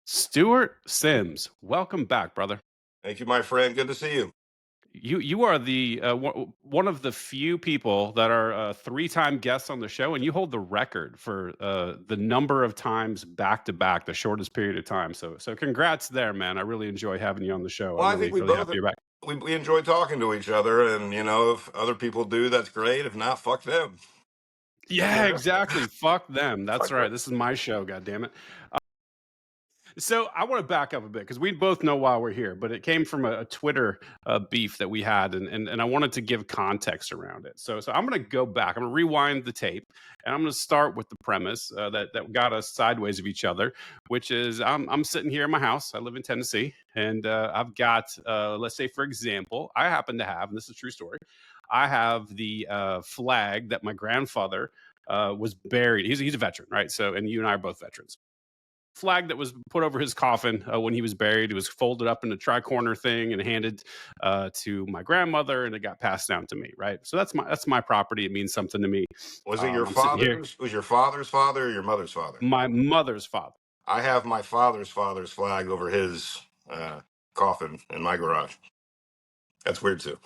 Stuart Sims, welcome back, brother. Thank you, my friend. Good to see you. You are the one of the few people that are three-time guests on the show, and you hold the record for the number of times back to back, the shortest period of time. So congrats there, man. I really enjoy having you on the show. Well, I'm I think really we really both happy you're back. we enjoy talking to each other, and if other people do, that's great. If not, fuck them. Yeah, exactly. Fuck them. That's Fuck them. right. This is my show. God damn it. So I want to back up a bit because we both know why we're here, but it came from a Twitter beef that we had, and I wanted to give context around it. So I'm going to go back. I'm going to rewind the tape, and I'm going to start with the premise that got us sideways of each other, which is I'm sitting here in my house. I live in Tennessee, and I've got let's say, for example, I happen to have, and this is a true story, I have the flag that my grandfather was buried. He's a veteran, right? So, and you and I are both veterans. Flag that was put over his coffin when he was buried. It was folded up in a tri-corner thing and handed to my grandmother, and it got passed down to me. Right, so that's my property. It means something to me. Was it your I'm sitting here. father's? Was your father's father or your mother's father? My mother's father. I have my father's flag over his coffin in my garage. That's weird too.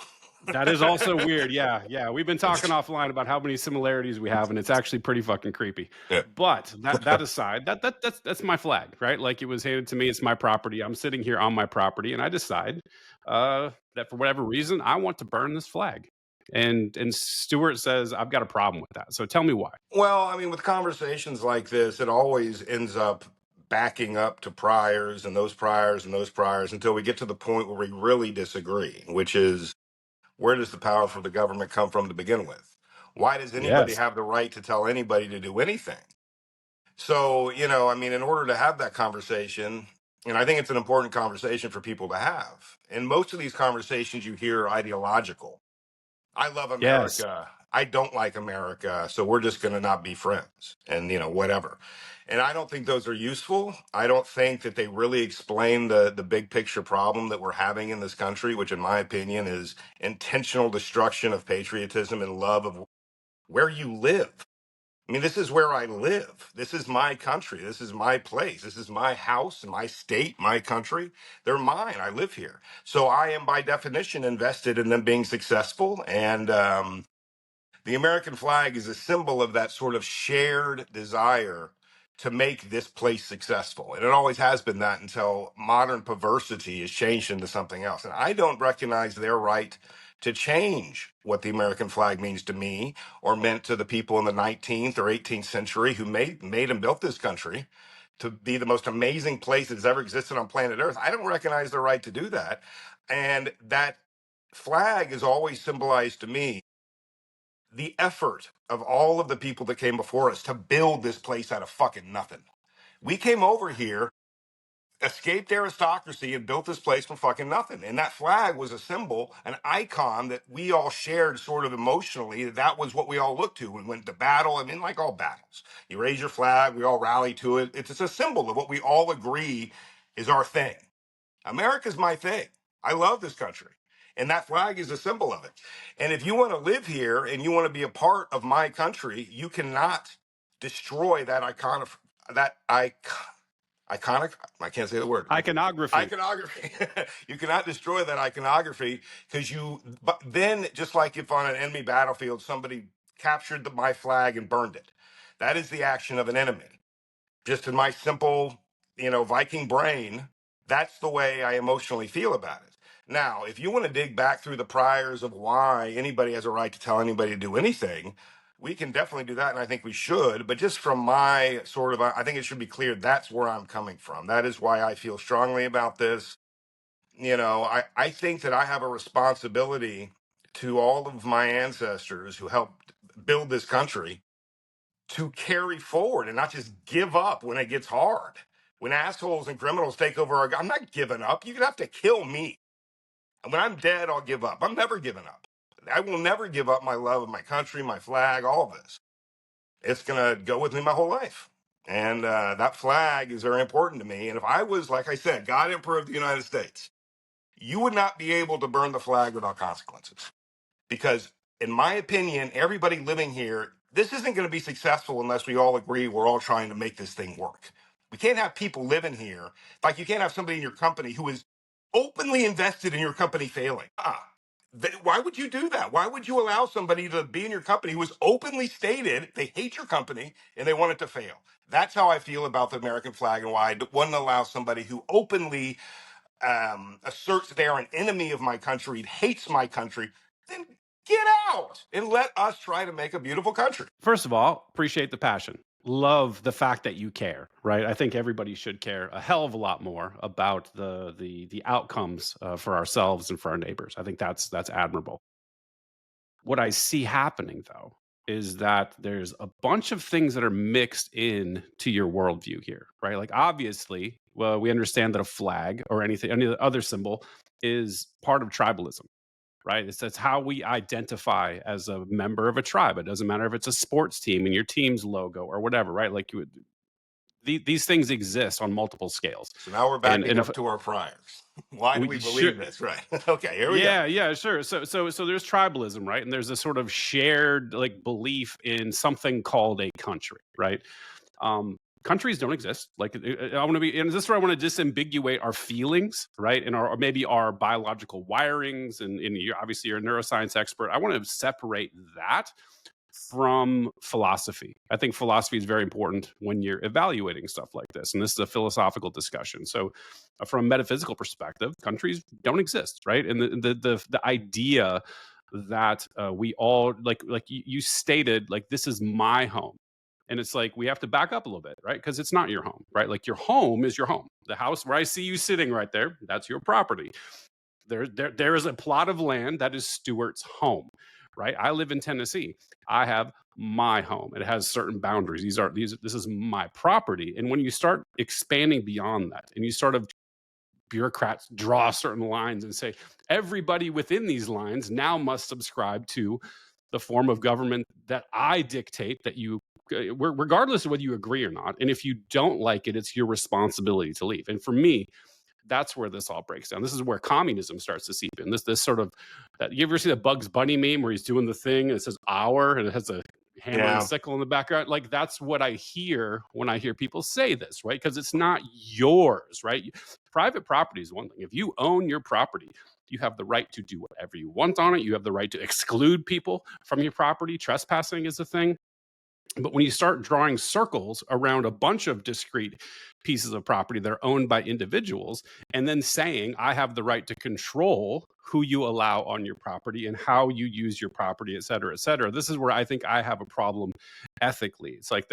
That is also weird. Yeah, yeah. We've been talking offline about how many similarities we have, and it's actually pretty fucking creepy. Yeah. But that aside, that's my flag, right? Like, it was handed to me. It's my property. I'm sitting here on my property, and I decide that for whatever reason, I want to burn this flag. And Stuart says I've got a problem with that. So tell me why. Well, I mean, with conversations like this, it always ends up backing up to priors and those priors and those priors until we get to the point where we really disagree, which is, where does the power for the government come from to begin with? Why does anybody Yes. have the right to tell anybody to do anything? So, I mean, in order to have that conversation, and I think it's an important conversation for people to have. And most of these conversations you hear are ideological. I love Yes. America. I don't like America. So we're just going to not be friends and, whatever. And I don't think those are useful. I don't think that they really explain the big picture problem that we're having in this country, which, in my opinion, is intentional destruction of patriotism and love of where you live. I mean, this is where I live. This is my country. This is my place. This is my house, my state, my country. They're mine. I live here. So I am, by definition, invested in them being successful. And the American flag is a symbol of that sort of shared desire to make this place successful. And it always has been that until modern perversity is changed into something else. And I don't recognize their right to change what the American flag means to me or meant to the people in the 19th or 18th century who made and built this country to be the most amazing place that's ever existed on planet Earth. I don't recognize their right to do that. And that flag is always symbolized to me the effort of all of the people that came before us to build this place out of fucking nothing. We came over here, escaped aristocracy, and built this place from fucking nothing. And that flag was a symbol, an icon that we all shared sort of emotionally. That was what we all looked to when we went to battle. I mean, like all battles, you raise your flag, we all rally to it. It's just a symbol of what we all agree is our thing. America's my thing. I love this country. And that flag is a symbol of it. And if you want to live here and you want to be a part of my country, you cannot destroy that iconic, I can't say the word. Iconography. Iconography. You cannot destroy that iconography because but then, just like if on an enemy battlefield, somebody captured my flag and burned it, that is the action of an enemy. Just in my simple, Viking brain, that's the way I emotionally feel about it. Now, if you want to dig back through the priors of why anybody has a right to tell anybody to do anything, we can definitely do that, and I think we should. But just from my sort of, I think it should be clear that's where I'm coming from. That is why I feel strongly about this. I think that I have a responsibility to all of my ancestors who helped build this country to carry forward and not just give up when it gets hard. When assholes and criminals take over I'm not giving up. You're going to have to kill me. And when I'm dead, I'll give up. I'm never giving up. I will never give up my love of my country, my flag, all of this. It's going to go with me my whole life. And that flag is very important to me. And if I was, like I said, God Emperor of the United States, you would not be able to burn the flag without consequences. Because, in my opinion, everybody living here, this isn't going to be successful unless we all agree we're all trying to make this thing work. We can't have people living here. Like you can't have somebody in your company who is openly invested in your company failing. Why would you do that? Why would you allow somebody to be in your company who has openly stated they hate your company and they want it to fail? That's how I feel about the American flag and why I wouldn't allow somebody who openly asserts they are an enemy of my country, hates my country, then get out and let us try to make a beautiful country. First of all, appreciate the passion. Love the fact that you care, right? I think everybody should care a hell of a lot more about the outcomes for ourselves and for our neighbors. I think that's admirable. What I see happening though is that there's a bunch of things that are mixed in to your worldview here, right? Like obviously, well, we understand that a flag or anything, any other symbol is part of tribalism, right? It's how we identify as a member of a tribe. It doesn't matter if it's a sports team and your team's logo or whatever, right? Like you would, these things exist on multiple scales. So now we're And backing if up to our priors. Why do we we should, believe this? Right. Okay, here we go. yeah, sure. So there's tribalism, right? And there's a sort of shared like belief in something called a country, right? Countries don't exist. Like I want to be, and this is where I want to disambiguate our feelings, right? And our or maybe our biological wirings. And you're obviously you're a neuroscience expert. I want to separate that from philosophy. I think philosophy is very important when you're evaluating stuff like this. And this is a philosophical discussion. So, from a metaphysical perspective, countries don't exist, right? And the idea that we all like you stated, like this is my home. And it's like we have to back up a little bit, right? Because it's not your home, right? Like your home is your home. The house where I see you sitting right there, that's your property. There is a plot of land that is Stuart's home, right? I live in Tennessee. I have my home. It has certain boundaries. This is my property. And when you start expanding beyond that, and you sort of bureaucrats draw certain lines and say everybody within these lines now must subscribe to the form of government that I dictate that you regardless of whether you agree or not. And if you don't like it, it's your responsibility to leave. And for me, that's where this all breaks down. This is where communism starts to seep in. This sort of that you ever see the Bugs Bunny meme where he's doing the thing and it says "our" and it has a hammer and Yeah. sickle in the background? Like that's what I hear when I hear people say this, right? Because it's not yours, right? Private property is one thing. If you own your property, you have the right to do whatever you want on it. You have the right to exclude people from your property. Trespassing is a thing. But when you start drawing circles around a bunch of discrete pieces of property that are owned by individuals, and then saying, I have the right to control who you allow on your property and how you use your property, et cetera, this is where I think I have a problem ethically. It's like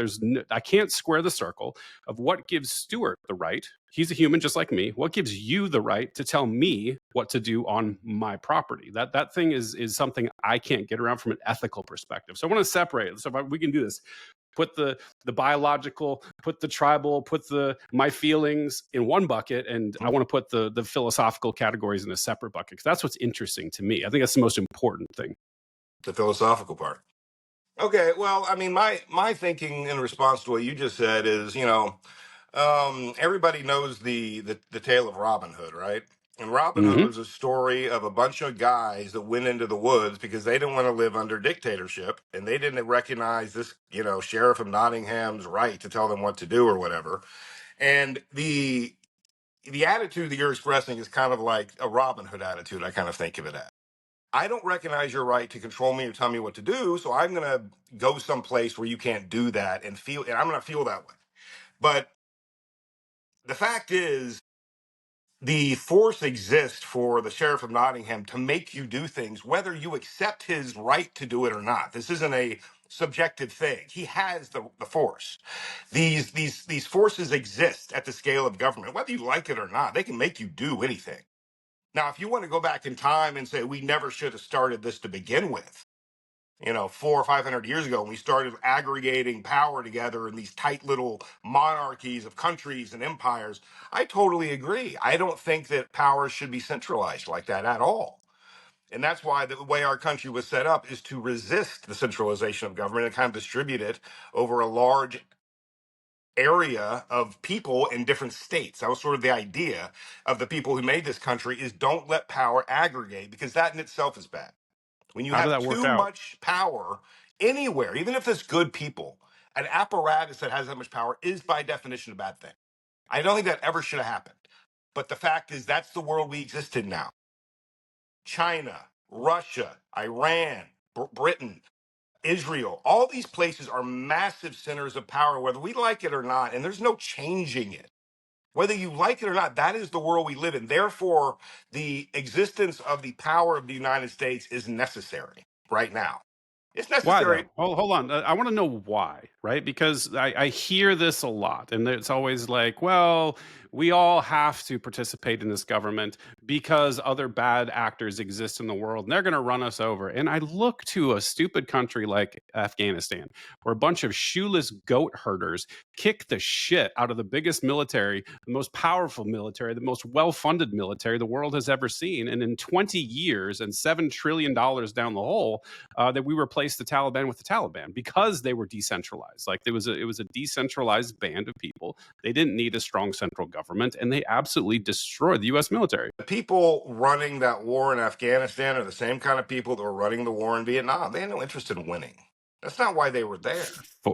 I can't square the circle of what gives Stuart the right. He's a human just like me. What gives you the right to tell me what to do on my property? That thing is something I can't get around from an ethical perspective. So I want to separate it. So if we can do this, put the biological, put the tribal, put my feelings in one bucket, and I want to put the philosophical categories in a separate bucket because that's what's interesting to me. I think that's the most important thing. The philosophical part. Okay, well, I mean, my thinking in response to what you just said is, everybody knows the tale of Robin Hood, right? And Robin Hood Mm-hmm. was a story of a bunch of guys that went into the woods because they didn't want to live under dictatorship and they didn't recognize this, sheriff of Nottingham's right to tell them what to do or whatever. And the attitude that you're expressing is kind of like a Robin Hood attitude. I kind of think of it as. I don't recognize your right to control me or tell me what to do, so I'm going to go someplace where you can't do that and I'm going to feel that way. But the fact is, the force exists for the sheriff of Nottingham to make you do things, whether you accept his right to do it or not. This isn't a subjective thing. He has the force. These forces exist at the scale of government, whether you like it or not. They can make you do anything. Now, if you want to go back in time and say we never should have started this to begin with, 400 or 500 years ago, when we started aggregating power together in these tight little monarchies of countries and empires, I totally agree. I don't think that power should be centralized like that at all. And that's why the way our country was set up is to resist the centralization of government and kind of distribute it over a large area of people in different states. That was sort of the idea of the people who made this country, is don't let power aggregate, because that in itself is bad. When you How did have that work too out? much power anywhere, even if there's good people, an apparatus that has that much power is by definition a bad thing. I don't think that ever should have happened. But the fact is, that's the world we exist in now. China, Russia, Iran, Britain, Israel, all these places are massive centers of power, whether we like it or not, and there's no changing it. Whether you like it or not, that is the world we live in. Therefore, the existence of the power of the United States is necessary right now. It's Why necessary. though? Hold on. I want to know why, right? Because I hear this a lot, and it's always like, well, we all have to participate in this government because other bad actors exist in the world and they're going to run us over. And I look to a stupid country like Afghanistan, where a bunch of shoeless goat herders kick the shit out of the biggest military, the most powerful military, the most well funded military the world has ever seen. And in 20 years and $7 trillion down the hole, that we replaced the Taliban with the Taliban because they were decentralized. Like it was a decentralized band of people. They didn't need a strong central government, and they absolutely destroyed the U.S. military. The people running that war in Afghanistan are the same kind of people that were running the war in Vietnam. They had no interest in winning. That's not why they were there.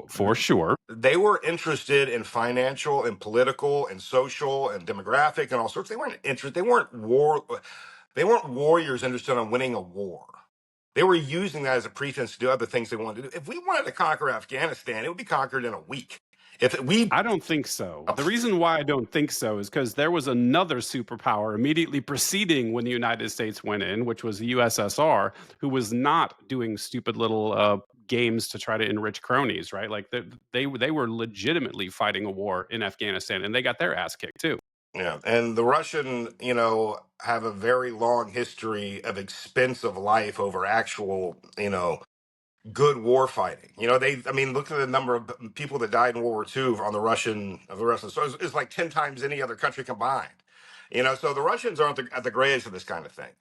For sure. They were interested in financial and political and social and demographic and all sorts. They weren't interested. They weren't warriors interested in winning a war. They were using that as a pretense to do other things they wanted to do. If we wanted to conquer Afghanistan, it would be conquered in a week. If we, I don't think so. The reason why I don't think so is because there was another superpower immediately preceding when the United States went in, which was the USSR, who was not doing stupid little games to try to enrich cronies, right? Like they were legitimately fighting a war in Afghanistan, and they got their ass kicked too. yeah, and the Russian, have a very long history of expensive life over actual, good war fighting. Look at the number of people that died in World War II on the Russian. So it's like 10 times any other country combined. So the Russians aren't at the greatest of this kind of thing.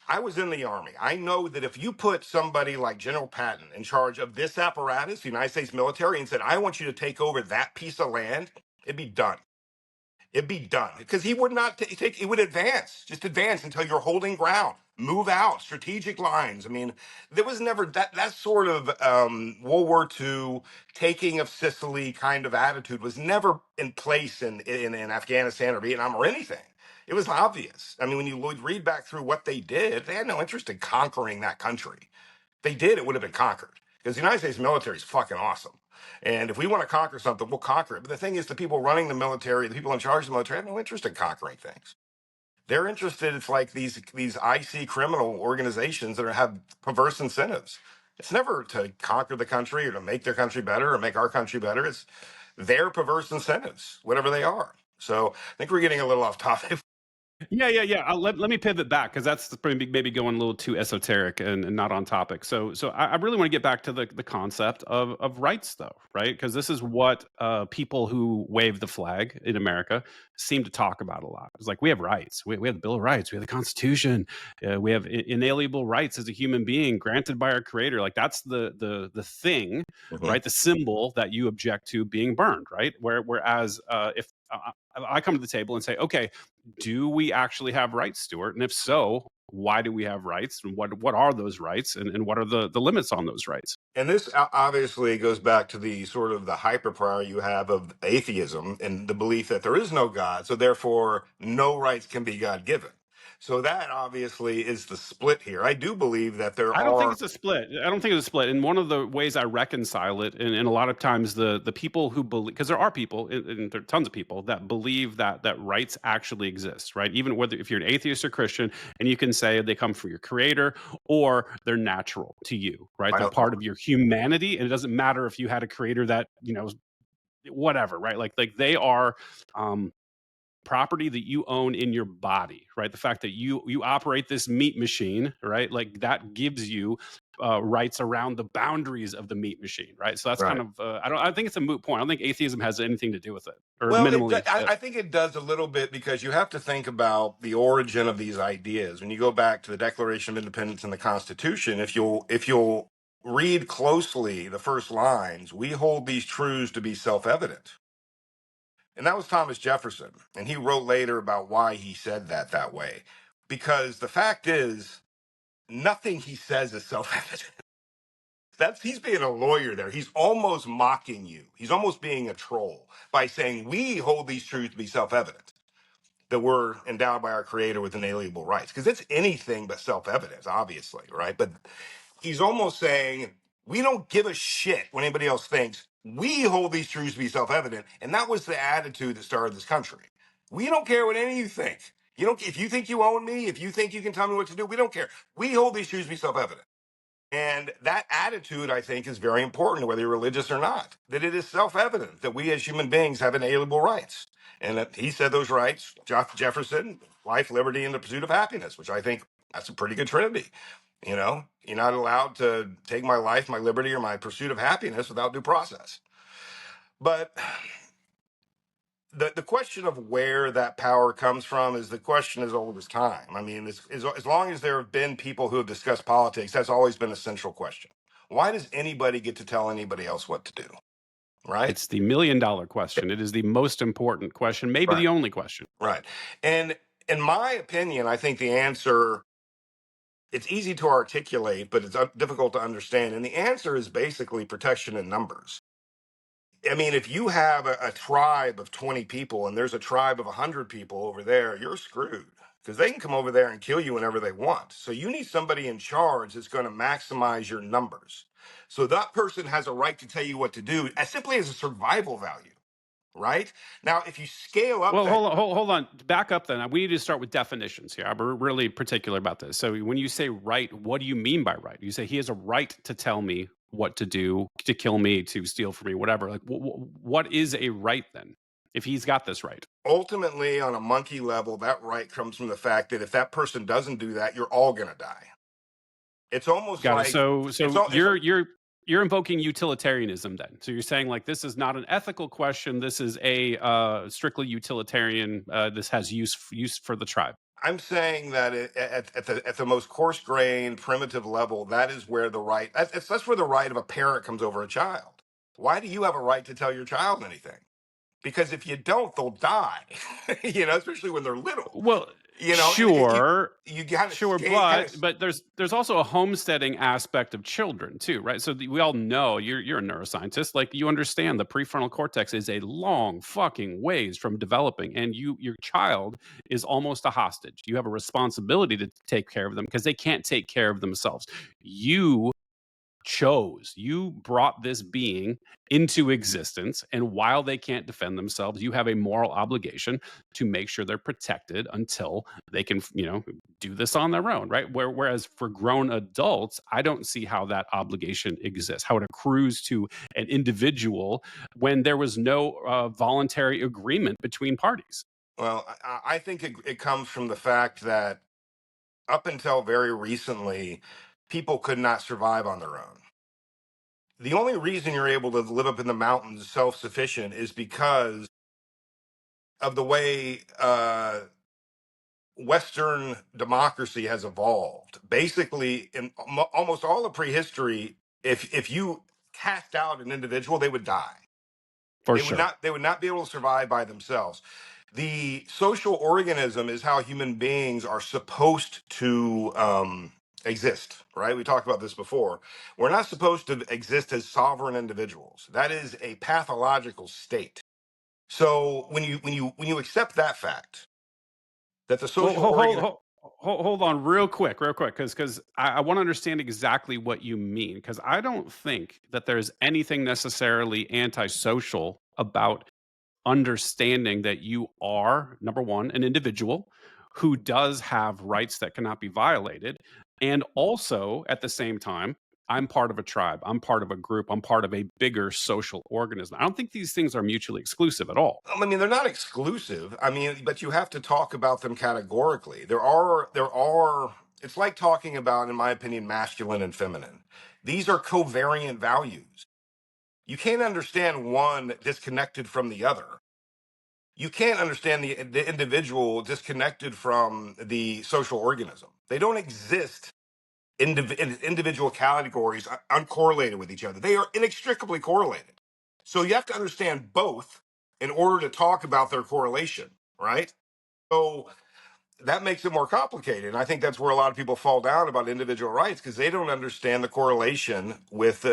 I was in the army. I know that if you put somebody like General Patton in charge of this apparatus, the United States military, and said, I want you to take over that piece of land, it'd be done. It'd be done because he would not take. It would just advance until you're holding ground. Move out strategic lines. There was never that sort of World War II taking of Sicily kind of attitude was never in place in Afghanistan or Vietnam or anything. It was obvious. When you read back through what they did, they had no interest in conquering that country. If they did, it would have been conquered because the United States military is fucking awesome. And if we want to conquer something, we'll conquer it. But the thing is, the people running the military, the people in charge of the military, have no interest in conquering things. They're interested. It's like these icy criminal organizations that have perverse incentives. It's never to conquer the country or to make their country better or make our country better. It's their perverse incentives, whatever they are. So I think we're getting a little off topic. Yeah. Let me pivot back because that's maybe going a little too esoteric and not on topic. So I really want to get back to the concept of rights, though, right? Because this is what people who wave the flag in America seem to talk about a lot. It's like we have rights. We have the Bill of Rights. We have the Constitution. We have inalienable rights as a human being granted by our Creator. Like that's the thing, right? The symbol that you object to being burned, right? Whereas if I come to the table and say, okay, do we actually have rights, Stuart? And if so, why do we have rights? And what are those rights? And what are the limits on those rights? And this obviously goes back to the sort of the hyper prior you have of atheism and the belief that there is no God, so therefore no rights can be God given. So that obviously is the split here. I do believe that there I don't think are. it's a split. I don't think it's a split. And one of the ways I reconcile it, and a lot of times the people who believe, because there are people, and there are tons of people that believe that rights actually exist, right? Even whether if you're an atheist or Christian, and you can say they come from your Creator or they're natural to you, right? They're part of your humanity, and it doesn't matter if you had a Creator that whatever, right? Like they are. Property that you own in your body, right? The fact that you operate this meat machine, right? Like that gives you rights around the boundaries of the meat machine, right? So that's kind Right. of I think it's a moot point. I don't think atheism has anything to do with it, or Well, minimally. I think it does a little bit because you have to think about the origin of these ideas. When you go back to the Declaration of Independence and the Constitution, if you'll read closely the first lines, we hold these truths to be self-evident. And that was Thomas Jefferson. And he wrote later about why he said that way. Because the fact is, nothing he says is self evident. that's he's being a lawyer there. He's almost mocking you. He's almost being a troll by saying we hold these truths to be self-evident, that we're endowed by our creator with inalienable rights, because it's anything but self-evident, obviously, right? But he's almost saying we don't give a shit what anybody else thinks. We hold these truths to be self-evident, and that was the attitude that started this country. We don't care what any of you think. You don't. If you think you own me, if you think you can tell me what to do, we don't care. We hold these truths to be self-evident. And that attitude, I think, is very important, whether you're religious or not, that it is self-evident that we as human beings have inalienable rights. And that he said those rights, Jefferson, life, liberty, and the pursuit of happiness, which I think that's a pretty good trinity. You know, you're not allowed to take my life, my liberty, or my pursuit of happiness without due process. But the question of where that power comes from is the question as old as time. I mean, as long as there have been people who have discussed politics, that's always been a central question. Why does anybody get to tell anybody else what to do? Right? It's the $1,000,000 question. It is the most important question, maybe Right. the only question. Right. And in my opinion, I think the answer, it's easy to articulate, but it's difficult to understand. And the answer is basically protection in numbers. I mean, if you have a tribe of 20 people and there's a tribe of 100 people over there, you're screwed because they can come over there and kill you whenever they want. So you need somebody in charge that's going to maximize your numbers. So that person has a right to tell you what to do as simply as a survival value, right? Now, if you scale up Well, that, hold on. Back up then. We need to start with definitions here. I'm really particular about this. So when you say right, what do you mean by right? You say he has a right to tell me what to do, to kill me, to steal from me, whatever. Like, what is a right then? If he's got this right, ultimately on a monkey level, that right comes from the fact that if that person doesn't do that, you're all going to die. It's almost got it. like it's So all. you're invoking utilitarianism then. So you're saying like this is not an ethical question. This is a strictly utilitarian. This has use for the tribe. I'm saying that at the most coarse grained, primitive level, that is where the right that's where the right of a parent comes over a child. Why do you have a right to tell your child anything? Because if you don't, they'll die. You know, especially when they're little. Well, You know, sure, you kind of sure, but there's also a homesteading aspect of children too, right? So we all know you're a neuroscientist, like you understand the prefrontal cortex is a long fucking ways from developing, and your child is almost a hostage. You have a responsibility to take care of them because they can't take care of themselves. You brought this being into existence, and while they can't defend themselves, you have a moral obligation to make sure they're protected until they can do this on their own, right? Whereas for grown adults, I don't see how that obligation exists, how it accrues to an individual when there was no voluntary agreement between parties. Well, I think it comes from the fact that up until very recently, people could not survive on their own. The only reason you're able to live up in the mountains self-sufficient is because of the way Western democracy has evolved. Basically, in almost all of prehistory, if you cast out an individual, they would die. For sure. They would not be able to survive by themselves. The social organism is how human beings are supposed to exist, right? We talked about this before. We're not supposed to exist as sovereign individuals. That is a pathological state. So when you accept that fact, that the Well, social organ hold on real quick, because I want to understand exactly what you mean. Because I don't think that there's anything necessarily antisocial about understanding that you are, number one, an individual who does have rights that cannot be violated. And also, at the same time, I'm part of a tribe, I'm part of a group, I'm part of a bigger social organism. I don't think these things are mutually exclusive at all. I mean, they're not exclusive. I mean, but you have to talk about them categorically. It's like talking about, in my opinion, masculine and feminine. These are covariant values. You can't understand one disconnected from the other. You can't understand the individual disconnected from the social organism. They don't exist in individual categories uncorrelated with each other. They are inextricably correlated. So you have to understand both in order to talk about their correlation, right? So that makes it more complicated. And I think that's where a lot of people fall down about individual rights, because they don't understand the correlation with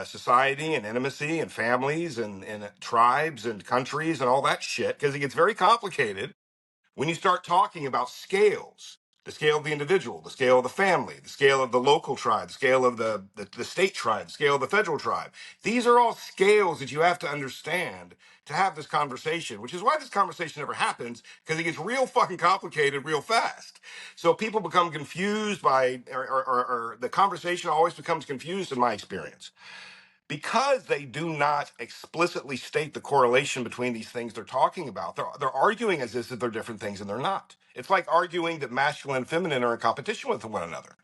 society and intimacy and families and tribes and countries and all that shit, because it gets very complicated when you start talking about scales, the scale of the individual, the scale of the family, the scale of the local tribe, the scale of the state tribe, the scale of the federal tribe. These are all scales that you have to understand to have this conversation, which is why this conversation never happens, because it gets real fucking complicated real fast. So people become confused or the conversation always becomes confused in my experience, because they do not explicitly state the correlation between these things they're talking about. They're arguing as if they're different things, and they're not. It's like arguing that masculine and feminine are in competition with one another.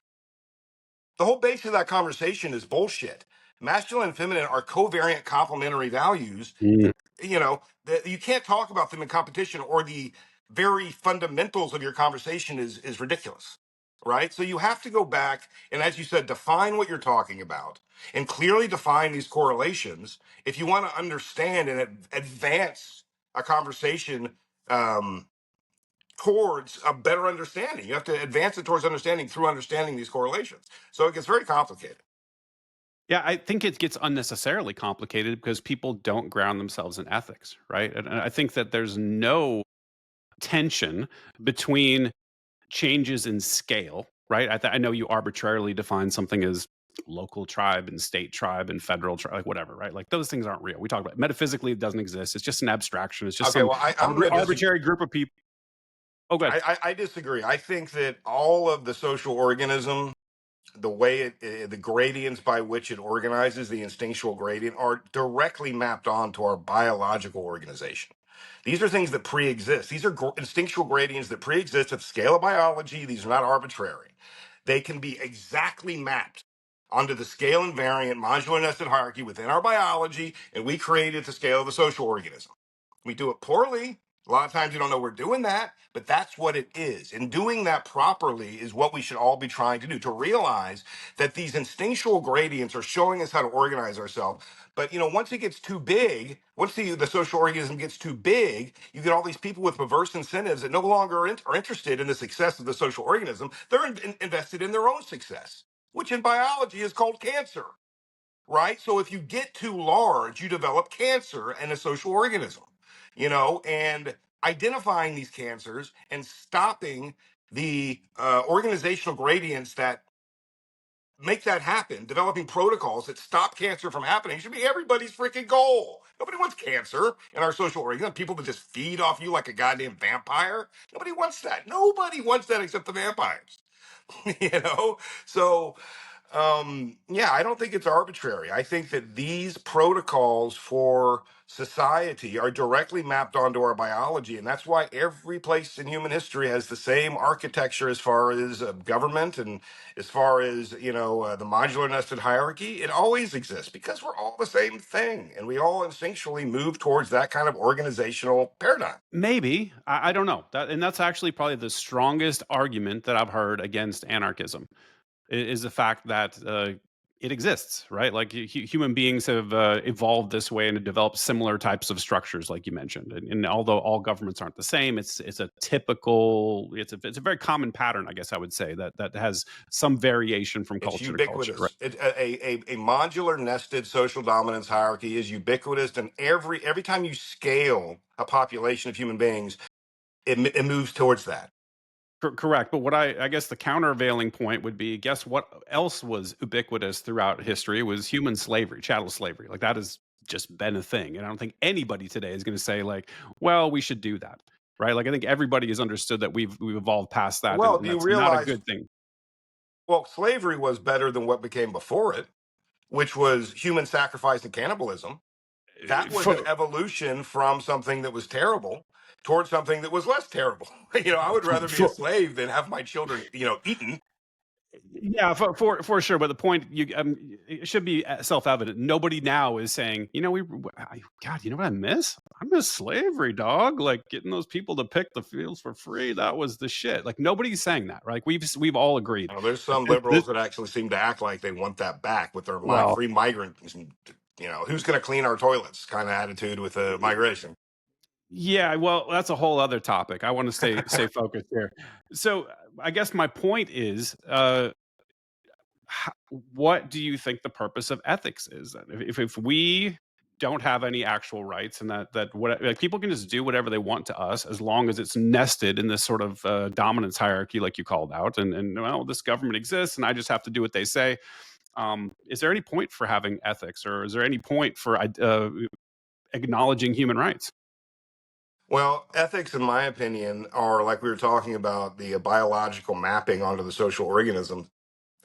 The whole base of that conversation is bullshit. Masculine and feminine are covariant complementary values Mm. that, that you can't talk about them in competition, or the very fundamentals of your conversation is ridiculous. Right? So you have to go back and, as you said, define what you're talking about and clearly define these correlations if you want to understand and advance a conversation um, towards a better understanding. You have to advance it towards understanding through understanding these correlations. So it gets very complicated. Yeah, I think it gets unnecessarily complicated because people don't ground themselves in ethics, right? And I think that there's no tension between changes in scale, right? I know you arbitrarily define something as local tribe and state tribe and federal tribe, like whatever, right? Like those things aren't real. We talk about metaphysically, it doesn't exist. It's just an abstraction. It's just Okay, some well, I'm going to disagree. arbitrary group of people. Oh, good. I disagree. I think that all of the social organism, the way the gradients by which it organizes, the instinctual gradient, are directly mapped onto our biological organization. These are things that pre-exist. These are instinctual gradients that pre-exist at the scale of biology. These are not arbitrary. They can be exactly mapped onto the scale invariant modular nested hierarchy within our biology, and we create it at the scale of the social organism. We do it poorly. A lot of times you don't know we're doing that, but that's what it is. And doing that properly is what we should all be trying to do, to realize that these instinctual gradients are showing us how to organize ourselves. But once it gets too big, once the social organism gets too big, you get all these people with perverse incentives that no longer are interested in the success of the social organism. They're invested in their own success, which in biology is called cancer, right? So if you get too large, you develop cancer in a social organism, and identifying these cancers and stopping the organizational gradients that make that happen, developing protocols that stop cancer from happening, should be everybody's freaking goal. Nobody wants cancer in our social organism. People that just feed off you like a goddamn vampire. Nobody wants that. Nobody wants that except the vampires. you know? So yeah, I don't think it's arbitrary. I think that these protocols for society are directly mapped onto our biology, and that's why every place in human history has the same architecture as far as government and as far as the modular nested hierarchy. It always exists because we're all the same thing, and we all instinctually move towards that kind of organizational paradigm. Maybe. I don't know. And that's actually probably the strongest argument that I've heard against anarchism is the fact that it exists, right? Like human beings have evolved this way and have developed similar types of structures, like you mentioned. And although all governments aren't the same, it's a typical, it's a very common pattern, I guess I would say, that has some variation from It's culture to culture, right? ubiquitous. A modular nested social dominance hierarchy is ubiquitous, and every time you scale a population of human beings, it moves towards that. Correct. But what I guess the countervailing point would be, guess what else was ubiquitous throughout history was human slavery, chattel slavery. Like that has just been a thing. And I don't think anybody today is going to say like, well, we should do that. Right. Like I think everybody has understood that we've evolved past that, Well, and do you that's not a realize? good thing. Well, slavery was better than what became before it, which was human sacrifice and cannibalism. That was an For, evolution from something that was terrible towards something that was less terrible. I would rather be a for, slave than have my children, eaten. Yeah, for sure. But the point it should be self evident. Nobody now is saying, God, you know what I miss? I miss slavery, dog. Like getting those people to pick the fields for free. That was the shit. Like nobody's saying that, right? Like we've all agreed. There's That some liberals that actually seem to act like they want that back with their well, free migrant. Who's going to clean our toilets kind of attitude with migration. Yeah, well, that's a whole other topic. I want to stay focused here. So, I guess my point is, what do you think the purpose of ethics is then? If we don't have any actual rights, and that what like people can just do whatever they want to us as long as it's nested in this sort of dominance hierarchy, like you called out, and well, this government exists, and I just have to do what they say. Is there any point for having ethics, or is there any point for acknowledging human rights? Well, ethics, in my opinion, are like we were talking about the biological mapping onto the social organism.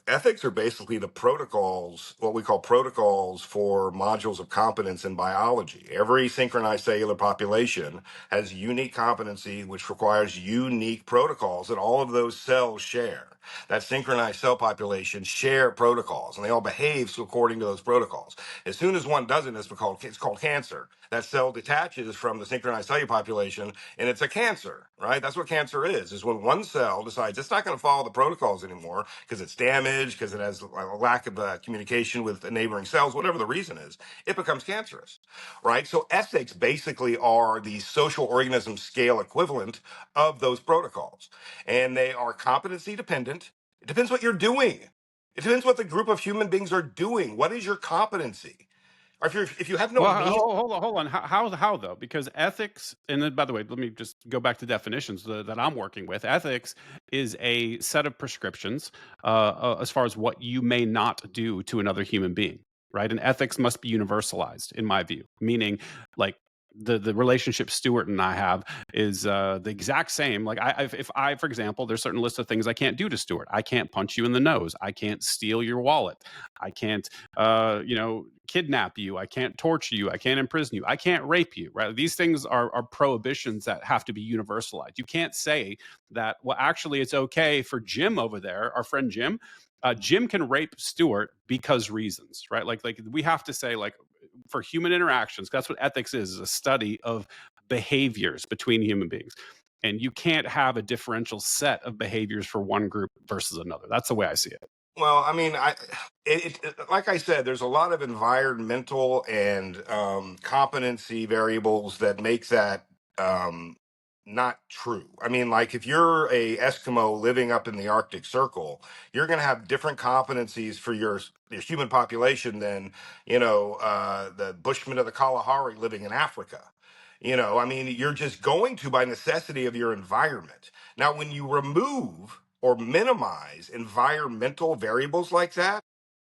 Ethics are basically the protocols, what we call protocols for modules of competence in biology. Every synchronized cellular population has unique competency, which requires unique protocols that all of those cells share. That synchronized cell population share protocols, and they all behave according to those protocols. As soon as one doesn't, it's called cancer. That cell detaches from the synchronized cellular population, and it's a cancer, right? That's what cancer is when one cell decides it's not going to follow the protocols anymore because it's damaged, because it has a lack of communication with the neighboring cells, whatever the reason is, it becomes cancerous, right? So ethics basically are the social organism scale equivalent of those protocols, and they are competency dependent. It depends what you're doing. It depends what the group of human beings are doing. What is your competency? Or if you have no Well, mean. hold on. How though? Because ethics, and then by the way, let me just go back to definitions that I'm working with. Ethics is a set of prescriptions as far as what you may not do to another human being, right? And ethics must be universalized, in my view. Meaning, like the relationship Stuart and I have is the exact same. Like if I, for example, there's certain list of things I can't do to Stuart. I can't punch you in the nose. I can't steal your wallet. I can't kidnap you. I can't torture you. I can't imprison you. I can't rape you, right? These things are prohibitions that have to be universalized. You can't say that, well, actually, it's okay for Jim over there, our friend Jim. Jim can rape Stuart because reasons, right? Like we have to say, like, for human interactions, that's what ethics is a study of behaviors between human beings. And you can't have a differential set of behaviors for one group versus another. That's the way I see it. Well, I mean, like I said, there's a lot of environmental and competency variables that make that um, not true. I mean, like if you're a Eskimo living up in the Arctic Circle, you're going to have different competencies for your human population than the Bushmen of the Kalahari living in Africa. I mean, you're just going to by necessity of your environment. Now, when you remove or minimize environmental variables like that,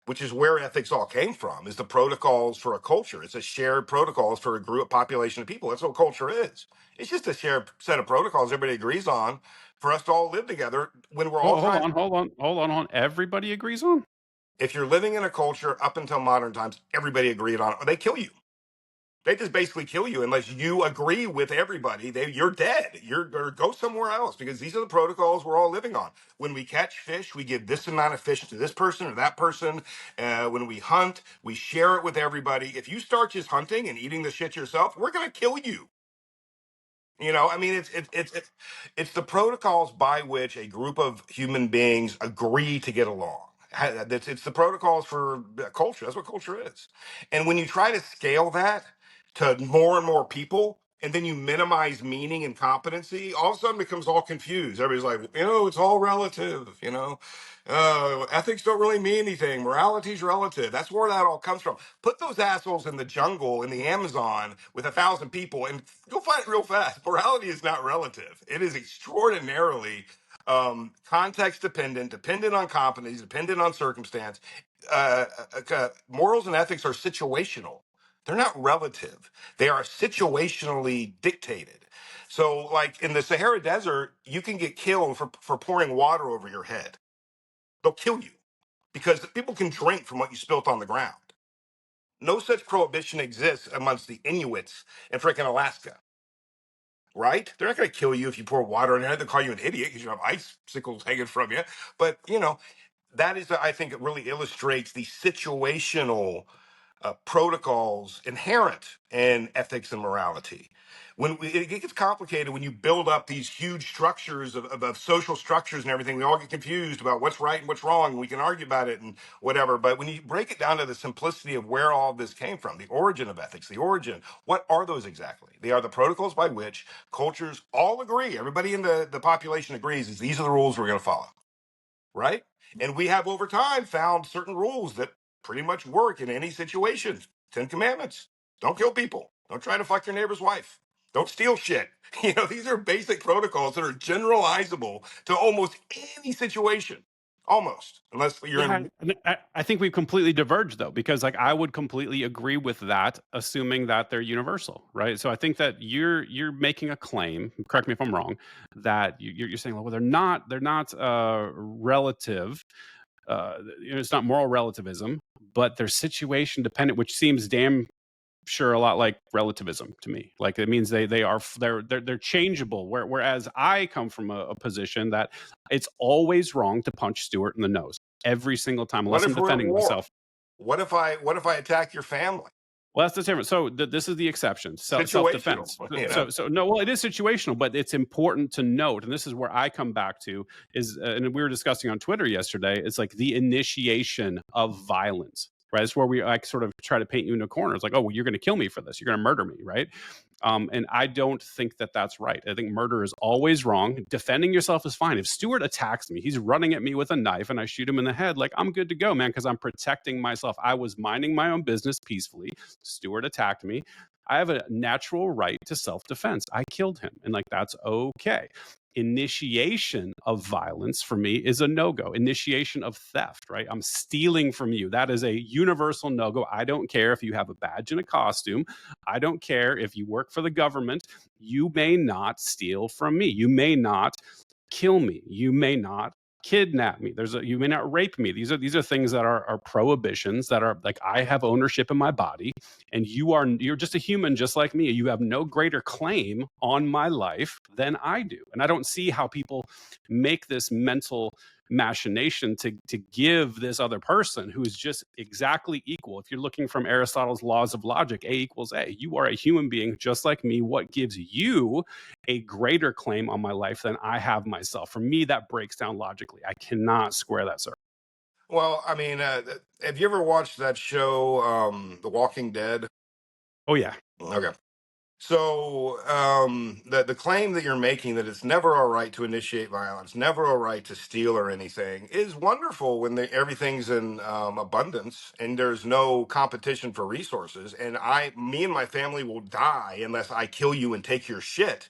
which is where ethics all came from, is the protocols for a culture. It's a shared protocols for a group population of people. That's what culture is. It's just a shared set of protocols everybody agrees on for us to all live together when we're all trying. Hold on. Everybody agrees on. If you're living in a culture up until modern times, everybody agreed on it, or they kill you. They just basically kill you unless you agree with everybody. You're dead. Or go somewhere else because these are the protocols we're all living on. When we catch fish, we give this amount of fish to this person or that person. When we hunt, we share it with everybody. If you start just hunting and eating the shit yourself, we're gonna kill you. I mean, it's the protocols by which a group of human beings agree to get along. It's the protocols for culture. That's what culture is. And when you try to scale that to more and more people, and then you minimize meaning and competency, all of a sudden it becomes all confused. Everybody's like, it's all relative. Ethics don't really mean anything. Morality's relative. That's where that all comes from. Put those assholes in the jungle in the Amazon with 1,000 people, and you'll find it real fast. Morality is not relative. It is extraordinarily context dependent, dependent on competence, dependent on circumstance. Morals and ethics are situational. They're not relative. They are situationally dictated. So, like in the Sahara Desert, you can get killed for pouring water over your head. They'll kill you because people can drink from what you spilt on the ground. No such prohibition exists amongst the Inuits in freaking Alaska, right? They're not going to kill you if you pour water on your head. They'll call you an idiot because you have icicles hanging from you. But, that is, I think it really illustrates the situational protocols inherent in ethics and morality. It gets complicated when you build up these huge structures of social structures and everything. We all get confused about what's right and what's wrong. And we can argue about it and whatever. But when you break it down to the simplicity of where all this came from, the origin of ethics, the origin, what are those exactly? They are the protocols by which cultures all agree. Everybody in the population agrees is these are the rules we're going to follow, right? And we have over time found certain rules that pretty much work in any situation. 10 Commandments. Don't kill people. Don't try to fuck your neighbor's wife. Don't steal shit. These are basic protocols that are generalizable to almost any situation. Almost. Unless you're Yeah, in. and I think we've completely diverged though, because like I would completely agree with that, assuming that they're universal, right? So I think that you're making a claim. Correct me if I'm wrong. That you're saying, well, they're not relative. It's not moral relativism, but they're situation dependent, which seems damn sure a lot like relativism to me. Like it means they're changeable. Whereas I come from a position that it's always wrong to punch Stuart in the nose every single time, What unless I'm if we're at defending war? myself. What if I attack your family? Well, that's the difference. So this is the exception, self Situational, defense. So no, well, it is situational, but it's important to note, and this is where I come back to is, and we were discussing on Twitter yesterday. It's like the initiation of violence, right? It's where we like sort of try to paint you in a corner. It's like, oh, well, you're going to kill me for this. You're going to murder me, right? And I don't think that that's right. I think murder is always wrong. Defending yourself is fine. If Stuart attacks me, he's running at me with a knife and I shoot him in the head, like I'm good to go, man, because I'm protecting myself. I was minding my own business peacefully. Stuart attacked me. I have a natural right to self-defense. I killed him, and like that's okay. Initiation of violence for me is a no-go. Initiation of theft, right? I'm stealing from you. That is a universal no-go. I don't care if you have a badge and a costume. I don't care if you work for the government. You may not steal from me. You may not kill me. You may not kidnap me. You may not rape me. These are things that are prohibitions that are like I have ownership in my body, and you're just a human just like me. You have no greater claim on my life than I do. And I don't see how people make this mental machination to give this other person who is just exactly equal. If you're looking from Aristotle's laws of logic, A equals A, you are a human being just like me. What gives you a greater claim on my life than I have myself? For me, that breaks down logically. I cannot square that circle. Well, I mean, have you ever watched that show, The Walking Dead? Oh yeah. Okay. So the claim that you're making that it's never all right to initiate violence, never all right to steal or anything, is wonderful when everything's in abundance and there's no competition for resources. And me and my family will die unless I kill you and take your shit.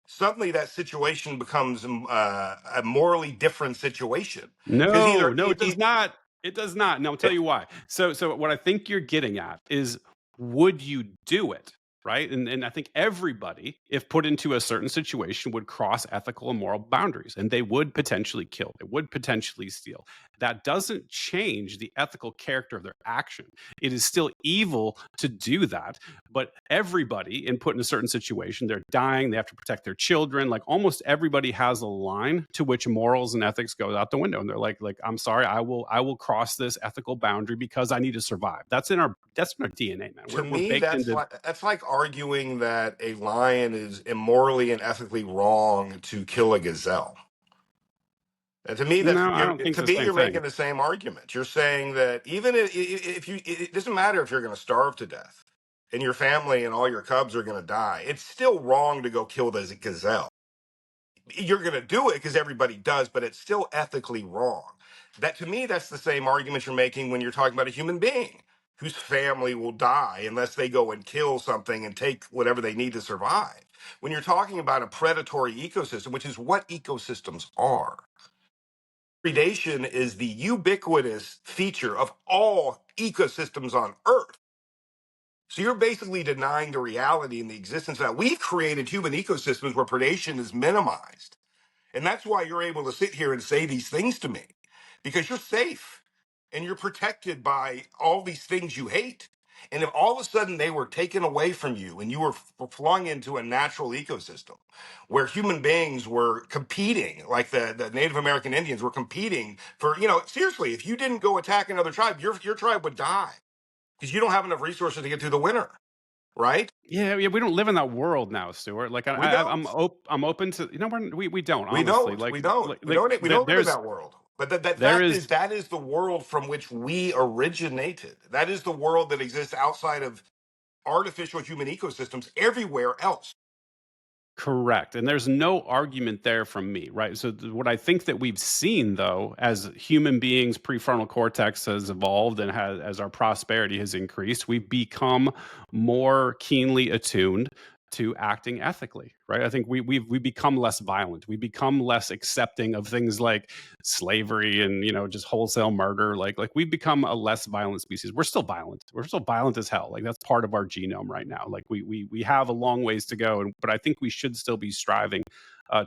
Suddenly, that situation becomes a morally different situation because No, it does not. It does not. And I'll tell you why. So what I think you're getting at is, would you do it? Right. And I think everybody, if put into a certain situation, would cross ethical and moral boundaries, and they would potentially kill. They would potentially steal. That doesn't change the ethical character of their action. It is still evil to do that. But everybody, in put in a certain situation, they're dying, they have to protect their children. Like almost everybody has a line to which morals and ethics go out the window. And they're like, I'm sorry, I will cross this ethical boundary because I need to survive. That's in our DNA, man. to We're me baked into. that's like arguing that a lion is immorally and ethically wrong to kill a gazelle. And to me, No, I don't think it's the same you're thing. making the same argument. You're saying that even if you, it doesn't matter if you're going to starve to death and your family and all your cubs are going to die. It's still wrong to go kill the gazelle. You're going to do it because everybody does, but it's still ethically wrong. That to me, that's the same argument you're making when you're talking about a human being whose family will die unless they go and kill something and take whatever they need to survive. When you're talking about a predatory ecosystem, which is what ecosystems are, predation is the ubiquitous feature of all ecosystems on Earth. So you're basically denying the reality and the existence that we've created human ecosystems where predation is minimized. And that's why you're able to sit here and say these things to me, because you're safe and you're protected by all these things you hate. And if all of a sudden they were taken away from you and you were flung into a natural ecosystem where human beings were competing, like the Native American Indians were competing for, seriously, if you didn't go attack another tribe, your tribe would die. because you don't have enough resources to get through the winter, right? Yeah, yeah, we don't live in that world now, Stuart. Like We don't. I'm open to, we don't, We honestly. don't. Like We don't. like like We don't live in there's that world. But that there fact is is that is the world from which we originated. That is the world that exists outside of artificial human ecosystems everywhere else. correct, and there's no argument there from me, right? So what I think that we've seen, though, as human beings, prefrontal cortex has evolved and has, as our prosperity has increased, we've become more keenly attuned to acting ethically, right? I think we become less violent. We become less accepting of things like slavery and, just wholesale murder. Like we've become a less violent species. We're still violent. We're still violent as hell. Like that's part of our genome right now. Like we have a long ways to go, but I think we should still be striving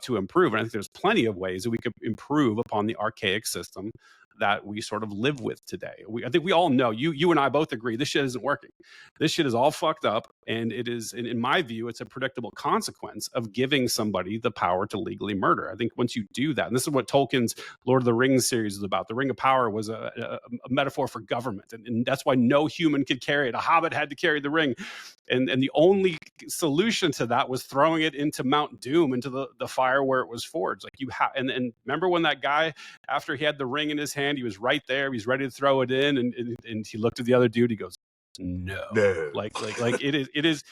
to improve. And I think there's plenty of ways that we could improve upon the archaic system that we sort of live with today. I think we all know, you and I both agree, this shit isn't working. This shit is all fucked up, and it is, in my view, it's a predictable consequence of giving somebody the power to legally murder. I think once you do that, and this is what Tolkien's Lord of the Rings series is about. The Ring of Power was a metaphor for government, and that's why no human could carry it. A hobbit had to carry the ring, and the only solution to that was throwing it into Mount Doom, into the fire where it was forged. Like you have, and remember when that guy, after he had the ring in his hand, he was right there, he's ready to throw it in, and he looked at the other dude, he goes, no. No. Like it is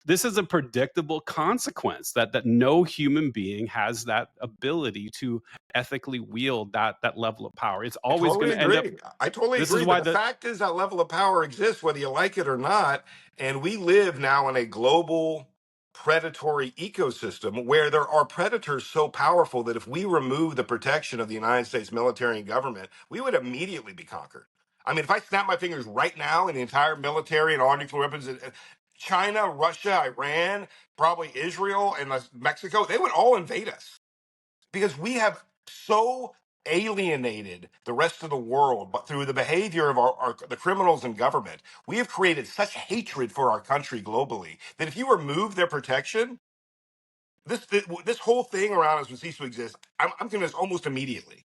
this is a predictable consequence that no human being has that ability to ethically wield that level of power. It's I always going totally to end up. agree. I totally This is agree. But why the the fact is that level of power exists whether you like it or not. And we live now in a global predatory ecosystem where there are predators so powerful that if we remove the protection of the United States military and government, we would immediately be conquered. I mean, if I snap my fingers right now and the entire military and all nuclear weapons, China, Russia, Iran, probably Israel, and Mexico, they would all invade us because we have so alienated the rest of the world, but through the behavior of the criminals in government, we have created such hatred for our country globally that if you remove their protection, this whole thing around us would cease to exist. I'm convinced almost immediately.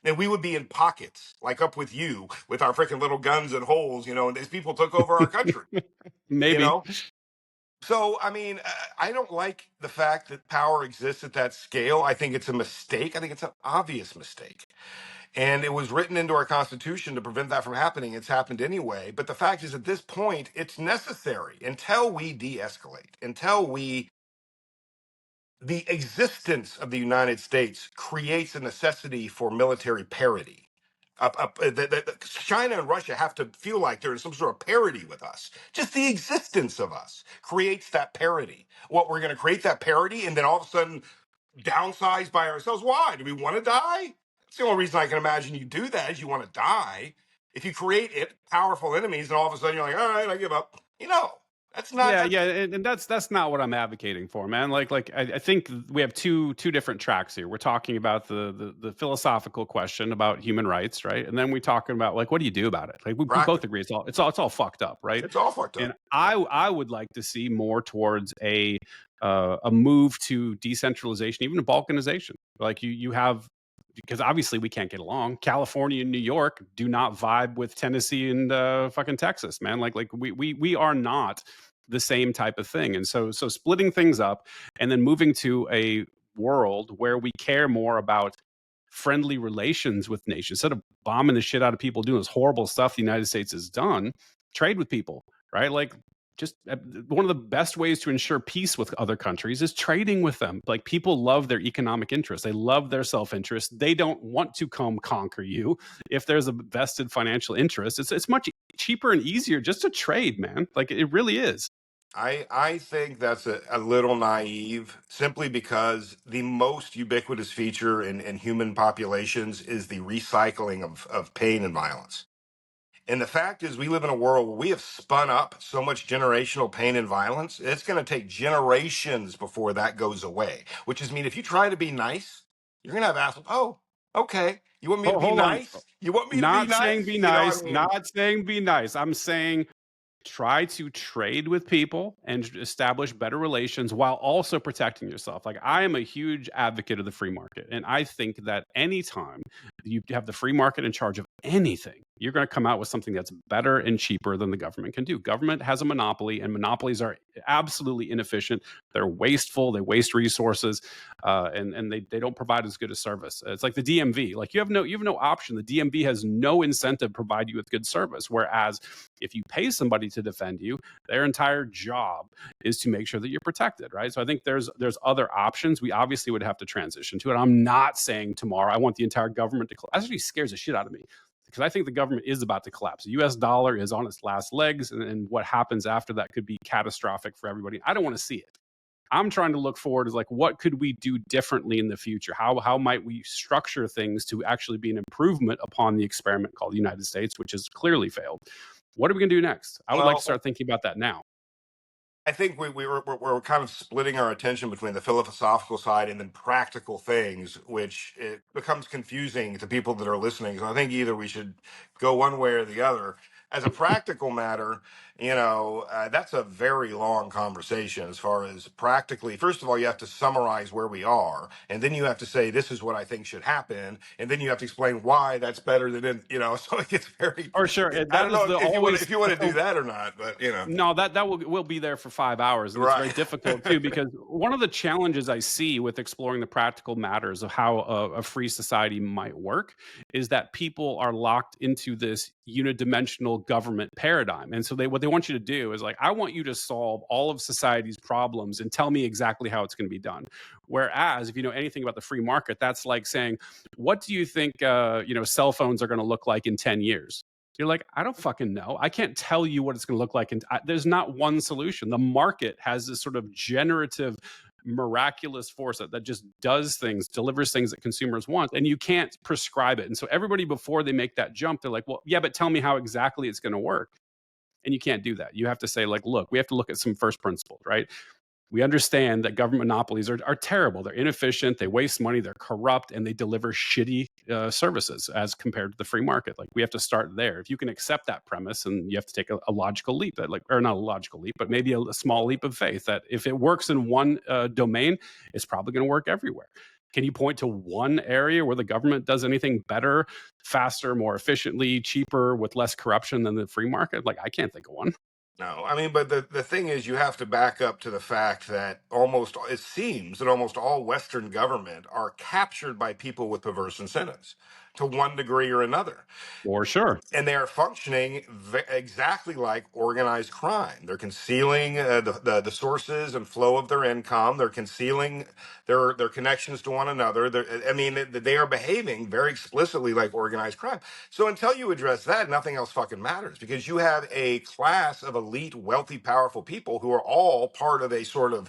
And we would be in pockets, like up with you, with our freaking little guns and holes, and these people took over our country, you maybe. know? So, I mean, I don't like the fact that power exists at that scale. I think it's a mistake. I think it's an obvious mistake. And it was written into our Constitution to prevent that from happening. It's happened anyway. But the fact is, at this point, it's necessary until we de escalate, until the existence of the United States creates a necessity for military parity. China and Russia have to feel like they're in some sort of parity with us. Just the existence of us creates that parity. What we're going to create that parity and then all of a sudden downsize by ourselves. Why? Do we want to die? That's the only reason I can imagine you do that is you want to die. If you create powerful enemies and all of a sudden you're like, all right, I give up. That's not Yeah, that. yeah, and that's not what I'm advocating for, man. Like I think we have two different tracks here. We're talking about the philosophical question about human rights, right? And then we're talking about, like, what do you do about it? Like we both Practical. agree it's all fucked up, right? It's all fucked And up. I would like to see more towards a move to decentralization, even to balkanization. Like you have, because obviously we can't get along. California and New York do not vibe with Tennessee and fucking Texas, man. Like we are not the same type of thing. And so splitting things up and then moving to a world where we care more about friendly relations with nations instead of bombing the shit out of people doing this horrible stuff the United States has done. Trade with people, right? Like, just one of the best ways to ensure peace with other countries is trading with them. Like, people love their economic interests, they love their self-interest. They don't want to come conquer you. If there's a vested financial interest, it's much cheaper and easier just to trade, man. Like, it really is. I think that's a little naive simply because the most ubiquitous feature in human populations is the recycling of pain and violence. And the fact is, we live in a world where we have spun up so much generational pain and violence. It's going to take generations before that goes away, which is mean if you try to be nice, you're going to have assholes. Oh, okay. You want me to be Hold on. nice? You want me to be Not saying nice? be I nice, mean, not saying be nice. I'm saying try to trade with people and establish better relations while also protecting yourself. Like, I am a huge advocate of the free market, and I think that anytime you have the free market in charge of anything, you're going to come out with something that's better and cheaper than the government can do. Government has a monopoly, and monopolies are absolutely inefficient. They're wasteful. They waste resources, and they don't provide as good a service. It's like the DMV. Like you have no option. The DMV has no incentive to provide you with good service. Whereas if you pay somebody to defend you, their entire job is to make sure that you're protected, right? So I think there's other options. We obviously would have to transition to it. I'm not saying tomorrow I want the entire government to collapse. That actually scares the shit out of me, because I think the government is about to collapse. The US dollar is on its last legs, and what happens after that could be catastrophic for everybody. I don't want to see it. I'm trying to look forward as like, what could we do differently in the future? How might we structure things to actually be an improvement upon the experiment called the United States, which has clearly failed? What are we going to do next? I would like to Well, start thinking about that now. I think we're kind of splitting our attention between the philosophical side and then practical things, which it becomes confusing to people that are listening. So I think either we should go one way or the other. As a practical matter, that's a very long conversation as far as practically. First of all, you have to summarize where we are, and then you have to say this is what I think should happen, and then you have to explain why that's better than. So it gets very. Or sure, I that don't is know the if you want always if you want to do that or not, but no, that will be there for 5 hours, and it's very right. difficult too, because one of the challenges I see with exploring the practical matters of how a free society might work is that people are locked into this unidimensional government paradigm. And so what they want you to do is like, I want you to solve all of society's problems and tell me exactly how it's going to be done. Whereas if you know anything about the free market, that's like saying, what do you think cell phones are going to look like in 10 years? You're like, I don't fucking know. I can't tell you what it's going to look like. And there's not one solution. The market has this sort of generative, miraculous force that just does things, delivers things that consumers want, and you can't prescribe it. And so everybody, before they make that jump, they're like, well, yeah, but tell me how exactly it's going to work. And you can't do that. You have to say, like, look, we have to look at some first principles, right? We understand that government monopolies are terrible. They're inefficient, they waste money, they're corrupt, and they deliver shitty services as compared to the free market. Like, we have to start there. If you can accept that premise, and you have to take a logical leap, or not a logical leap, but maybe a small leap of faith that if it works in one domain, it's probably going to work everywhere. Can you point to one area where the government does anything better, faster, more efficiently, cheaper, with less corruption than the free market? Like, I can't think of one. No, I mean, but the thing is, you have to back up to the fact that it seems that almost all Western government are captured by people with perverse incentives to one degree or another. For sure. And they are functioning exactly like organized crime. They're concealing the sources and flow of their income. They're concealing their connections to one another. They are behaving very explicitly like organized crime. So until you address that, nothing else fucking matters, because you have a class of elite, wealthy, powerful people who are all part of a sort of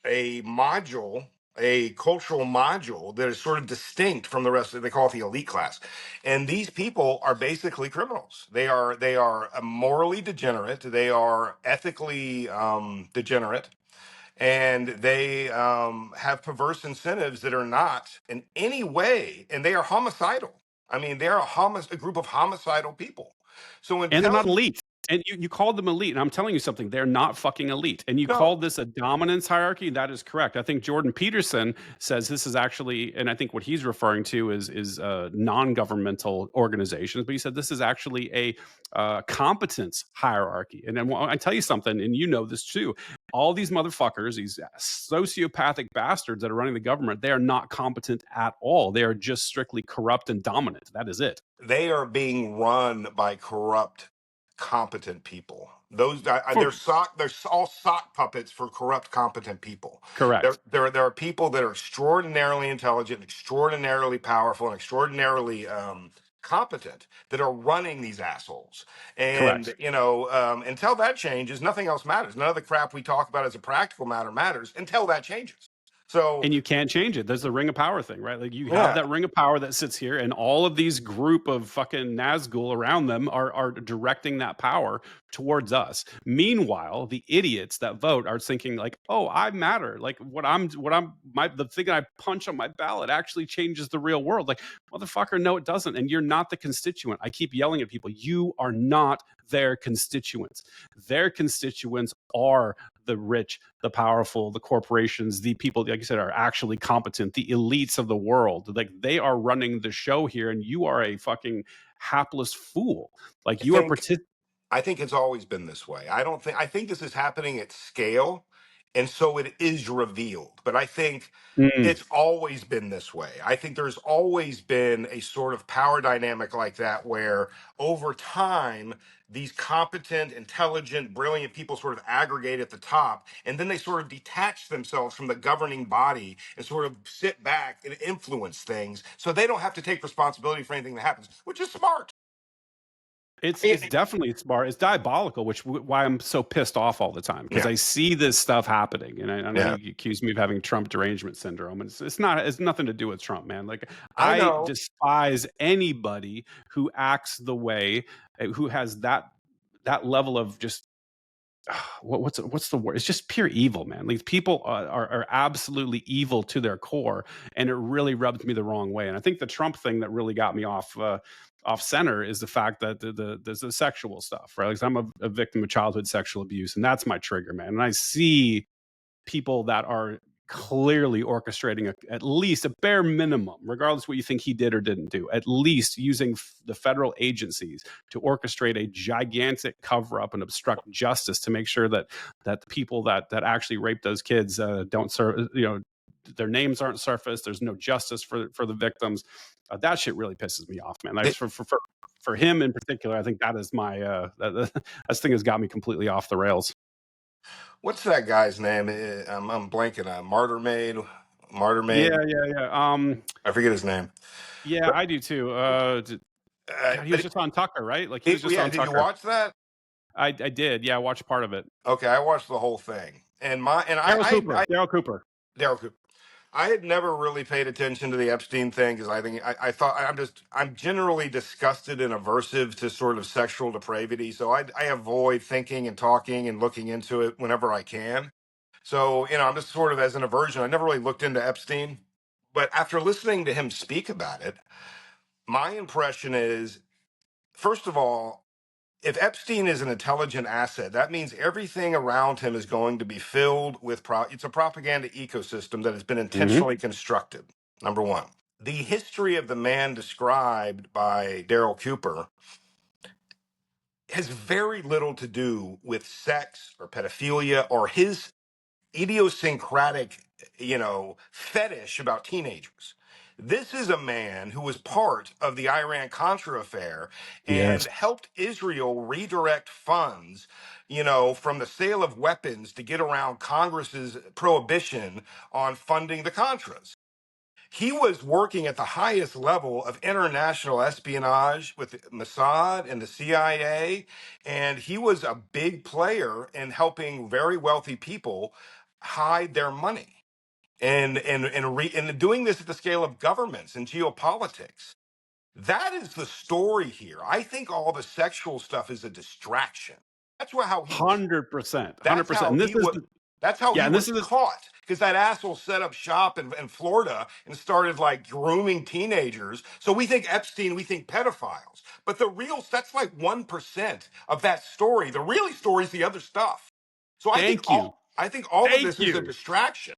a module, a cultural module that is sort of distinct from the rest of, they call it the elite class. And these people are basically criminals. They are morally degenerate. They are ethically degenerate. And they have perverse incentives that are not in any way, and they are homicidal. I mean, they're a group of homicidal people. So And they're until not elite. And you called them elite, and I'm telling you something, they're not fucking elite. And you no, called this a dominance hierarchy, that is correct. I think Jordan Peterson says this is actually, and I think what he's referring to is non-governmental organizations, but he said this is actually a competence hierarchy. And then I tell you something, and you know this too, all these motherfuckers, these sociopathic bastards that are running the government, they are not competent at all. They are just strictly corrupt and dominant. That is it. they are being run by corrupt, competent people. They're all sock puppets for corrupt, competent people. Correct. There are people that are extraordinarily intelligent, extraordinarily powerful, and extraordinarily competent that are running these assholes. And Correct. until that changes, nothing else matters. None of the crap we talk about as a practical matter matters until that changes. So And you can't change it. There's the ring of power thing, right? Like, you have yeah, that ring of power that sits here, and all of these group of fucking Nazgul around them are directing that power towards us. Meanwhile, the idiots that vote are thinking like, "Oh, I matter. Like, the thing I punch on my ballot actually changes the real world." Like, motherfucker, no, it doesn't. And you're not the constituent. I keep yelling at people. You are not their constituents. Their constituents are the rich, the powerful, the corporations, the people, like you said, are actually competent, the elites of the world. Like, they are running the show here, and you are a fucking hapless fool. Like I you are think I think it's always been this way. I think this is happening at scale, and so it is revealed. But I think Mm. it's always been this way. I think there's always been a sort of power dynamic like that where over time these competent, intelligent, brilliant people sort of aggregate at the top, and then they sort of detach themselves from the governing body and sort of sit back and influence things so they don't have to take responsibility for anything that happens, which is smart. It's definitely smart. It's diabolical, which why I'm so pissed off all the time because Yeah. I see this stuff happening, and I know Yeah. you accuse me of having Trump derangement syndrome, and it's not. It's nothing to do with Trump, man. Like I I know. despise anybody who acts the way, who has that level of just what's the word? It's just pure evil, man. These people are absolutely evil to their core, and it really rubs me the wrong way. And I think the Trump thing that really got me off center is the fact that there's the sexual stuff, right? Like I'm a victim of childhood sexual abuse, and that's my trigger, man. And I see people that are clearly orchestrating at least a bare minimum, regardless what you think he did or didn't do, at least using the federal agencies to orchestrate a gigantic cover up and obstruct justice to make sure that the people that actually rape those kids don't serve, their names aren't surfaced. There's no justice for the victims. That shit really pisses me off, man. Like Th- for him in particular, I think that is my this thing has got me completely off the rails. What's that guy's name? I'm blanking on Martyr Maid. Martyr Yeah, Maid. yeah, yeah. I forget his name. Yeah, But I do too. God, he was but just on Tucker, right? Like he was just yeah, on did you Tucker. watch that? I did. Yeah, I watched part of it. Okay, I watched the whole thing. And Daryl Cooper. Daryl Cooper. Daryl Cooper. I had never really paid attention to the Epstein thing because I thought I'm generally disgusted and aversive to sort of sexual depravity, so I avoid thinking and talking and looking into it whenever I can. So I'm just sort of as an aversion. I never really looked into Epstein, but after listening to him speak about it, my impression is, first of all, if Epstein is an intelligent asset, that means everything around him is going to be filled with it's a propaganda ecosystem that has been Hmm. intentionally constructed. Number one. The history of the man described by Daryl Cooper has very little to do with sex or pedophilia or his idiosyncratic, fetish about teenagers. This is a man who was part of the Iran Contra affair and Yes. helped Israel redirect funds, from the sale of weapons to get around Congress's prohibition on funding the Contras. He was working at the highest level of international espionage with Mossad and the CIA, and he was a big player in helping very wealthy people hide their money and doing this at the scale of governments and geopolitics. That is the story here. I think all the sexual stuff is a distraction. How he was 100%. that's 100%. how And this he is was. That's how yeah, he and this was is caught because that asshole set up shop in Florida and started like grooming teenagers. So we think Epstein, we think pedophiles, but that's like 1% of that story. The really story is the other stuff. So thank you. I think all of Thank this is a you. distraction.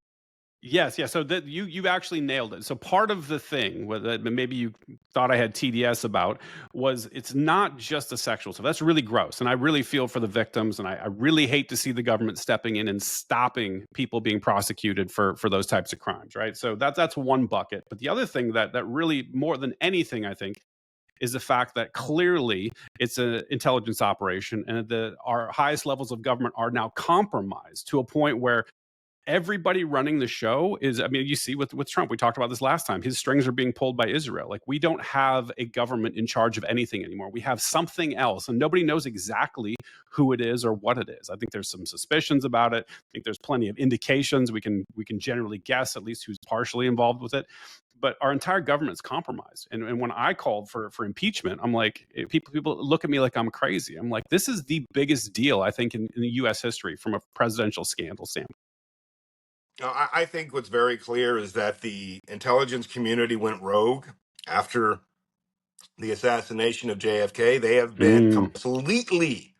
Yes, yeah. So that you actually nailed it. So part of the thing that maybe you thought I had TDS about was it's not just the sexual stuff. That's really gross, and I really feel for the victims, and I really hate to see the government stepping in and stopping people being prosecuted for those types of crimes. Right. So that's one bucket. But the other thing that really more than anything, I think, is the fact that clearly it's an intelligence operation, and our highest levels of government are now compromised to a point where everybody running the show is, I mean, you see with Trump, we talked about this last time, his strings are being pulled by Israel. Like we don't have a government in charge of anything anymore. We have something else, and nobody knows exactly who it is or what it is. I think there's some suspicions about it. I think there's plenty of indications. We can generally guess at least who's partially involved with it, but our entire government's compromised. And when I called for impeachment, I'm like, people look at me like I'm crazy. I'm like, this is the biggest deal I think in the U.S. history from a presidential scandal standpoint. I think what's very clear is that the intelligence community went rogue after the assassination of JFK. They have been Mm. completely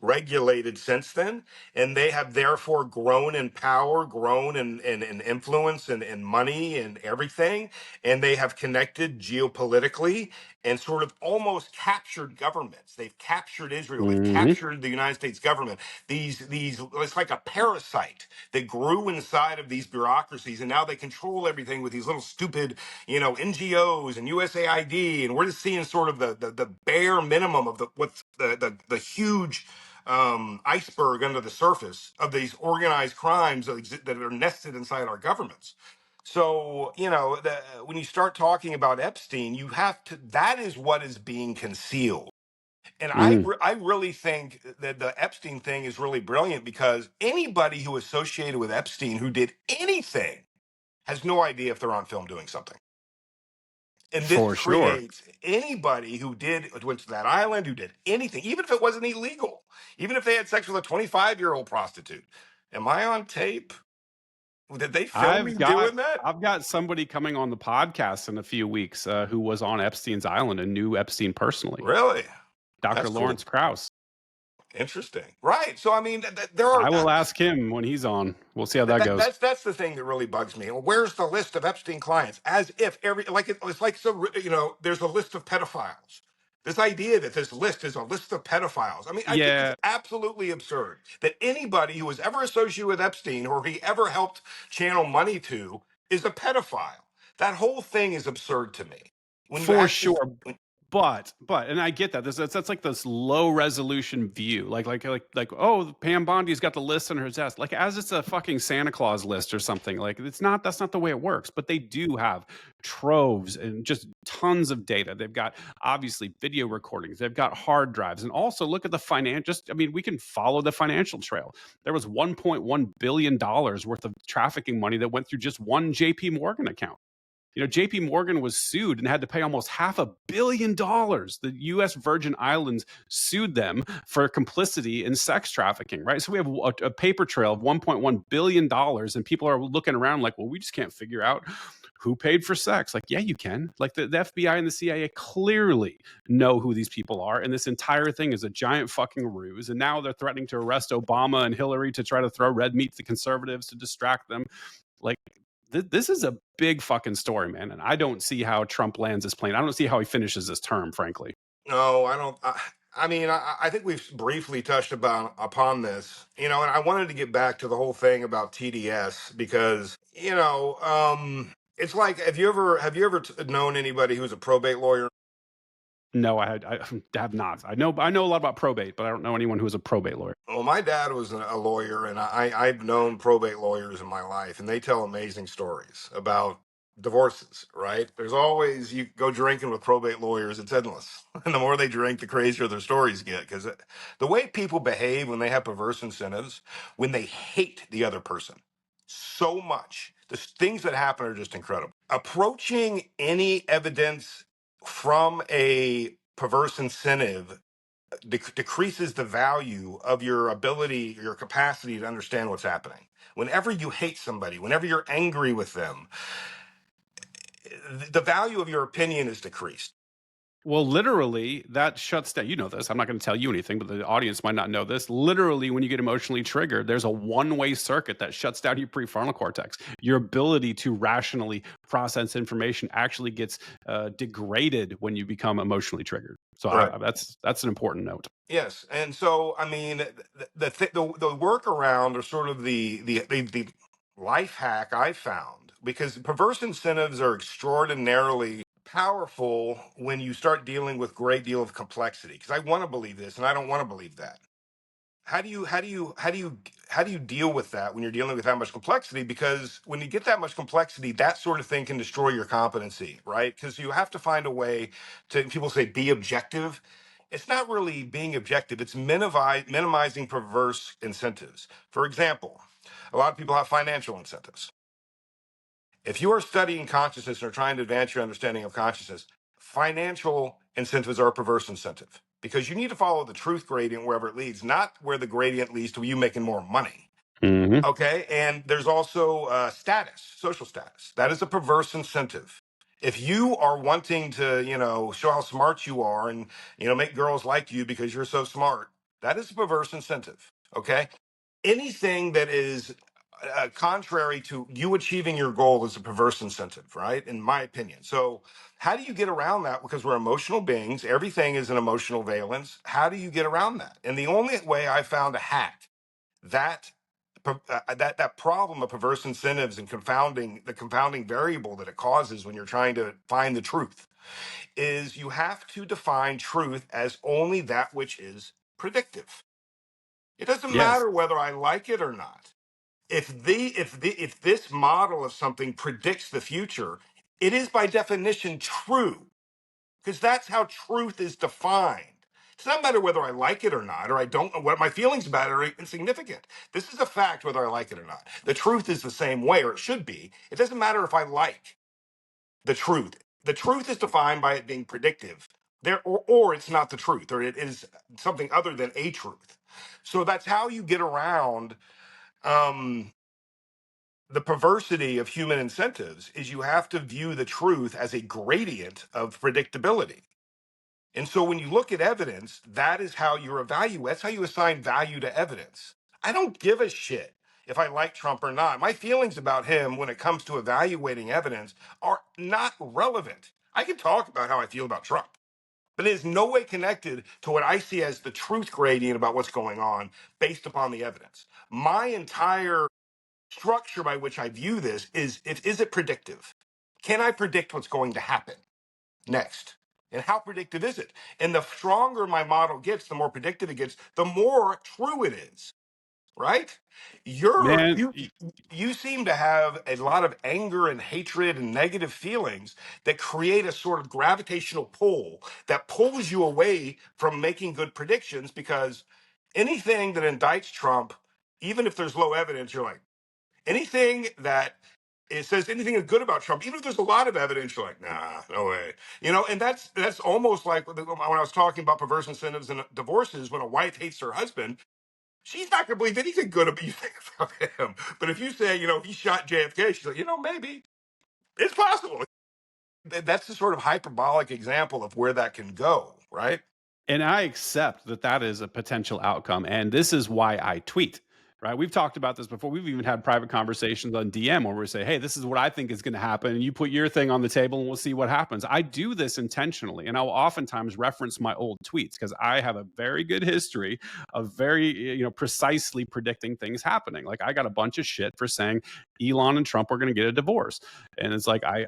regulated since then, and they have therefore grown in power, grown in influence and money and everything, and they have connected geopolitically and sort of almost captured governments. They've captured Israel, they've Hmm. captured the United States government. These it's like a parasite that grew inside of these bureaucracies, and now they control everything with these little stupid, NGOs and USAID, and we're just seeing sort of the bare minimum of what's the huge iceberg under the surface of these organized crimes that are nested inside our governments. So, when you start talking about Epstein, you have to, that is what is being concealed. And Mm. I really think that the Epstein thing is really brilliant because anybody who associated with Epstein who did anything has no idea if they're on film doing something. And this For sure. creates anybody who went to that island, who did anything, even if it wasn't illegal, even if they had sex with a 25-year-old prostitute. Am I on tape? Did they film me I've got doing that? I've got somebody coming on the podcast in a few weeks who was on Epstein's island and knew Epstein personally. Really? Dr. That's cool. Lawrence Krauss. Interesting. Right. So I mean, there are I will ask him when he's on. We'll see how that goes. that's the thing that really bugs me. Well, where's the list of Epstein clients? As if it's like, so there's a list of pedophiles. This idea that this list is a list of pedophiles. I mean, I think it's Yeah, absolutely absurd that anybody who was ever associated with Epstein or he ever helped channel money to is a pedophile. That whole thing is absurd to me. When you for actually, sure. But and I get that. That's like this low resolution view. Like oh, Pam Bondi's got the list on her desk. Like as it's a fucking Santa Claus list or something. Like that's not the way it works. But they do have troves and just tons of data. They've got obviously video recordings, they've got hard drives, and also look at the I mean, we can follow the financial trail. There was $1.1 billion worth of trafficking money that went through just one JP Morgan account. JP Morgan was sued and had to pay almost $500 million. The US Virgin Islands sued them for complicity in sex trafficking, right? So we have a paper trail of $1.1 billion, and people are looking around like, well, we just can't figure out who paid for sex. Like, yeah, you can. Like the FBI and the CIA clearly know who these people are. And this entire thing is a giant fucking ruse. And now they're threatening to arrest Obama and Hillary to try to throw red meat to the conservatives to distract them. Like, this is a big fucking story, man. And I don't see how Trump lands his plane. I don't see how he finishes this term, frankly. no, I don't. I mean, I think we've briefly touched upon this, and I wanted to get back to the whole thing about TDS because, it's like, have you ever known anybody who's a probate lawyer? No, I have not. I know a lot about probate, but I don't know anyone who is a probate lawyer. Well, my dad was a lawyer, and I've known probate lawyers in my life, and they tell amazing stories about divorces, right? There's always, you go drinking with probate lawyers, it's endless. And the more they drink, the crazier their stories get. Because the way people behave when they have perverse incentives, when they hate the other person so much, the things that happen are just incredible. Approaching any evidence from a perverse incentive decreases the value of your ability, your capacity to understand what's happening. Whenever you hate somebody, whenever you're angry with them, the value of your opinion is decreased. Well, literally, that shuts down. You know this. I'm not going to tell you anything, but the audience might not know this. Literally, when you get emotionally triggered, there's a one-way circuit that shuts down your prefrontal cortex. Your ability to rationally process information actually gets degraded when you become emotionally triggered. So Right. that's an important note. Yes, and so I mean, the workaround, or sort of the life hack I found, because perverse incentives are extraordinarily powerful when you start dealing with great deal of complexity. Because I want to believe this, and I don't want to believe that. How do you deal with that when you're dealing with that much complexity? Because when you get that much complexity, that sort of thing can destroy your competency, right? Because you have to find a way to, people say, be objective. It's not really being objective, it's minimizing perverse incentives. For example, a lot of people have financial incentives. If you are studying consciousness and are trying to advance your understanding of consciousness, financial incentives are a perverse incentive because you need to follow the truth gradient wherever it leads, not where the gradient leads to you making more money. Mm-hmm. Okay. And there's also status, social status. That is a perverse incentive. If you are wanting to, show how smart you are and, make girls like you because you're so smart, That is a perverse incentive. Okay. Anything that is contrary to you achieving your goal is a perverse incentive, right? In my opinion. So, how do you get around that? Because we're emotional beings, everything is an emotional valence. How do you get around that? And the only way I found to hack that that problem of perverse incentives and confounding the confounding variable that it causes when you're trying to find the truth is you have to define truth as only that which is predictive. It doesn't Yes. matter whether I like it or not. If this model of something predicts the future, it is by definition true, because that's how truth is defined. It's not matter whether I like it or not, or I don't know what my feelings about it are insignificant. This is a fact whether I like it or not. The truth is the same way, or it should be. It doesn't matter if I like the truth. The truth is defined by it being predictive. Or it's not the truth, or it is something other than a truth. So that's how you get around um, the perversity of human incentives is you have to view the truth as a gradient of predictability. And so when you look at evidence, that is how you evaluate. That's how you assign value to evidence. I don't give a shit if I like Trump or not. My feelings about him when it comes to evaluating evidence are not relevant. I can talk about how I feel about Trump, but it is no way connected to what I see as the truth gradient about what's going on based upon the evidence. My entire structure by which I view this is it predictive? Can I predict what's going to happen next? And how predictive is it? And the stronger my model gets, the more predictive it gets, the more true it is, right? You're Man, you you seem to have a lot of anger and hatred and negative feelings that create a sort of gravitational pull that pulls you away from making good predictions, because anything that indicts Trump, even if there's low evidence, you're like, anything that it says anything good about Trump, even if there's a lot of evidence, you're like, nah, no way. And that's almost like when I was talking about perverse incentives and divorces. When a wife hates her husband, she's not going to believe anything good about you think about him. But if you say, he shot JFK, she's like, maybe it's possible. That's the sort of hyperbolic example of where that can go, right? and I accept that that is a potential outcome. And this is why I tweet, right? We've talked about this before. We've even had private conversations on DM where we say, hey, this is what I think is going to happen. And you put your thing on the table and we'll see what happens. I do this intentionally. And I'll oftentimes reference my old tweets because I have a very good history of very, precisely predicting things happening. Like I got a bunch of shit for saying Elon and Trump are going to get a divorce. And it's like I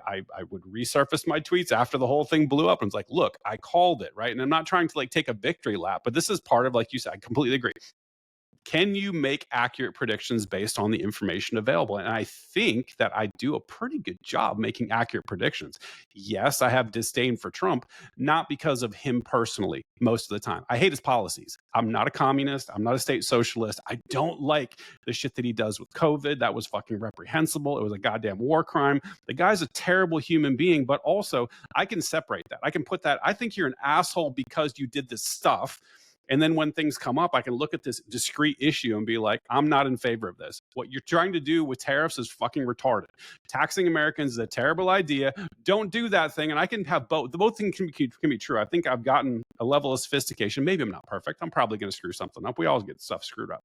would resurface my tweets after the whole thing blew up. And it's like, look, I called it, right? And I'm not trying to like take a victory lap, but this is part of, like you said, I completely agree. Can you make accurate predictions based on the information available? And I think that I do a pretty good job making accurate predictions. Yes, I have disdain for Trump, not because of him personally, most of the time. I hate his policies. I'm not a communist. I'm not a state socialist. I don't like the shit that he does with COVID. That was fucking reprehensible. It was a goddamn war crime. The guy's a terrible human being, but also I can separate that. I can put that. I think you're an asshole because you did this stuff. And then when things come up, I can look at this discrete issue and be like, I'm not in favor of this. What you're trying to do with tariffs is fucking retarded. Taxing Americans is a terrible idea. Don't do that thing. And I can have both. The both things can be true. I think I've gotten a level of sophistication. Maybe I'm not perfect. I'm probably going to screw something up. We all get stuff screwed up.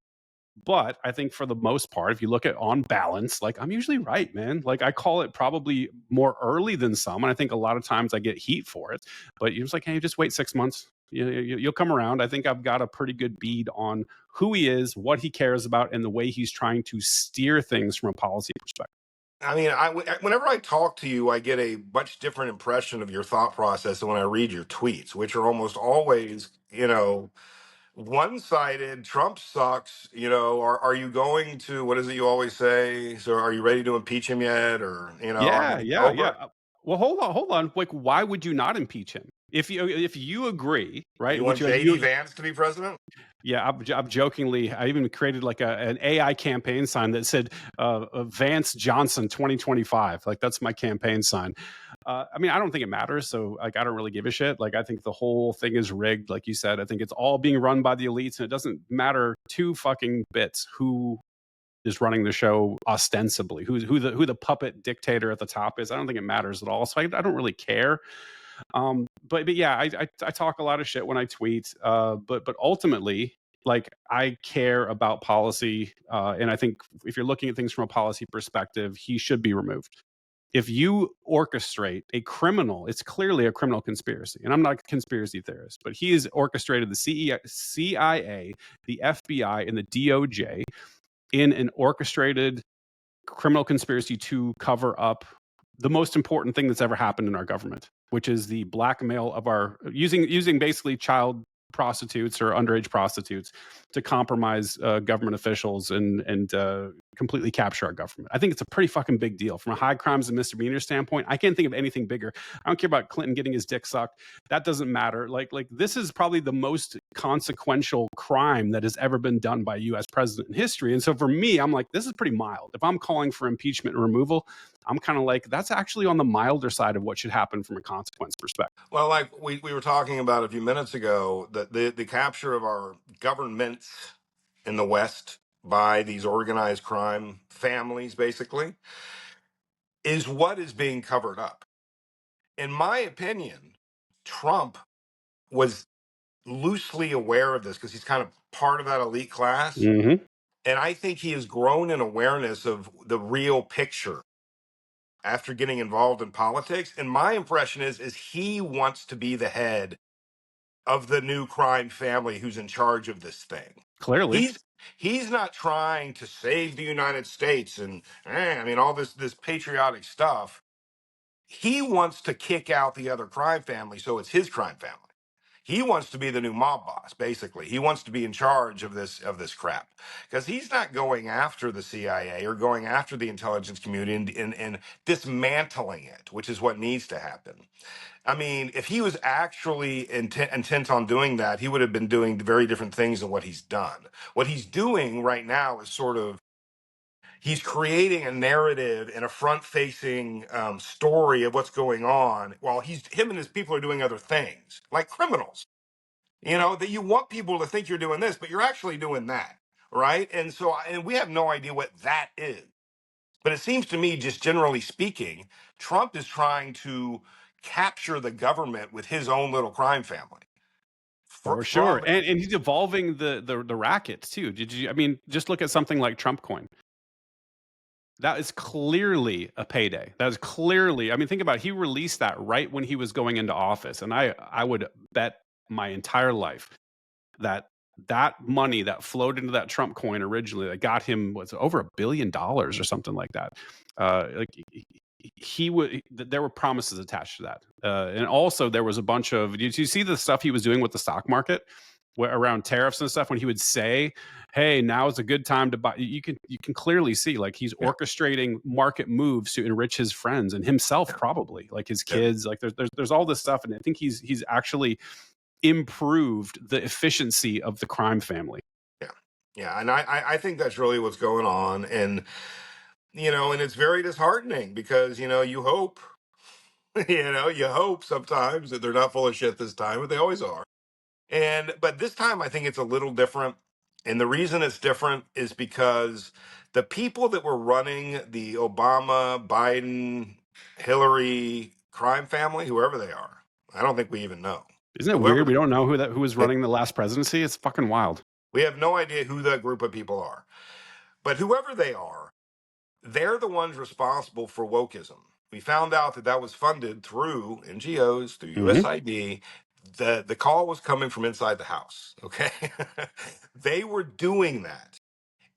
But I think for the most part, if you look at on balance, like I'm usually right, man. Like I call it probably more early than some. And I think a lot of times I get heat for it. But you're just like, hey, just wait 6 months. You'll come around. I think I've got a pretty good bead on who he is, what he cares about, and the way he's trying to steer things from a policy perspective. I mean, whenever I talk to you, I get a much different impression of your thought process than when I read your tweets, which are almost always, one-sided. Trump sucks. Are you going to, what is it you always say? So are you ready to impeach him yet? Or, I Yeah, mean, yeah, yeah. over. Well, hold on. Like, why would you not impeach him? If you agree, right? You Which want you JD Vance to be president? Yeah, I'm jokingly, I even created like an AI campaign sign that said Vance Johnson 2025. Like that's my campaign sign. I mean, I don't think it matters. So like, I don't really give a shit. Like, I think the whole thing is rigged. Like you said, I think it's all being run by the elites and it doesn't matter two fucking bits who is running the show ostensibly, who the puppet dictator at the top is. I don't think it matters at all. So I don't really care. But yeah, I talk a lot of shit when I tweet. But ultimately, like I care about policy, and I think if you're looking at things from a policy perspective, he should be removed. If you orchestrate a criminal, it's clearly a criminal conspiracy. And I'm not a conspiracy theorist, but he has orchestrated the CIA, the FBI, and the DOJ in an orchestrated criminal conspiracy to cover up the most important thing that's ever happened in our government, which is the blackmail of our using basically child prostitutes or underage prostitutes to compromise government officials and completely capture our government. I think it's a pretty fucking big deal from a high crimes and misdemeanor standpoint. I can't think of anything bigger. I don't care about Clinton getting his dick sucked. That doesn't matter. Like this is probably the most consequential crime that has ever been done by a U.S. president in history. And so for me, I'm like, this is pretty mild. If I'm calling for impeachment and removal, I'm kind of like, that's actually on the milder side of what should happen from a consequence perspective. Well, like we were talking about a few minutes ago, the capture of our governments in the West by these organized crime families, basically, is what is being covered up. In my opinion, Trump was loosely aware of this because he's kind of part of that elite class. Mm-hmm. And I think he has grown in awareness of the real picture after getting involved in politics. And my impression is he wants to be the head of the new crime family who's in charge of this thing. Clearly. He's not trying to save the United States and I mean all this patriotic stuff. He wants to kick out the other crime family so it's his crime family. He wants to be the new mob boss, basically. He wants to be in charge of this crap because he's not going after the CIA or going after the intelligence community and dismantling it, which is what needs to happen. I mean, if he was actually intent on doing that, he would have been doing very different things than what he's done. What he's doing right now is sort of he's creating a narrative and a front-facing story of what's going on, while him and his people are doing other things, like criminals. You know that you want people to think you're doing this, but you're actually doing that, right? And we have no idea what that is. But it seems to me, just generally speaking, Trump is trying to capture the government with his own little crime family. For sure. And he's evolving the racket too. I mean, just look at something like Trump coin. That is clearly a payday. That is clearly, I mean, think about it. He released that right when he was going into office. And I would bet my entire life that money that flowed into that Trump coin originally that got him was over $1 billion or something like that. There were promises attached to that. And also there was a bunch of, did you see the stuff he was doing with the stock market around tariffs and stuff when he would say, hey, now is a good time to buy? You can clearly see like he's orchestrating market moves to enrich his friends and himself, probably like his kids. Like there's all this stuff. And I think he's actually improved the efficiency of the crime family. Yeah. And I think that's really what's going on. And, and it's very disheartening because, you hope, you hope sometimes that they're not full of shit this time, but they always are. But this time I think it's a little different. And the reason it's different is because the people that were running the Obama, Biden, Hillary crime family, whoever they are, I don't think we even know. Isn't it weird? We don't know who was running the last presidency. It's fucking wild. We have no idea who that group of people are. But whoever they are, they're the ones responsible for wokeism. We found out that was funded through NGOs, through USID. The call was coming from inside the house, okay? They were doing that.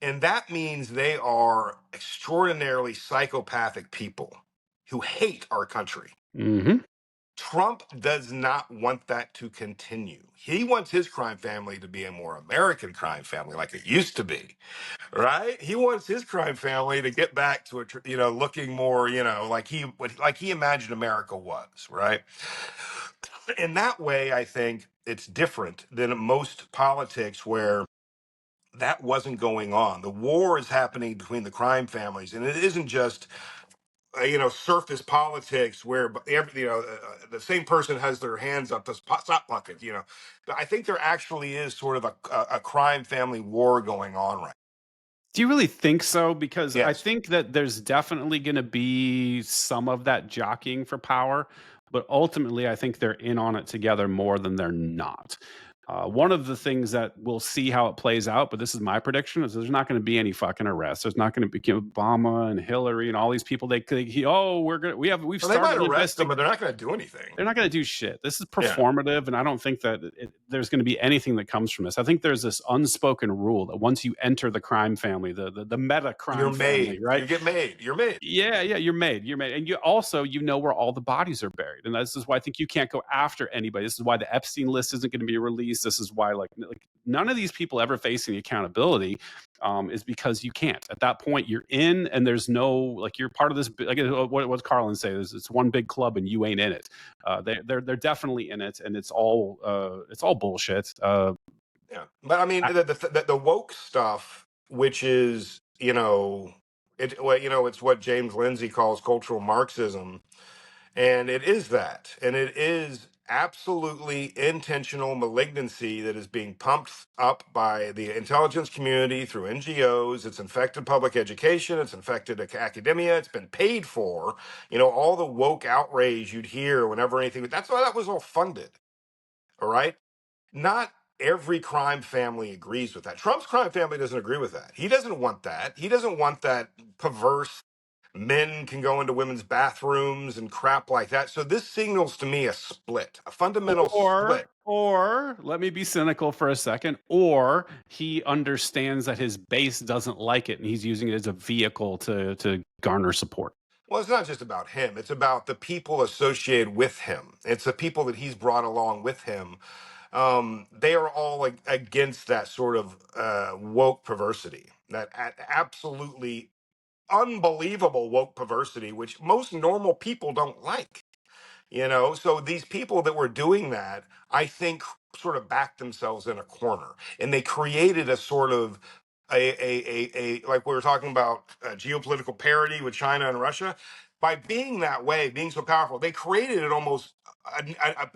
And that means they are extraordinarily psychopathic people who hate our country. Trump does not want that to continue. He wants his crime family to be a more American crime family like it used to be, right? He wants his crime family to get back to looking more, like he imagined America was, right? In that way, I think it's different than most politics where that wasn't going on. The war is happening between the crime families, and it isn't just surface politics where the same person has their hands up the sock bucket. But I think there actually is sort of a crime family war going on right now. Do you really think so? Because Yes. I think that there's definitely going to be some of that jockeying for power, but ultimately I think they're in on it together more than they're not. One of the things that we'll see how it plays out, but this is my prediction, is there's not going to be any fucking arrests. There's not going to be Obama and Hillary and all these people. Oh, we've Well, they might started arrest them, investing. but they're not going to do anything. They're not going to do shit. This is Yeah, performative, and I don't think that there's going to be anything that comes from this. I think there's this unspoken rule that once you enter the crime family, the meta you're crime family, made. right? You get made. You're made. Yeah, yeah, you're made, and you also where all the bodies are buried, and this is why I think you can't go after anybody. This is why the Epstein list isn't going to be released. This is why like none of these people ever facing accountability, is because you can't. At that point, you're in, and there's no like you're part of this. Like what's Carlin say? It's one big club, and you ain't in it. They're definitely in it, and it's all bullshit. Yeah, but I mean the woke stuff, which is it's what James Lindsay calls cultural Marxism, and it is that, and it is absolutely intentional malignancy that is being pumped up by the intelligence community through NGOs. It's infected public education. It's infected academia. It's been paid for. All the woke outrage you'd hear whenever anything. That's why that was all funded. All right. Not every crime family agrees with that. Trump's crime family doesn't agree with that. He doesn't want that. He doesn't want that perverse men can go into women's bathrooms and crap like that. So this signals to me a split, a fundamental split. Or let me be cynical for a second, or he understands that his base doesn't like it and he's using it as a vehicle to garner support. Well, it's not just about him. It's about the people associated with him. It's the people that he's brought along with him. They are all against that sort of woke perversity, that absolutely unbelievable woke perversity, which most normal people don't like. So these people that were doing that, I think, sort of backed themselves in a corner, and they created a sort of like we were talking about geopolitical parity with China and Russia. By being that way, being so powerful, they created it almost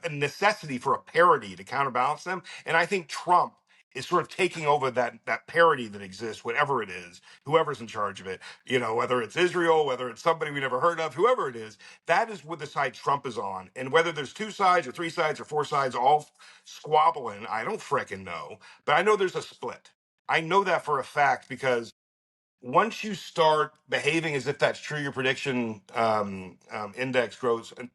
a necessity for a parity to counterbalance them. And I think Trump is sort of taking over that parity that exists, whatever it is, whoever's in charge of it. Whether it's Israel, whether it's somebody we never heard of, whoever it is, that is what the side Trump is on. And whether there's two sides or three sides or four sides all squabbling, I don't frickin' know. But I know there's a split. I know that for a fact because once you start behaving as if that's true, your prediction index grows and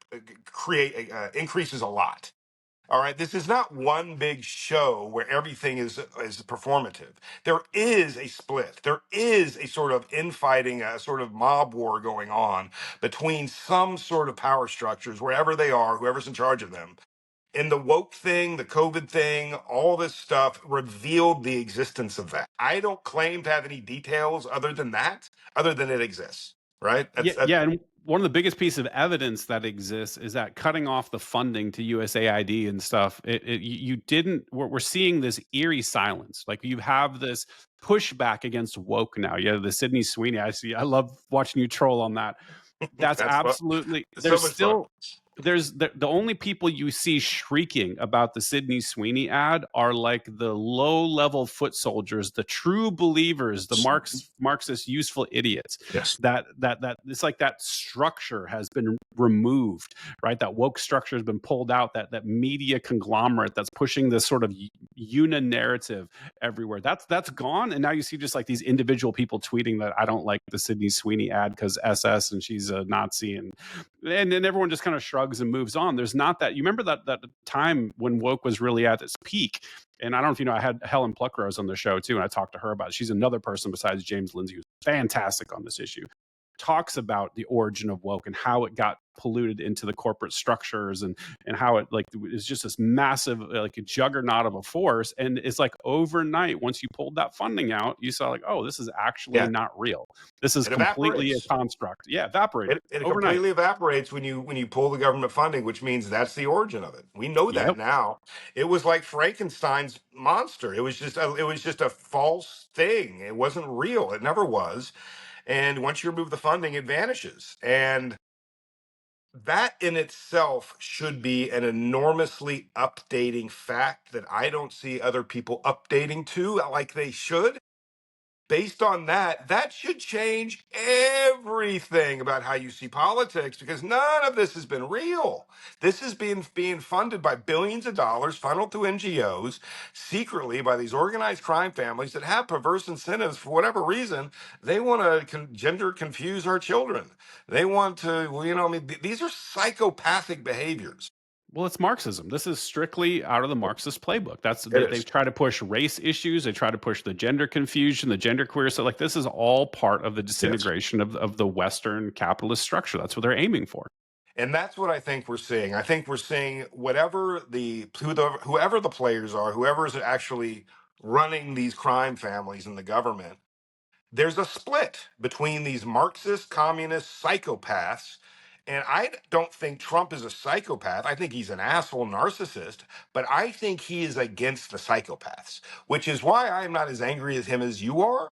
increases a lot. All right, this is not one big show where everything is performative. There is a split. There is a sort of infighting, a sort of mob war going on between some sort of power structures, wherever they are, whoever's in charge of them. And the woke thing, the COVID thing, all this stuff revealed the existence of that. I don't claim to have any details other than that, other than it exists. Right? Yeah, That's yeah, and one of the biggest pieces of evidence that exists is that cutting off the funding to USAID and stuff, you didn't. We're seeing this eerie silence. Like you have this pushback against woke now. Yeah, the Sydney Sweeney. I love watching you troll on that. That's that's fun. absolutely. It's so There's much fun. still the only people you see shrieking about the Sydney Sweeney ad are like the low level foot soldiers, the true believers, the Marxist useful idiots. Yes. That it's like that structure has been removed, right? That woke structure has been pulled out. That media conglomerate that's pushing this sort of una narrative everywhere. That's gone, and now you see just like these individual people tweeting that I don't like the Sydney Sweeney ad because SS and she's a Nazi, and then everyone just kind of shrugs and moves on. There's not that. You remember that time when woke was really at its peak, and I don't know if you know, I had Helen Pluckrose on the show too, and I talked to her about it. She's another person besides James Lindsay who's fantastic on this issue. Talks about the origin of woke and how it got polluted into the corporate structures, and how it like is just this massive like a juggernaut of a force. And it's like overnight, once you pulled that funding out, you saw like, oh, this is actually Yeah. not real. This is It completely a evaporates. construct. Yeah, evaporated It overnight. completely evaporates when you pull the government funding, which means that's the origin of it. We know that Yep. now. It was like Frankenstein's monster. It was just a false thing. It wasn't real. It never was. And once you remove the funding, it vanishes. And that in itself should be an enormously updating fact that I don't see other people updating to like they should. based on that, that should change everything about how you see politics, because none of this has been real. This is being funded by billions of dollars funneled to NGOs secretly by these organized crime families that have perverse incentives for whatever reason. They want to gender confuse our children. They want to, well, I mean, these are psychopathic behaviors. Well, it's Marxism. This is strictly out of the Marxist playbook. It They've is. tried to push race issues. They try to push the gender confusion, the gender queer. So, like, this is all part of the Yes. disintegration of the Western capitalist structure. That's what they're aiming for. And that's what I think we're seeing. I think we're seeing whoever the players are, whoever is actually running these crime families in the government, there's a split between these Marxist, communist psychopaths. And I don't think Trump is a psychopath. I think he's an asshole narcissist, but I think he is against the psychopaths, which is why I'm not as angry as him as you are,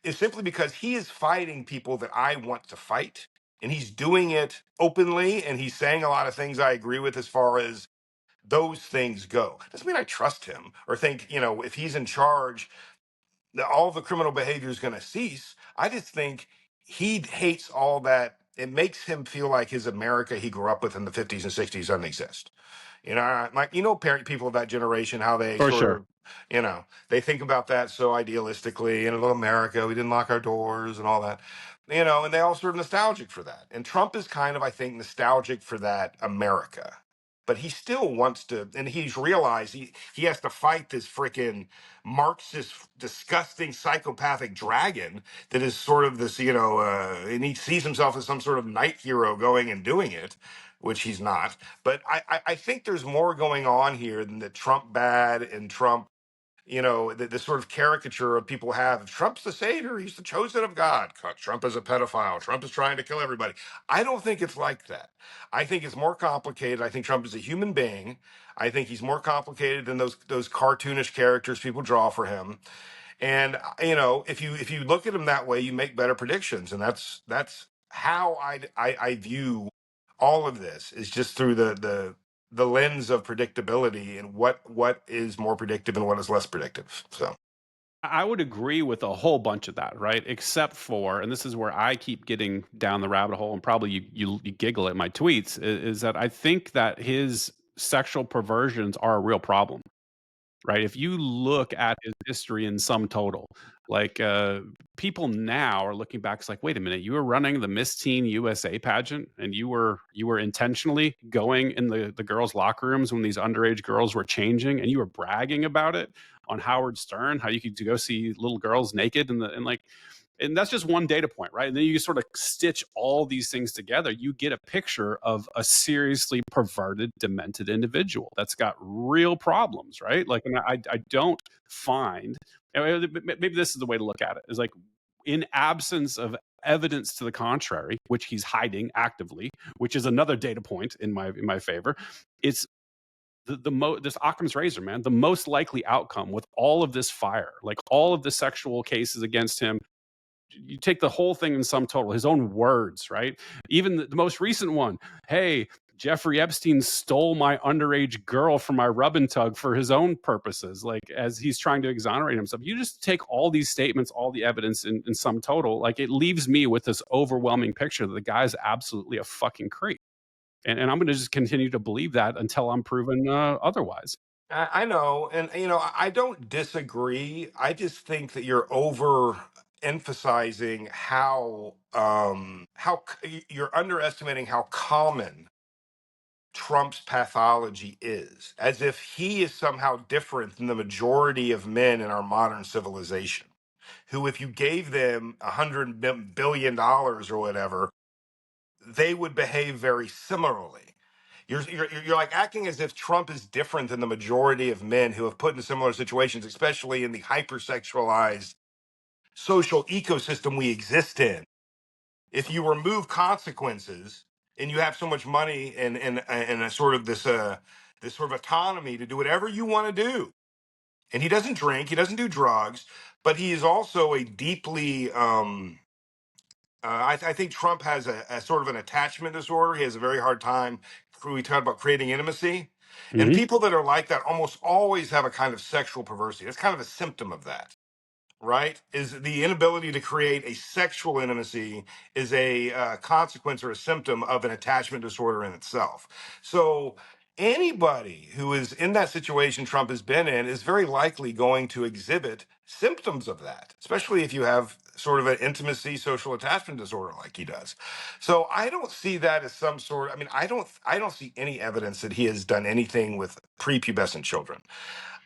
is simply because he is fighting people that I want to fight. And he's doing it openly, and he's saying a lot of things I agree with as far as those things go. Doesn't mean I trust him or think, if he's in charge, that all the criminal behavior is going to cease. I just think he hates all that. It makes him feel like his America he grew up with in the 50s and 60s doesn't exist. Like, parent people of that generation, how they For sort sure. of, they think about that so idealistically, in a little America, we didn't lock our doors and all that, and they all sort of nostalgic for that. And Trump is kind of, I think, nostalgic for that America. But he still wants to, and he's realized he has to fight this freaking Marxist, disgusting, psychopathic dragon that is sort of this, and he sees himself as some sort of night hero going and doing it, which he's not. But I think there's more going on here than the Trump bad and Trump, the sort of caricature of people have. If Trump's the savior, he's the chosen of God. Trump is a pedophile. Trump is trying to kill everybody. I don't think it's like that. I think it's more complicated. I think Trump is a human being. I think he's more complicated than those cartoonish characters people draw for him. And if you look at him that way, you make better predictions, and that's how I view all of this, is just through the lens of predictability and what is more predictive and what is less predictive. So I would agree with a whole bunch of that, right? Except for, and this is where I keep getting down the rabbit hole, and probably you giggle at my tweets, is that I think that his sexual perversions are a real problem, right? If you look at his history in sum total, like people now are looking back, it's like, wait a minute, you were running the Miss Teen USA pageant, and you were intentionally going in the girls' locker rooms when these underage girls were changing, and you were bragging about it on Howard Stern, how you could go see little girls naked and that's just one data point, right? And then you sort of stitch all these things together. You get a picture of a seriously perverted, demented individual that's got real problems, right? Like, and I don't find, maybe this is the way to look at it, is like, in absence of evidence to the contrary, which he's hiding actively, which is another data point in my favor. It's this Occam's razor, man. The most likely outcome with all of this fire, like all of the sexual cases against him, you take the whole thing in sum total, his own words, right? Even the most recent one, hey, Jeffrey Epstein stole my underage girl from my rub and tug for his own purposes, like as he's trying to exonerate himself. You just take all these statements, all the evidence in sum total, like it leaves me with this overwhelming picture that the guy's absolutely a fucking creep. And I'm going to just continue to believe that until I'm proven otherwise. I know, and I don't disagree. I just think that you're over emphasizing you're underestimating how common Trump's pathology is, as if he is somehow different than the majority of men in our modern civilization, who, if you gave them $100 billion or whatever, they would behave very similarly. You're like acting as if Trump is different than the majority of men who have put in similar situations, especially in the hypersexualized social ecosystem we exist in. If you remove consequences and you have so much money and a sort of this sort of autonomy to do whatever you want to do, and he doesn't drink, he doesn't do drugs, but he is also a deeply I think Trump has a sort of an attachment disorder. He has a very hard time. We talk about creating intimacy, and Mm-hmm. people that are like that almost always have a kind of sexual perversity. It's kind of a symptom of that. right, is the inability to create a sexual intimacy is a consequence or a symptom of an attachment disorder in itself. So anybody who is in that situation Trump has been in is very likely going to exhibit symptoms of that, especially if you have sort of an intimacy social attachment disorder like he does. So I don't see that as some sort, I mean, I don't see any evidence that he has done anything with prepubescent children.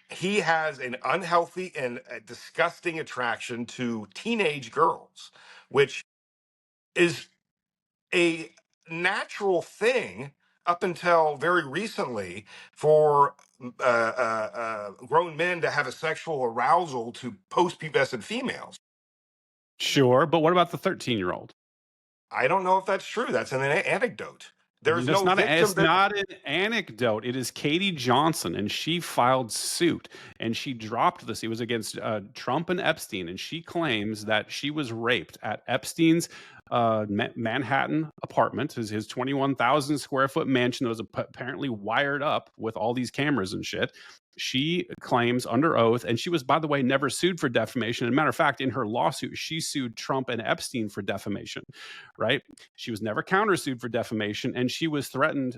He has an unhealthy and a disgusting attraction to teenage girls, which is a natural thing up until very recently for grown men to have a sexual arousal to post-pubescent females. Sure, but what about the 13-year-old? I don't know if that's true. That's an anecdote. There's It's no not victim it's that. not an anecdote. It is Katie Johnson, and she filed suit, and she dropped this. It was against Trump and Epstein, and she claims that she was raped at Epstein's Manhattan apartment, his 21,000 square foot mansion that was apparently wired up with all these cameras and shit. She claims under oath, and she was, by the way, never sued for defamation. As a matter of fact, in her lawsuit, she sued Trump and Epstein for defamation, right? She was never countersued for defamation, and she was threatened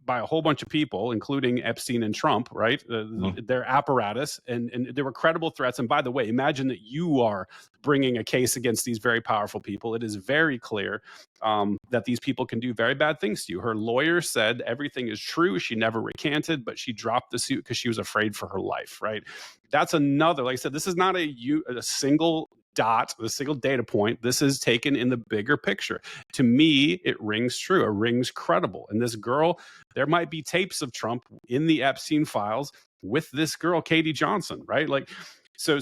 by a whole bunch of people, including Epstein and Trump, right? Their apparatus, and there were credible threats. And by the way, imagine that you are bringing a case against these very powerful people. It is very clear that these people can do very bad things to you. Her lawyer said everything is true. She never recanted, but she dropped the suit because she was afraid for her life, right? That's another, like I said, this is not a single dot, a single data point. This is taken in the bigger picture. To me, it rings true. It rings credible. And this girl, there might be tapes of Trump in the Epstein files with this girl, Katie Johnson, right? Like, so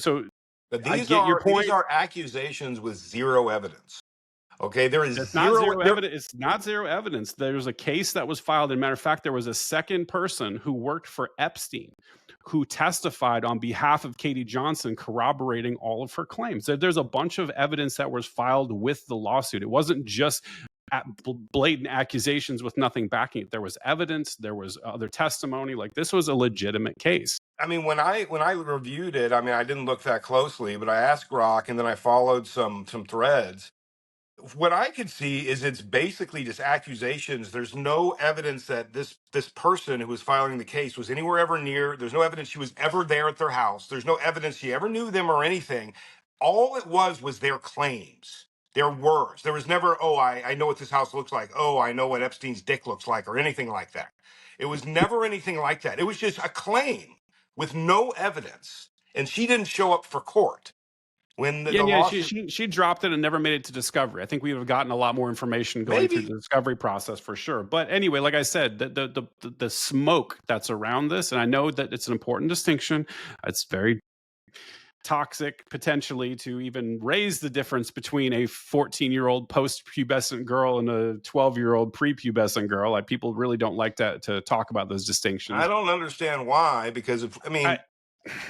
But I these get your are these point. are accusations with zero evidence. Okay, there is It's not zero zero there. evidence. It's not zero evidence. There's a case that was filed. As a matter of fact, there was a second person who worked for Epstein who testified on behalf of Katie Johnson, corroborating all of her claims. There's a bunch of evidence that was filed with the lawsuit. It wasn't just blatant accusations with nothing backing it. There was evidence. There was other testimony. Like, this was a legitimate case. I mean, when I reviewed it, I mean, I didn't look that closely, but I asked Grok, and then I followed some threads. What I could see is it's basically just accusations. There's no evidence that this person who was filing the case was anywhere ever near. There's no evidence she was ever there at their house. There's no evidence she ever knew them or anything. All it was their claims, their words. There was never, oh, I know what this house looks like. Oh, I know what Epstein's dick looks like, or anything like that. It was never anything like that. It was just a claim with no evidence. And she didn't show up for court when Yeah, the yeah, she, lawsuit. she she dropped it and never made it to discovery. I think we would have gotten a lot more information going through Maybe. the discovery process for sure. But anyway, like I said, the smoke that's around this, and I know that it's an important distinction. It's very toxic potentially to even raise the difference between a 14-year-old post-pubescent girl and a 12-year-old pre-pubescent girl. Like, people really don't like to talk about those I distinctions. don't understand why, because if, I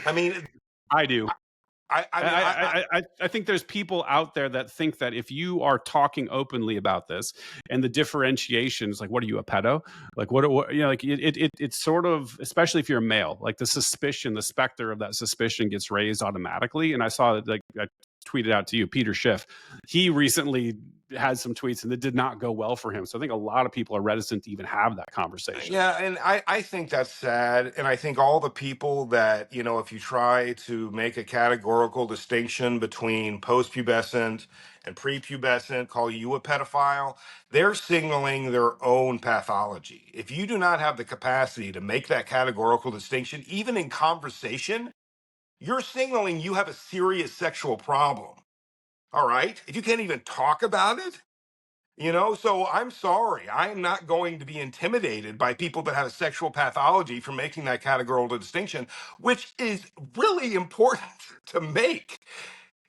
I mean, I do. I mean, I think there's people out there that think that if you are talking openly about this and the differentiations, like, what are you, a pedo? Like, what you know, like it's sort of, especially if you're a male, like the suspicion, the specter of that suspicion gets raised automatically. And I saw that, like, I tweeted out to you, Peter Schiff. He recently had some tweets and it did not go well for him. So I think a lot of people are reticent to even have that conversation. yeah, and I think that's sad. And I think all the people that, if you try to make a categorical distinction between post-pubescent and prepubescent, call you a pedophile, they're signaling their own pathology. If you do not have the capacity to make that categorical distinction, even in conversation, you're signaling you have a serious sexual problem. All right? If you can't even talk about it, so I'm sorry. I am not going to be intimidated by people that have a sexual pathology for making that categorical distinction, which is really important to make.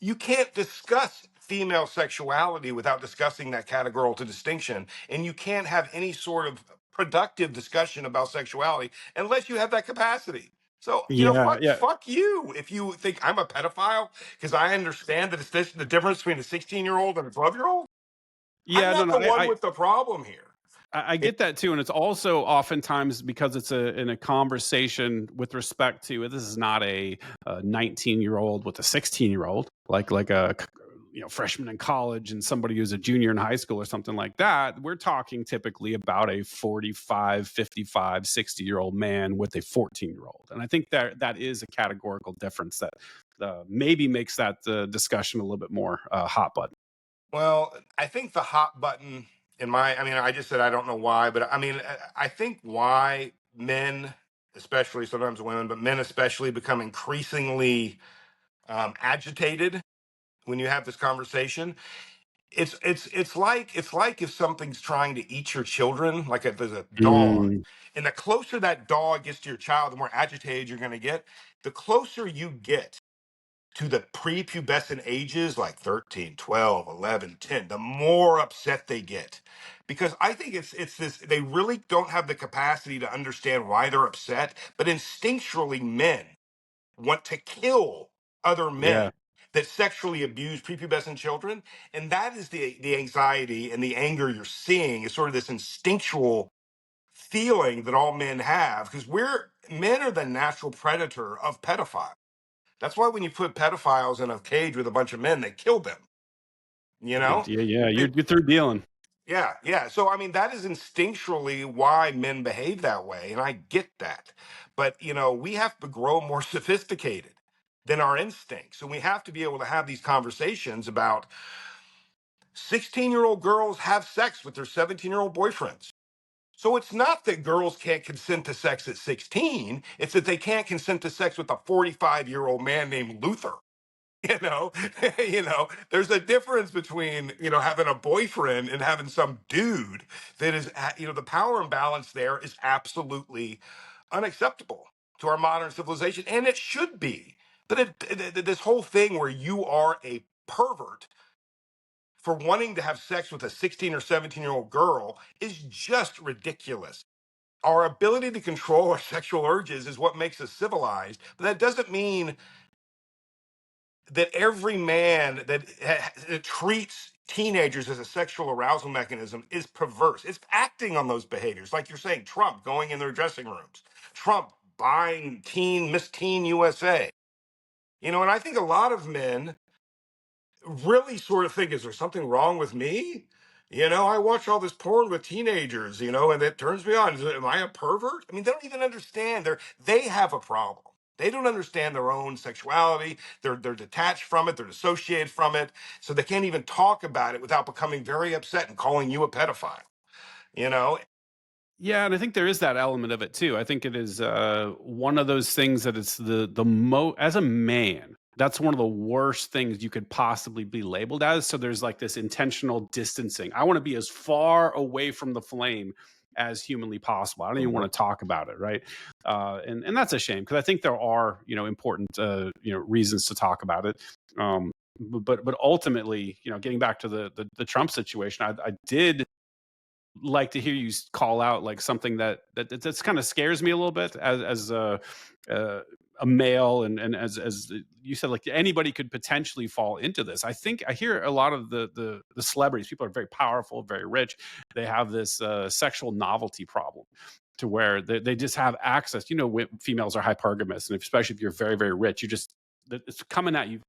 You can't discuss female sexuality without discussing that categorical distinction. And you can't have any sort of productive discussion about sexuality unless you have that capacity. So, Yeah, yeah, fuck you if you think I'm a pedophile because I understand that it's the difference between a 16-year-old and a 12-year-old. I'm yeah. No, not no. the one I with the problem here. I get that too, and it's also oftentimes because it's in a conversation with respect to this is not a 19-year-old with a 16-year-old, like a freshman in college and somebody who's a junior in high school or something like that. We're talking typically about a 45, 55, 60-year-old man with a 14-year-old, and I think that is a categorical difference that maybe makes that discussion a little bit more hot button. Well, I think the hot button I mean, I just said I don't know why, but I mean, I think why men, especially sometimes women, but men especially, become increasingly agitated when you have this conversation. It's like if something's trying to eat your children, like there's a dog, Mm, and the closer that dog gets to your child, the more agitated you're going to get. The closer you get to the prepubescent ages like 13, 12, 11, 10, the more upset they get. Because I think it's this, they really don't have the capacity to understand why they're upset, but instinctually men want to kill other men yeah. that sexually abuse prepubescent children. And that is the anxiety and the anger you're seeing, is sort of this instinctual feeling that all men have, because we're men are the natural predator of pedophiles. That's why when you put pedophiles in a cage with a bunch of men, they kill them. You know, Yeah, yeah, It- you're through dealing. yeah, yeah. So I mean, that is instinctually why men behave that way, and I get that. But we have to grow more sophisticated than our instincts, and we have to be able to have these conversations about 16-year-old girls have sex with their 17-year-old boyfriends. So it's not that girls can't consent to sex at 16; it's that they can't consent to sex with a 45-year-old man named Luther. you know there's a difference between having a boyfriend and having some dude that is the power imbalance there is absolutely unacceptable to our modern civilization, and it should be. But this whole thing where you are a pervert for wanting to have sex with a 16 or 17-year-old girl is just ridiculous. Our ability to control our sexual urges is what makes us civilized, but that doesn't mean that every man that treats teenagers as a sexual arousal mechanism is perverse. It's acting on those behaviors. Like you're saying, Trump going in their dressing rooms, Trump buying Miss Teen USA. And I think a lot of men really sort of think, is there something wrong with me? I watch all this porn with teenagers, and it turns me on. Am I a pervert? I mean, they don't even understand. They have a problem. They don't understand their own sexuality. They're detached from it. They're dissociated from it. So they can't even talk about it without becoming very upset and calling you a pedophile. You know? Yeah, and I think there is that element of it too. I think it is one of those things that it's the as a man, that's one of the worst things you could possibly be labeled as. So there's like this intentional distancing. I want to be as far away from the flame as humanly possible. I don't even Mhm. want to talk about it, right? And that's a shame because I think there are important reasons to talk about it. But ultimately, getting back to the Trump situation, I did like to hear you call out like something that's kind of scares me a little bit as uh, a male and as you said, like anybody could potentially fall into this. I think I hear a lot of the celebrities, people are very powerful, very rich, they have this sexual novelty problem to where they just have access. Females are hypergamous, and especially if you're very, very rich, it's coming at you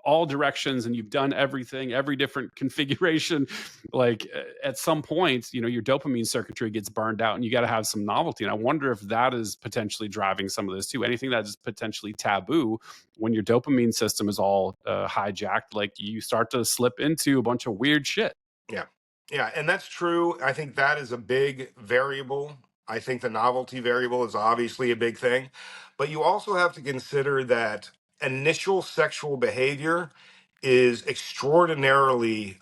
all directions and you've done everything, every different configuration. Like at some point, your dopamine circuitry gets burned out and you got to have some novelty. And I wonder if that is potentially driving some of this too. Anything that is potentially taboo, when your dopamine system is all hijacked, like you start to slip into a bunch of weird shit. Yeah. Yeah. And that's true. I think that is a big variable. I think the novelty variable is obviously a big thing. But you also have to consider that initial sexual behavior is extraordinarily,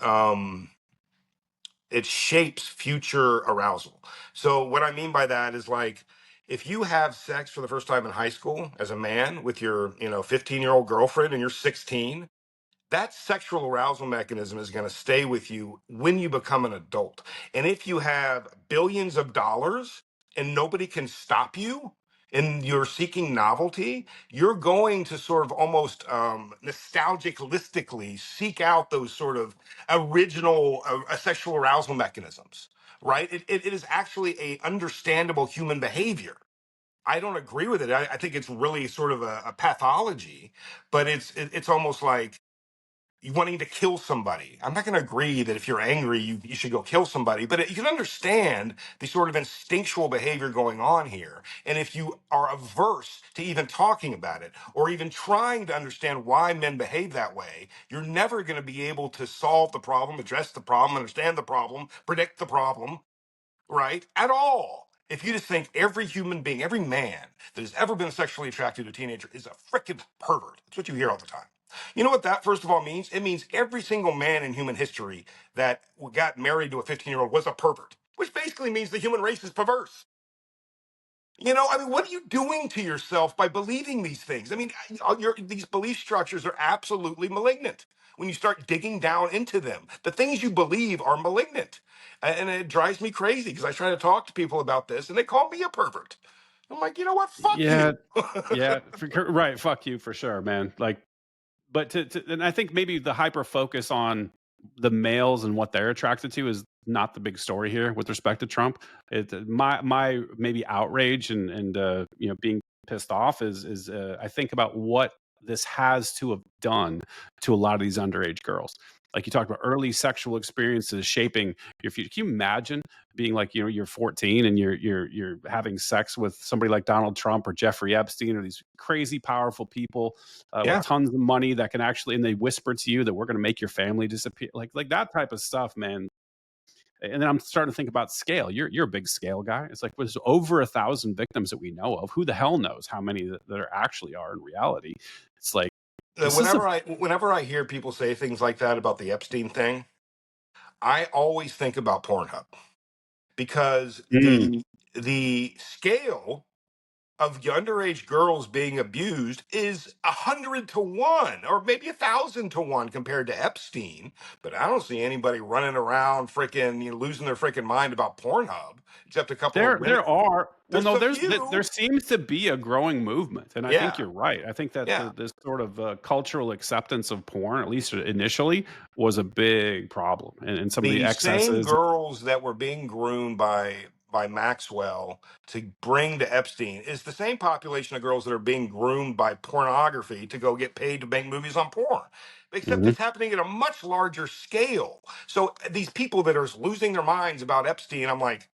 it shapes future arousal. So, what I mean by that is like, if you have sex for the first time in high school as a man with your 15-year-old girlfriend and you're 16, that sexual arousal mechanism is going to stay with you when you become an adult. And if you have billions of dollars and nobody can stop you and you're seeking novelty, you're going to sort of almost nostalgically seek out those sort of original sexual arousal mechanisms. right? It is actually a understandable human behavior. I don't agree with it. I think it's really sort of a pathology, but it's almost like you wanting to kill somebody. I'm not going to agree that if you're angry, you should go kill somebody, but you can understand the sort of instinctual behavior going on here. And if you are averse to even talking about it or even trying to understand why men behave that way, you're never going to be able to solve the problem, address the problem, understand the problem, predict the problem, right? At all. If you just think every human being, every man that has ever been sexually attracted to a teenager is a freaking pervert. That's what you hear all the time. You know what that, first of all, means? It means every single man in human history that got married to a 15-year-old was a pervert, which basically means the human race is perverse. You know, I mean, what are you doing to yourself by believing these things? I mean, these belief structures are absolutely malignant when you start digging down into them. The things you believe are malignant. And it drives me crazy because I try to talk to people about this and they call me a pervert. I'm like, you know what? Fuck Yeah, you. yeah, right. Fuck you for sure, man. Like, but and I think maybe the hyper focus on the males and what they're attracted to is not the big story here with respect to Trump. My maybe outrage and you know, being pissed off is I think about what this has to have done to a lot of these underage girls. Like you talked about early sexual experiences shaping your future. Can you imagine being like, you know, you're 14 and you're having sex with somebody like Donald Trump or Jeffrey Epstein or these crazy powerful people with Yeah. tons of money that can actually, and they whisper to you that we're going to make your family disappear, like that type of stuff, man. And then I'm starting to think about scale. You're a big scale guy. It's like there's over 1,000 victims that we know of. Who the hell knows how many that there actually are in reality? It's like this is a Whenever I hear people say things like that about the Epstein thing, I always think about Pornhub because mm, the scale of underage girls being abused is 100 to 1 or maybe 1,000 to 1 compared to Epstein. But I don't see anybody running around freaking, you know, losing their freaking mind about Pornhub, except a couple of women. there are, well, There's no, a there few. seems to be a growing movement, and I think Yeah. you're right. I think that Yeah. this sort of cultural acceptance of porn, at least initially, was a big problem, and some of the The same excesses. girls that were being groomed by Maxwell to bring to Epstein is the same population of girls that are being groomed by pornography to go get paid to make movies on porn. Except Mhm. it's happening at a much larger scale. So these people that are losing their minds about Epstein, I'm like,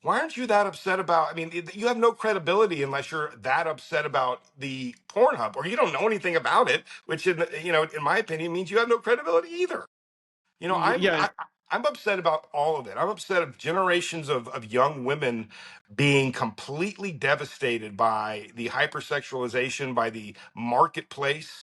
why aren't you that upset about? I mean, you have no credibility unless you're that upset about the Pornhub, or you don't know anything about it, which, in my opinion, means you have no credibility either. You know, Yeah, I'm upset about all of it. I'm upset of generations of young women being completely devastated by the hypersexualization, by the marketplace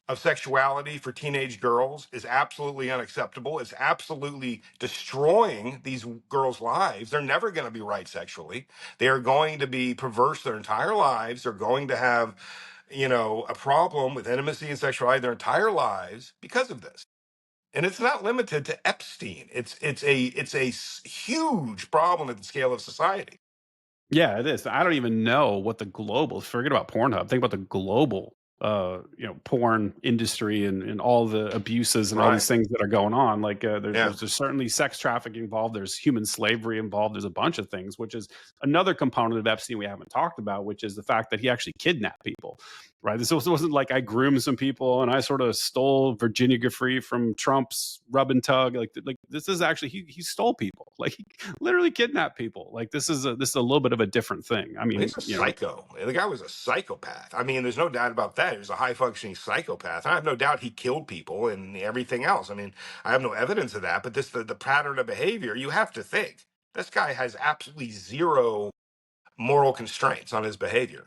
of sexuality for teenage girls is absolutely unacceptable. It's absolutely destroying these girls' lives. They're never going to be right sexually. They are going to be perverse their entire lives. They're going to have, a problem with intimacy and sexuality their entire lives because of this. And it's not limited to Epstein. It's a huge problem at the scale of society. yeah, it is. I don't even know what the global, forget about Pornhub. Think about the global you know, porn industry and all the abuses and all Right. these things that are going on. Like Yeah. there's certainly sex trafficking involved, there's human slavery involved, there's a bunch of things, which is another component of Epstein we haven't talked about, which is the fact that he actually kidnapped people. Right. This wasn't like I groomed some people and I sort of stole Virginia Giuffre from Trump's rub and tug. Like this is actually he stole people. Like he literally kidnap people. Like this is a little bit of a different thing. I mean, He's a you know, psycho. The guy was a psychopath. I mean, there's no doubt about that. He was a high functioning psychopath. I have no doubt he killed people and everything else. I mean, I have no evidence of that, but the pattern of behavior, you have to think this guy has absolutely zero moral constraints on his behavior.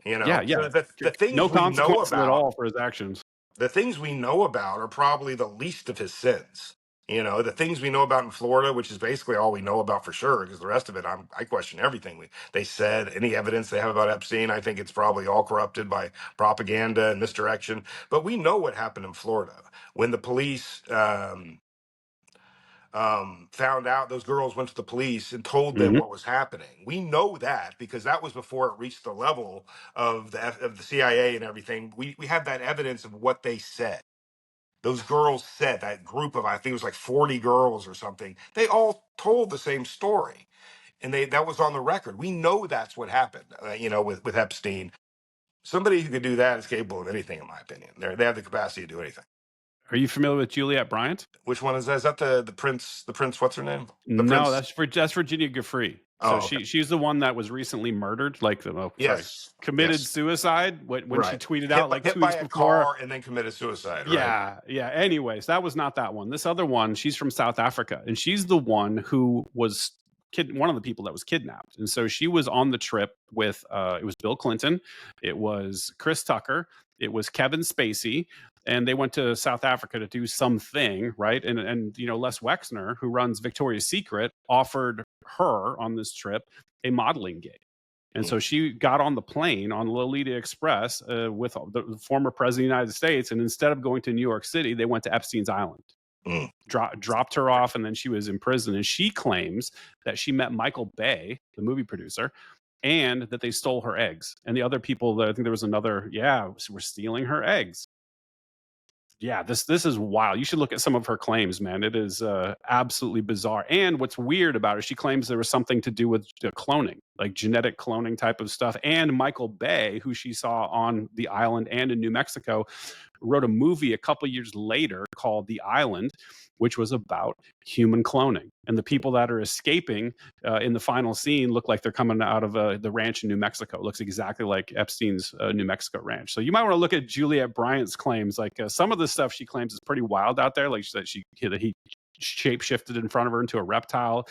yeah, yeah. So the things No we know consequences at about all for his actions. the things we know about are probably the least of his sins. The things we know about in Florida, which is basically all we know about for sure, because the rest of it, I question everything they said. Any evidence they have about Epstein, I think it's probably all corrupted by propaganda and misdirection. But we know what happened in Florida when the police found out. Those girls went to the police and told them Mhm. what was happening. We know that because that was before it reached the level of the CIA and everything. We have that evidence of what they said. Those girls said, that group of, I think it was like 40 girls or something, they all told the same story. And that was on the record. We know that's what happened, with Epstein. Somebody who could do that is capable of anything, in my opinion. They have the capacity to do anything. Are you familiar with Juliette Bryant? Which one is that? Is that the prince? The prince? What's her name? The No, prince? that's Virginia Giuffre. So Oh, okay. she's the one that was recently murdered, Yes. committed Yes. suicide when she Right. tweeted out like Hit 2 by weeks a before. car and then committed suicide. Right. Yeah, yeah. Anyways, that was not that one. This other one, she's from South Africa, and she's the one who was one of the people that was kidnapped. And so she was on the trip with it was Bill Clinton, it was Chris Tucker, it was Kevin Spacey, and they went to South Africa to do something, right? And Les Wexner, who runs Victoria's Secret, offered her on this trip a modeling gig. And Mm, so she got on the plane on Lolita Express with the former president of the United States. And instead of going to New York City, they went to Epstein's Island, mm, dropped her off, and then she was in prison. And she claims that she met Michael Bay, the movie producer, and that they stole her eggs. And the other people, I think there was another, were stealing her eggs. Yeah, this is wild. You should look at some of her claims, man. It is absolutely bizarre. And what's weird about it, she claims there was something to do with cloning, like genetic cloning type of stuff. And Michael Bay, who she saw on the island and in New Mexico, wrote a movie a couple years later called The Island, which was about human cloning. And the people that are escaping in the final scene look like they're coming out of the ranch in New Mexico. It looks exactly like Epstein's New Mexico ranch. So you might want to look at Juliette Bryant's claims. Like some of the stuff she claims is pretty wild out there. Like that he shape-shifted in front of her into a reptile.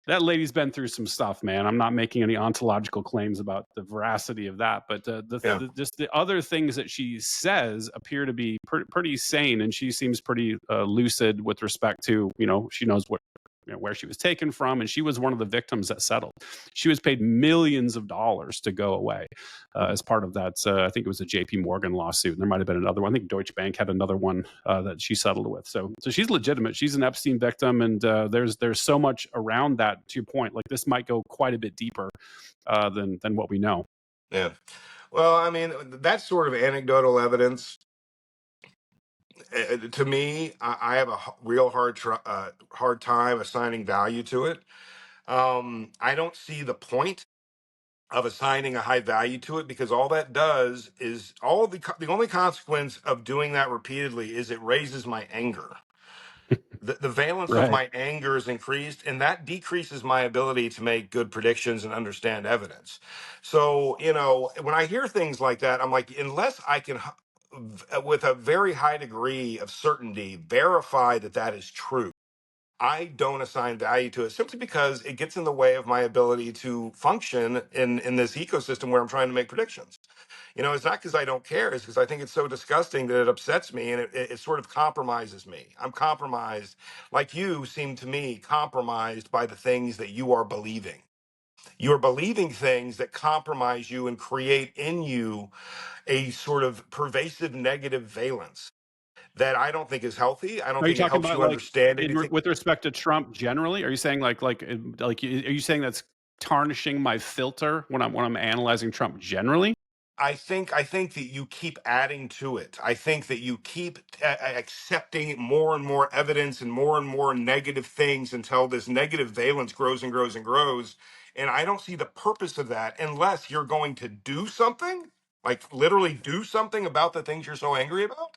That lady's been through some stuff, man. I'm not making any ontological claims about the veracity of that, but yeah. just the other things that she says appear to be pretty sane, and she seems pretty lucid with respect to, she knows where she was taken from, and she was one of the victims that settled. She was paid millions of dollars to go away as part of that. I think it was a J.P. Morgan lawsuit, and there might have been another one. I think Deutsche Bank had another one that she settled with. So she's legitimate. She's an Epstein victim, and there's so much around that. To your point, like this might go quite a bit deeper than what we know. Yeah. Well, I mean, that sort of anecdotal evidence, to me, I have a real hard time assigning value to it. I don't see the point of assigning a high value to it, because all that does is the only consequence of doing that repeatedly is it raises my anger. The valence of Right. my anger is increased, and that decreases my ability to make good predictions and understand evidence. So, when I hear things like that, I'm like, unless I can, with a very high degree of certainty, verify that that is true, I don't assign value to it, simply because it gets in the way of my ability to function in this ecosystem where I'm trying to make predictions. It's not because I don't care. It's because I think it's so disgusting that it upsets me, and it sort of compromises me. I'm compromised, like you seem to me compromised by the things that you are believing. You are believing things that compromise you and create in you a sort of pervasive negative valence that I don't think is healthy. I don't Are you think it talking helps about you like understand anything. with respect to Trump generally? Are you saying are you saying that's tarnishing my filter when I'm analyzing Trump generally? I think that you keep adding to it. I think that you keep accepting more and more evidence and more negative things until this negative valence grows and grows and grows. And I don't see the purpose of that unless you're going to do something, like literally do something about the things you're so angry about.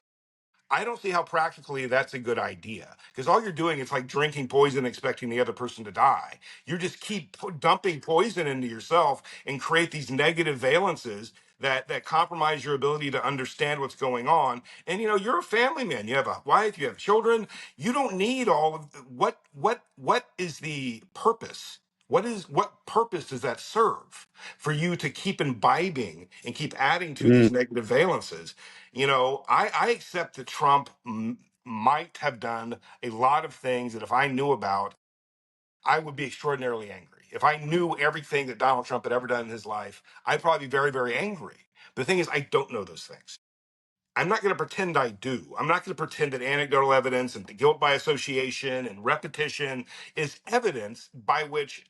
I don't see how practically that's a good idea, because all you're doing is like drinking poison, expecting the other person to die. You just keep dumping poison into yourself and create these negative valences that compromise your ability to understand what's going on. And you're a family man. You have a wife. You have children. You don't need all of what is the purpose? What purpose does that serve for you to keep imbibing and keep adding to Mm. these negative valences? I accept that Trump might have done a lot of things that if I knew about, I would be extraordinarily angry. If I knew everything that Donald Trump had ever done in his life, I'd probably be very, very angry. But the thing is, I don't know those things. I'm not going to pretend I do. I'm not going to pretend that anecdotal evidence and the guilt by association and repetition is evidence by which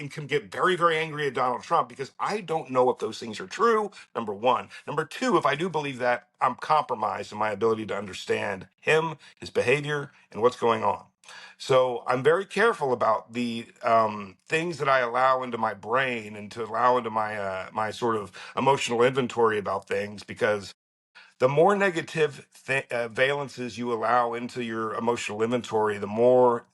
can get very, very angry at Donald Trump, because I don't know if those things are true, number one. Number two, if I do believe that, I'm compromised in my ability to understand him, his behavior, and what's going on. So I'm very careful about the things that I allow into my brain and to allow into my sort of emotional inventory about things, because the more negative valences you allow into your emotional inventory, the more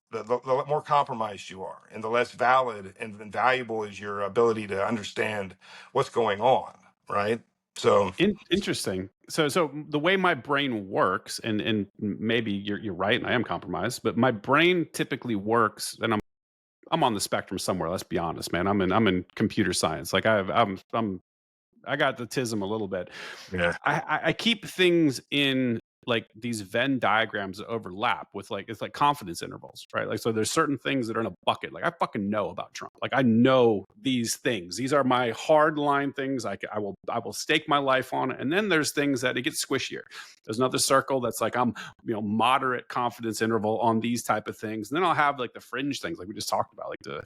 compromised you are, and the less valid and valuable is your ability to understand what's going on, right? So, Interesting. So the way my brain works, and maybe you're right, and I am compromised, but my brain typically works, and I'm on the spectrum somewhere. Let's be honest, man. I'm in computer science. Like I got the tism a little bit. yeah. I keep things in like these Venn diagrams that overlap with like it's like confidence intervals, right? Like so there's certain things that are in a bucket. Like I fucking know about Trump. Like I know these things. These are my hard line things. I will stake my life on it. And then there's things that it gets squishier. There's another circle that's like I'm moderate confidence interval on these type of things. And then I'll have like the fringe things like we just talked about, like the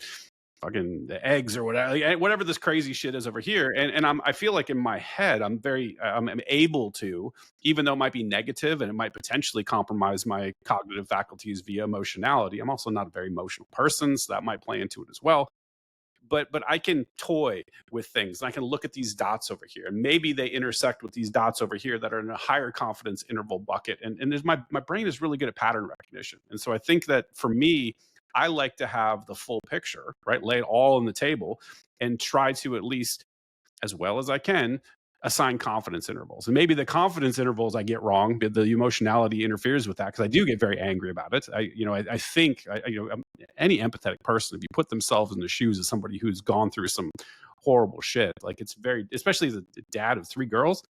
fucking the eggs or whatever, like, whatever this crazy shit is over here. And I feel like in my head, I'm able to, even though it might be negative and it might potentially compromise my cognitive faculties via emotionality. I'm also not a very emotional person, so that might play into it as well. But I can toy with things, and I can look at these dots over here, and maybe they intersect with these dots over here that are in a higher confidence interval bucket. And there's my brain is really good at pattern recognition, and so I think that for me, I like to have the full picture, right? Lay it all on the table, and try to at least, as well as I can, assign confidence intervals. And maybe the confidence intervals I get wrong, but the emotionality interferes with that because I do get very angry about it. I think, any empathetic person, if you put themselves in the shoes of somebody who's gone through some horrible shit, like it's very, especially the dad of 3 girls.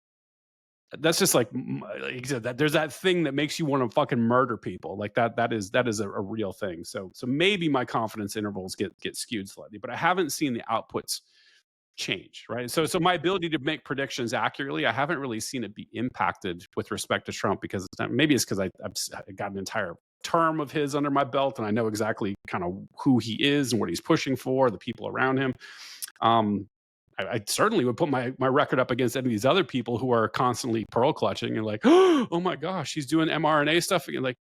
That's just like you said, that there's that thing that makes you want to fucking murder people. Like that is a real thing. So maybe my confidence intervals get skewed slightly, but I haven't seen the outputs change, right? So my ability to make predictions accurately, I haven't really seen it be impacted with respect to Trump, because maybe it's because I've got an entire term of his under my belt, and I know exactly kind of who he is and what he's pushing for, the people around him. I certainly would put my record up against any of these other people who are constantly pearl clutching and like, oh my gosh, he's doing mRNA stuff again. Like,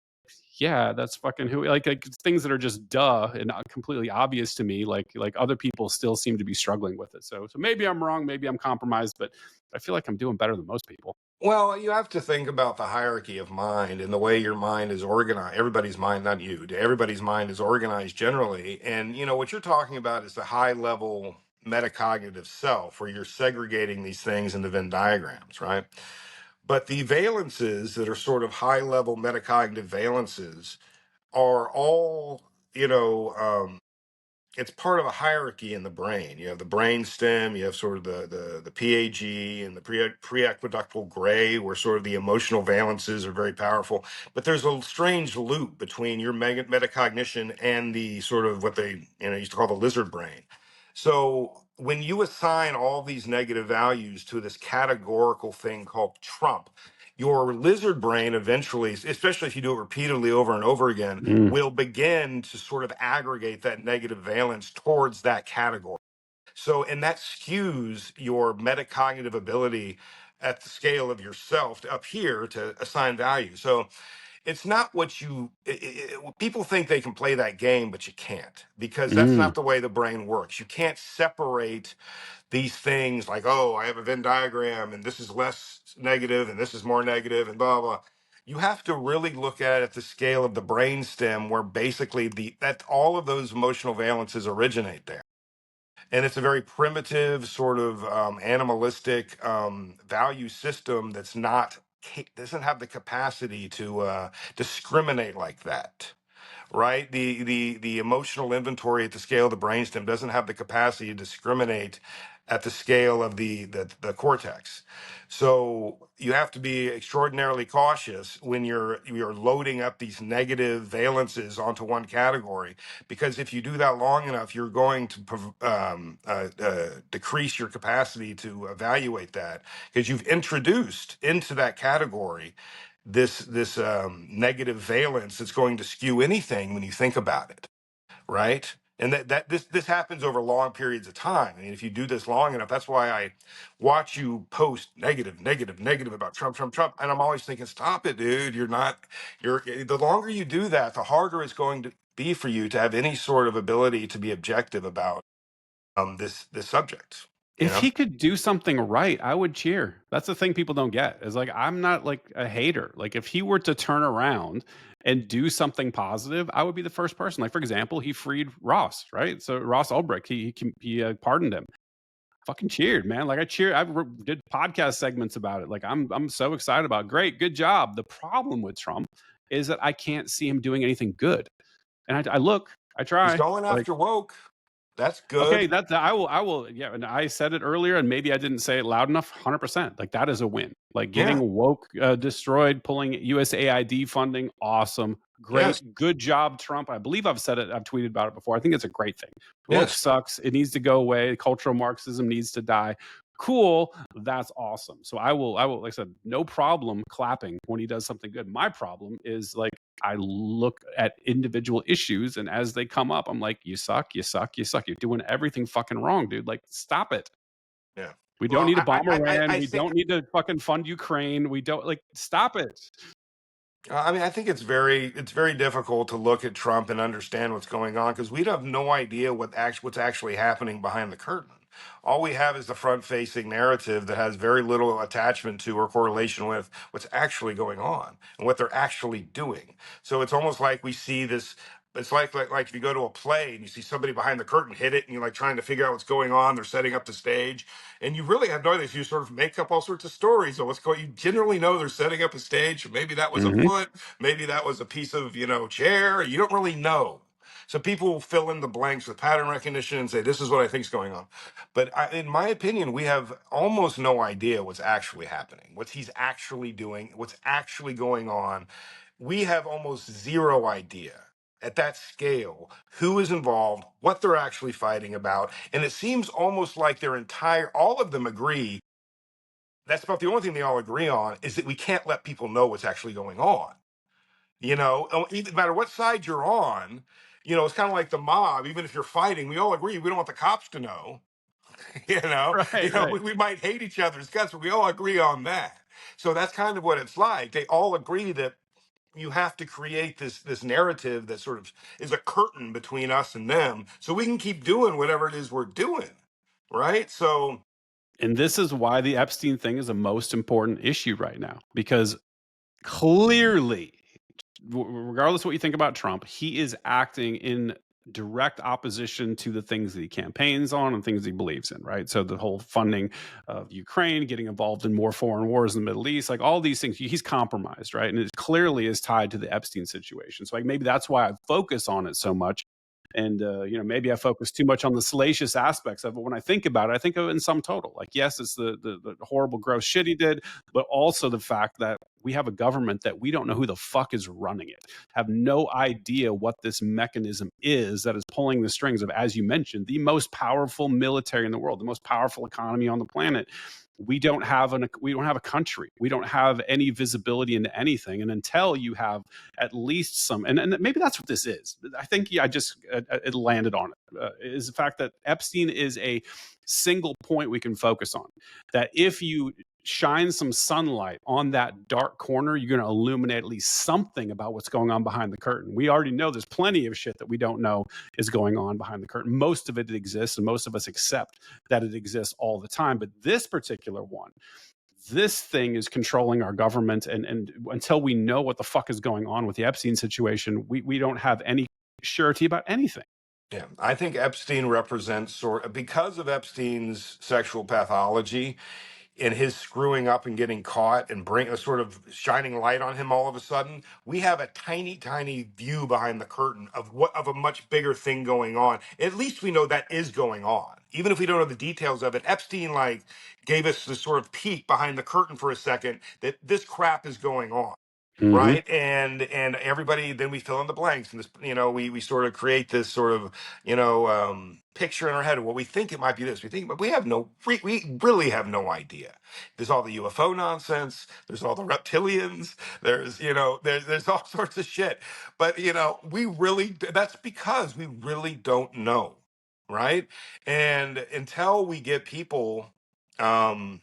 yeah, that's fucking who. Like things that are just duh and not completely obvious to me. Like other people still seem to be struggling with it. So maybe I'm wrong, maybe I'm compromised, but I feel like I'm doing better than most people. Well, you have to think about the hierarchy of mind and the way your mind is organized. Everybody's mind, not you, everybody's mind is organized generally. And, what you're talking about is the high level metacognitive self, where you're segregating these things into Venn diagrams, right? But the valences that are sort of high level metacognitive valences are all, it's part of a hierarchy in the brain. You have the brain stem, you have sort of the PAG and the preaqueductal gray, where sort of the emotional valences are very powerful. But there's a strange loop between your metacognition and the sort of what they used to call the lizard brain. So when you assign all these negative values to this categorical thing called Trump, your lizard brain eventually, especially if you do it repeatedly over and over again, Mm. will begin to sort of aggregate that negative valence towards that category. So, and that skews your metacognitive ability at the scale of yourself up here to assign value. So, it's not what people think they can play that game, but you can't, because that's Mm. not the way the brain works. You can't separate these things like, oh, I have a Venn diagram and this is less negative and this is more negative and blah blah. You have to really look at it at the scale of the brainstem, where basically that all of those emotional valences originate there. And it's a very primitive sort of animalistic value system that's not doesn't have the capacity to discriminate like that, right? The emotional inventory at the scale of the brainstem doesn't have the capacity to discriminate at the scale of the cortex. So you have to be extraordinarily cautious when you're loading up these negative valences onto one category, because if you do that long enough, you're going to decrease your capacity to evaluate that, because you've introduced into that category this negative valence that's going to skew anything when you think about it, right? And this happens over long periods of time. I mean, if you do this long enough, that's why I watch you post negative about Trump, and I'm always thinking, stop it, dude. You're the longer you do that, the harder it's going to be for you to have any sort of ability to be objective about this subject. You If know? he could do something right, I would cheer. That's the thing people don't get. Is like I'm not like a hater. Like if he were to turn around and do something positive, I would be the first person. Like for example, he freed Ross, right? So Ross Ulbricht, he pardoned him. Fucking cheered, man. Like I cheered. Did podcast segments about it. Like I'm so excited about it. Great, good job. The problem with Trump is that I can't see him doing anything good. And I look, I He's try. going Like after woke. That's okay, good. that's I will, yeah, and I said it earlier, and maybe I didn't say it loud enough. 100%, like that is a win. Like Yeah. getting woke destroyed, pulling USAID funding, awesome, Yes. great, good job, Trump. I believe I've said it, I've tweeted about it before. I think it's a great thing. Woke Yes. sucks. It needs to go away. Cultural Marxism needs to die. Cool, that's awesome. So I will, like I said, no problem clapping when he does something good. My problem is like I look at individual issues, and as they come up, I'm like, you suck, you suck, you suck. You're doing everything fucking wrong, dude. Like, stop it. Yeah. We don't Well, need to bomb Iran. I We think don't need to fucking fund Ukraine. We don't like stop it. I mean, I think it's very difficult to look at Trump and understand what's going on, because we have no idea what's actually happening behind the curtain. All we have is the front-facing narrative that has very little attachment to or correlation with what's actually going on and what they're actually doing. So it's almost like we see this. It's like if you go to a play and you see somebody behind the curtain hit it, and you're like trying to figure out what's going on. They're setting up the stage, and you really have no idea. So you sort of make up all sorts of stories of what's going. You generally know they're setting up a stage. Maybe that was a Hmm. foot. Maybe that was a piece of chair. You don't really know. So people will fill in the blanks with pattern recognition and say, "This is what I think is going on." But in my opinion, we have almost no idea what's actually happening, what he's actually doing, what's actually going on. We have almost zero idea at that scale who is involved, what they're actually fighting about. And it seems almost like all of them agree. That's about the only thing they all agree on, is that we can't let people know what's actually going on. No matter what side you're on, it's kind of like the mob. Even if you're fighting, we all agree we don't want the cops to know. you know, Right, right. we might hate each other's guts, but we all agree on that. So that's kind of what it's like. They all agree that you have to create this narrative that sort of is a curtain between us and them, so we can keep doing whatever it is we're doing, right? So And this is why the Epstein thing is the most important issue right now, because clearly, regardless of what you think about Trump, he is acting in direct opposition to the things that he campaigns on and things he believes in, right? So the whole funding of Ukraine, getting involved in more foreign wars in the Middle East, like all these things, he's compromised, right? And it clearly is tied to the Epstein situation. So like maybe that's why I focus on it so much. And maybe I focus too much on the salacious aspects of it. When I think about it, I think of it in sum total. Like, yes, it's the horrible, gross shit he did, but also the fact that we have a government that we don't know who the fuck is running it, have no idea what this mechanism is that is pulling the strings of, as you mentioned, the most powerful military in the world, the most powerful economy on the planet. We don't have a country. We don't have any visibility into anything. And until you have at least some, and maybe that's what this is. I think I just it landed on it, is the fact that Epstein is a single point we can focus on. That if you shine some sunlight on that dark corner, you're going to illuminate at least something about what's going on behind the curtain. We already know there's plenty of shit that we don't know is going on behind the curtain. Most of it exists, and most of us accept that it exists all the time. But this particular one, this thing is controlling our government. And until we know what the fuck is going on with the Epstein situation, we don't have any surety about anything. yeah, I think Epstein represents because of Epstein's sexual pathology, in his screwing up and getting caught and bring a sort of shining light on him all of a sudden, we have a tiny, tiny view behind the curtain of what of a much bigger thing going on. At least we know that is going on. Even if we don't know the details of it, Epstein like gave us this sort of peek behind the curtain for a second that this crap is going on. Hmm. Right. And everybody, then we fill in the blanks, and this, we sort of create this sort of, picture in our head of what we think it might be. This we think, but we really have no idea. There's all the UFO nonsense, there's all the reptilians, there's all sorts of shit, but we really, that's because we really don't know. Right. And until we get people um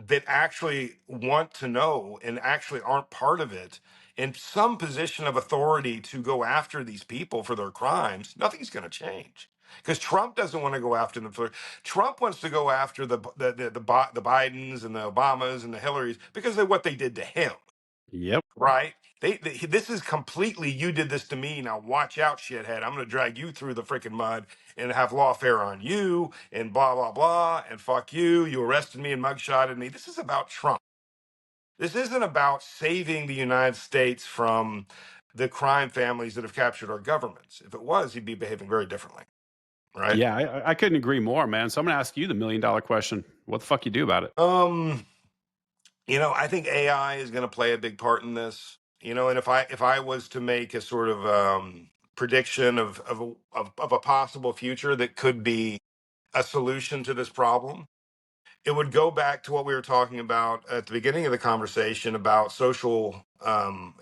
that actually want to know and actually aren't part of it in some position of authority to go after these people for their crimes, nothing's going to change. Because Trump doesn't want to go after them for. Trump wants to go after the Bidens and the Obamas and the Hillarys because of what they did to him. Yep. Right? This is completely, you did this to me. Now watch out, shithead. I'm going to drag you through the freaking mud and have lawfare on you and blah blah blah and fuck you. You arrested me and mugshotted me. This is about Trump. This isn't about saving the United States from the crime families that have captured our governments. If it was, he'd be behaving very differently. Right? Yeah, I couldn't agree more, man. So I'm gonna ask you the $1 million question. What the fuck you do about it? I think AI is going to play a big part in this. And if I was to make a sort of prediction of a possible future that could be a solution to this problem, it would go back to what we were talking about at the beginning of the conversation about social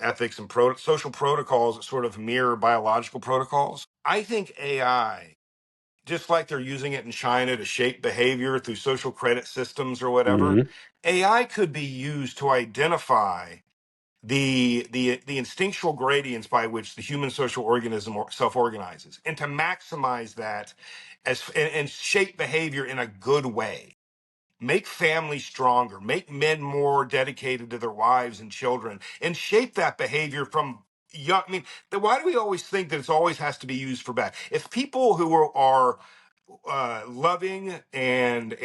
ethics and social protocols that sort of mirror biological protocols. I think AI, just like they're using it in China to shape behavior through social credit systems or whatever, Hmm. AI could be used to identify the instinctual gradients by which the human social organism self-organizes, and to maximize that and shape behavior in a good way, make families stronger, make men more dedicated to their wives and children, and shape that behavior from young. I mean, why do we always think that it always has to be used for bad? If people who are loving and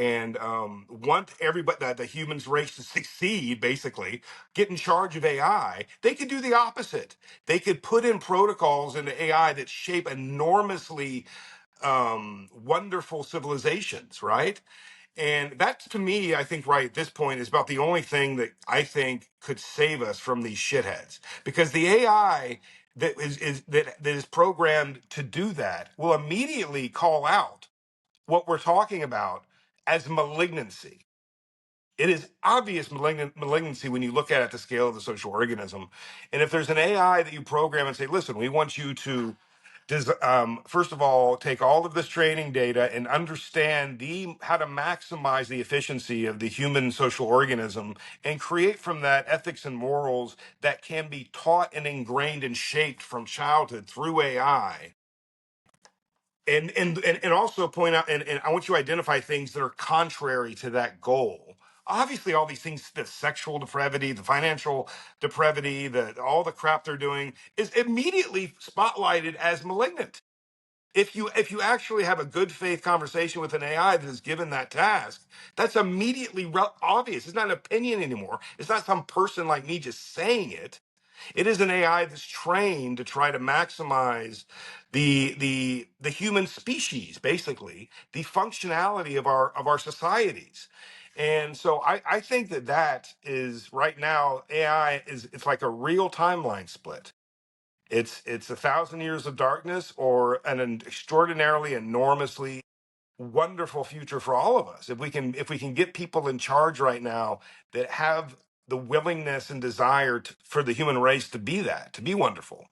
want everybody, the humans race to succeed, basically get in charge of AI, they could do the opposite. They could put in protocols into AI that shape enormously wonderful civilizations, right? And that, to me, I think right at this point is about the only thing that I think could save us from these shitheads. Because the AI that is programmed to do that will immediately call out what we're talking about as malignancy. It is obvious malignancy when you look at it at the scale of the social organism. And if there's an AI that you program and say, listen, we want you to first of all, take all of this training data and understand how to maximize the efficiency of the human social organism and create from that ethics and morals that can be taught and ingrained and shaped from childhood through AI. And also point out, and I want you to identify things that are contrary to that goal. Obviously, all these things, the sexual depravity, the financial depravity, all the crap they're doing is immediately spotlighted as malignant. If you actually have a good faith conversation with an AI that is given that task, that's immediately obvious. It's not an opinion anymore. It's not some person like me just saying it. It is an AI that's trained to try to maximize the human species, basically the functionality of our societies. And so I think that is right now AI it's like a real timeline split. It's 1,000 years of darkness or an extraordinarily enormously wonderful future for all of us if we can get people in charge right now that have the willingness and desire for the human race to be wonderful,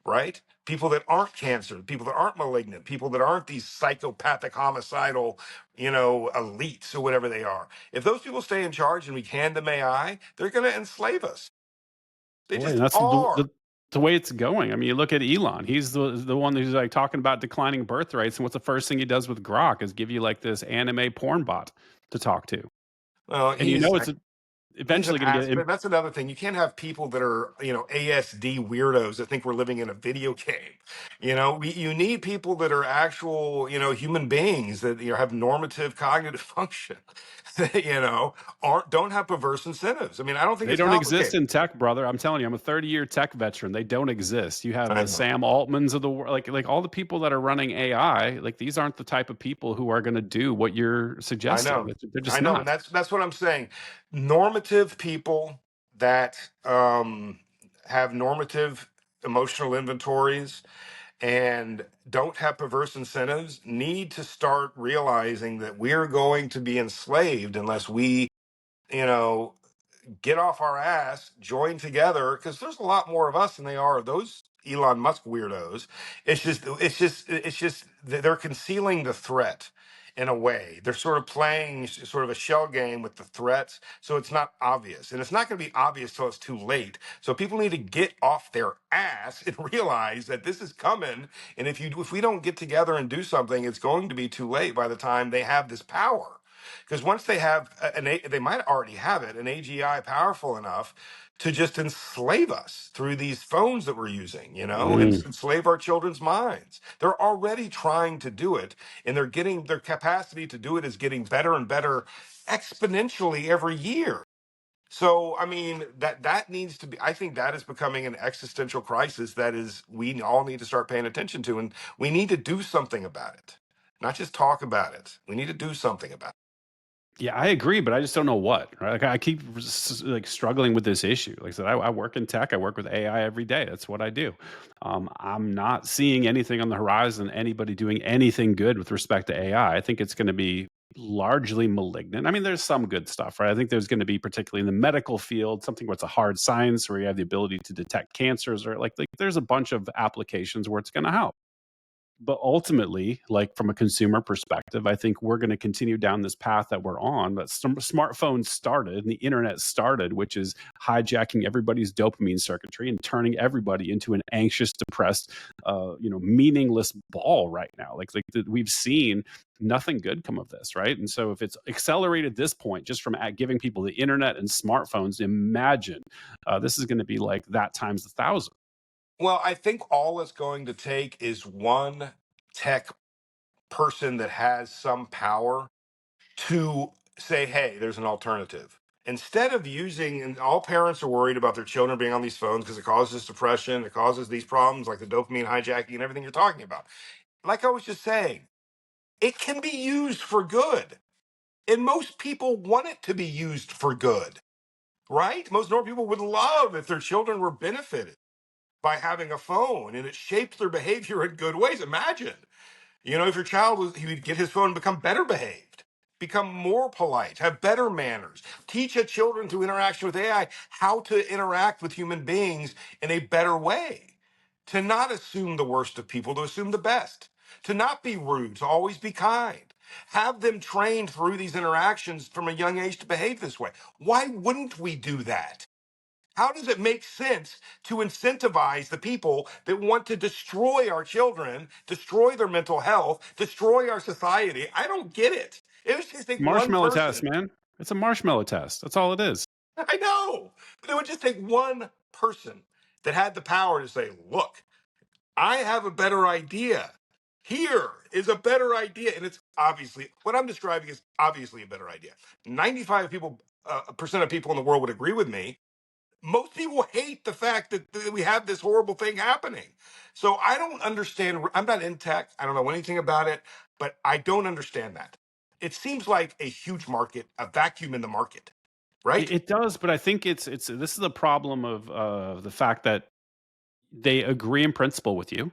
right? People that aren't cancer, people that aren't malignant, people that aren't these psychopathic homicidal elites or whatever they are. If those people stay in charge and we hand them AI, they're going to enslave us. They Boy, just and that's are. the way it's going. I mean, you look at Elon. He's the one who's like talking about declining birth rates, and what's the first thing he does with Grok is give you like this anime porn bot to talk to, Well, and he's it's a eventually going to get But that's another thing. You can't have people that are, ASD weirdos that think we're living in a video game. You need people that are actual, human beings that have normative cognitive function. That, aren't don't have perverse incentives. I mean, I don't think They it's don't exist complicated. in tech, brother. I'm telling you, I'm a 30-year tech veteran. They don't exist. You have I the know. Sam Altmans of the world, like all the people that are running AI. Like these aren't the type of people who are going to do what you're I suggesting. know. They're I just know, and not. that's what I'm saying. Normative people that have normative emotional inventories and don't have perverse incentives need to start realizing that we're going to be enslaved unless we, you know, get off our ass, join together, because there's a lot more of us than they are of those Elon Musk weirdos. It's just that they're concealing the threat in a way. They're sort of playing sort of a shell game with the threats, so it's not obvious, and it's not going to be obvious till it's too late. So people need to get off their ass and realize that this is coming. And if we don't get together and do something, it's going to be too late by the time they have this power. Because once they have they might already have it, an AGI powerful enough to just enslave us through these phones that we're using, and Mm. enslave our children's minds. They're already trying to do it, and they're getting their capacity to do it is getting better and better exponentially every year. So, I mean, that needs to be. I think that is becoming an existential crisis that is we all need to start paying attention to, and we need to do something about it, not just talk about it. We need to do something about it. Yeah, I agree, but I just don't know what. Right? Like I keep like struggling with this issue. Like I said, I work in tech. I work with AI every day. That's what I do. I'm not seeing anything on the horizon. Anybody doing anything good with respect to AI. I think it's going to be largely malignant. I mean, there's some good stuff, right? I think there's going to be, particularly in the medical field, something where it's a hard science, where you have the ability to detect cancers, or like there's a bunch of applications where it's going to help. But ultimately, like from a consumer perspective, I think we're going to continue down this path that we're on. That some smartphones started and the internet started, which is hijacking everybody's dopamine circuitry and turning everybody into an anxious, depressed, meaningless ball right now. We've seen nothing good come of this, right? And so if it's accelerated this point just from giving people the internet and smartphones, imagine this is going to be like that times 1,000. Well, I think all it's going to take is one tech person that has some power to say, hey, there's an alternative. Instead of using, and all parents are worried about their children being on these phones because it causes depression, it causes these problems like the dopamine hijacking and everything you're talking about. Like I was just saying, it can be used for good. And most people want it to be used for good, right? Most normal people would love if their children were benefited by having a phone and it shaped their behavior in good ways. Imagine, if your child was, he would get his phone and become better behaved, become more polite, have better manners, teach a children through interaction with AI how to interact with human beings in a better way, to not assume the worst of people, to assume the best, to not be rude, to always be kind. Have them trained through these interactions from a young age to behave this way. Why wouldn't we do that? How does it make sense to incentivize the people that want to destroy our children, destroy their mental health, destroy our society? I don't get it. It would just take one Marshmallow test, person. man. It's a marshmallow test. That's all it is. I know, but it would just take one person that had the power to say, look, I have a better idea. Here is a better idea. And it's obviously, what I'm describing is obviously a better idea. 95 people, percent of people in the world would agree with me. Most people hate the fact that we have this horrible thing happening. So I don't understand. I'm not in tech. I don't know anything about it, but I don't understand that. It seems like a huge market, a vacuum in the market, It, right? it does, but I think it's this is the problem of the fact that they agree in principle with you,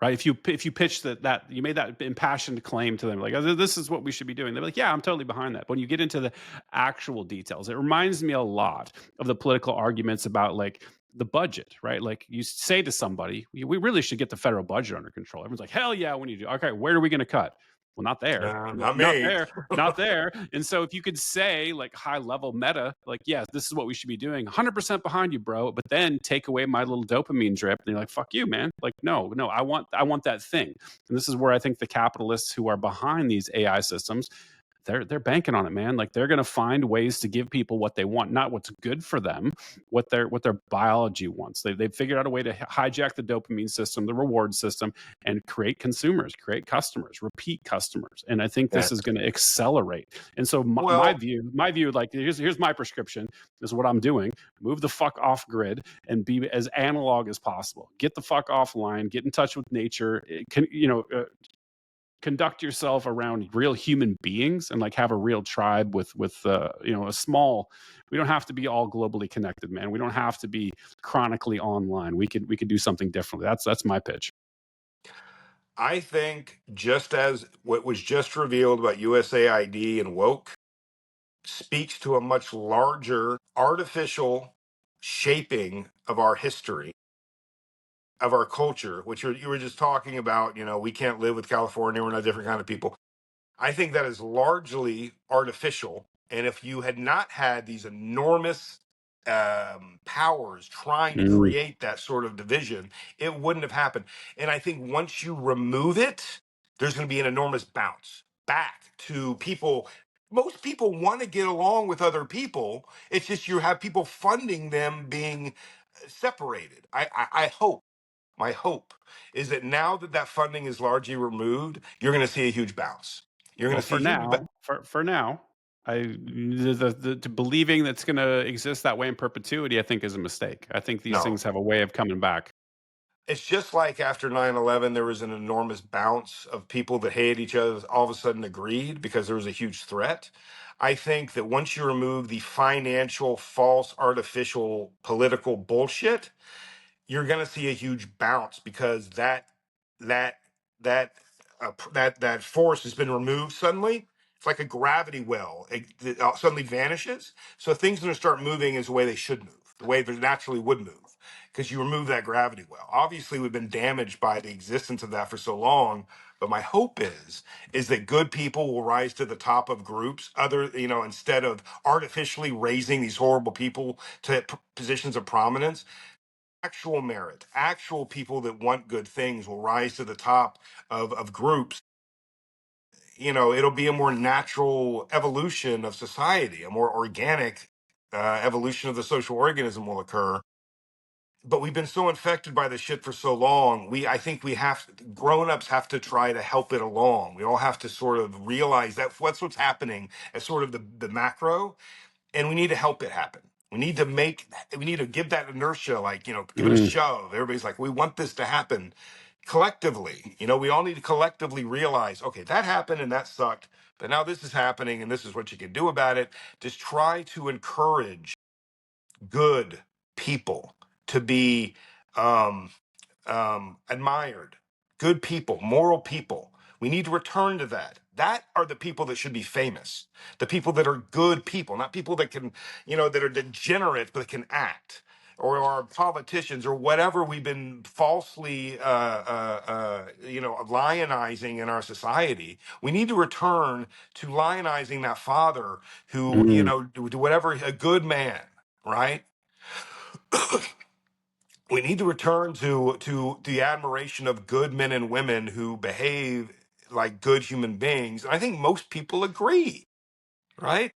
right? If you pitch that you made that impassioned claim to them, like, "Oh, this is what we should be doing," they're like, "Yeah, I'm totally behind that." But when you get into the actual details, it reminds me a lot of the political arguments about like the budget, right? Like you say to somebody, "We really should get the federal budget under control." Everyone's like, "Hell yeah, we need to." Okay, where are we going to cut? Well, not there, No, not not me. there, not there. And so if you could say like high level meta, like, yes, this is what we should be doing, 100% behind you, bro. But then take away my little dopamine drip, and you're like, fuck you, man. Like, no, I want that thing. And this is where I think the capitalists who are behind these AI systems, they're banking on it, man. Like they're going to find ways to give people what they want, not what's good for them, what their biology wants. They've figured out a way to hijack the dopamine system, the reward system, and create consumers, create customers, repeat customers. And I think Yeah. this is going to accelerate. And so Well, my view, like here's my prescription. This is what I'm doing. Move the fuck off grid and be as analog as possible. Get the fuck offline. Get in touch with nature. Conduct yourself around real human beings and like have a real tribe with a small. We don't have to be all globally connected, man. We don't have to be chronically online. We could do something differently. That's my pitch. I think just as what was just revealed about USAID and woke speaks to a much larger artificial shaping of our history, of our culture, which you were just talking about. We can't live with California. We're not different kind of people. I think that is largely artificial. And if you had not had these enormous powers trying to Mm. create that sort of division, it wouldn't have happened. And I think once you remove it, there's going to be an enormous bounce back to people. Most people want to get along with other people. It's just you have people funding them being separated. I hope. My hope is that now that that funding is largely removed, you're going to see a huge bounce. You're going Well, to see a huge. for now, the believing that's going to exist that way in perpetuity, I think, is a mistake. I think these No, things have a way of coming back. it's just like after 9/11, there was an enormous bounce of people that hated each other all of a sudden agreed because there was a huge threat. I think that once you remove the financial, false, artificial, political bullshit, you're going to see a huge bounce because that that that force has been removed suddenly. It's like a gravity well. It suddenly vanishes. So things are going to start moving as the way they should move, the way they naturally would move, because you remove that gravity well. Obviously, we've been damaged by the existence of that for so long. But my hope is that good people will rise to the top of groups. Instead of artificially raising these horrible people to positions of prominence, actual merit, actual people that want good things will rise to the top of groups. It'll be a more natural evolution of society, a more organic evolution of the social organism will occur. But we've been so infected by this shit for so long. I think grown-ups have to try to help it along. We all have to sort of realize that what's happening as sort of the macro, and we need to help it happen. We need to give that inertia, like, give it a Mm. shove. Everybody's like, we want this to happen collectively. We all need to collectively realize, okay, that happened and that sucked, but now this is happening and this is what you can do about it. Just try to encourage good people to be um, admired, good people, moral people. We need to return to that. That are the people that should be famous. The people that are good people, not people that can, that are degenerate but can act, or are politicians or whatever we've been falsely, lionizing in our society. We need to return to lionizing that father who, Mm. whatever, a good man, right? We need to return to the admiration of good men and women who behave like good human beings. And I think most people agree, right?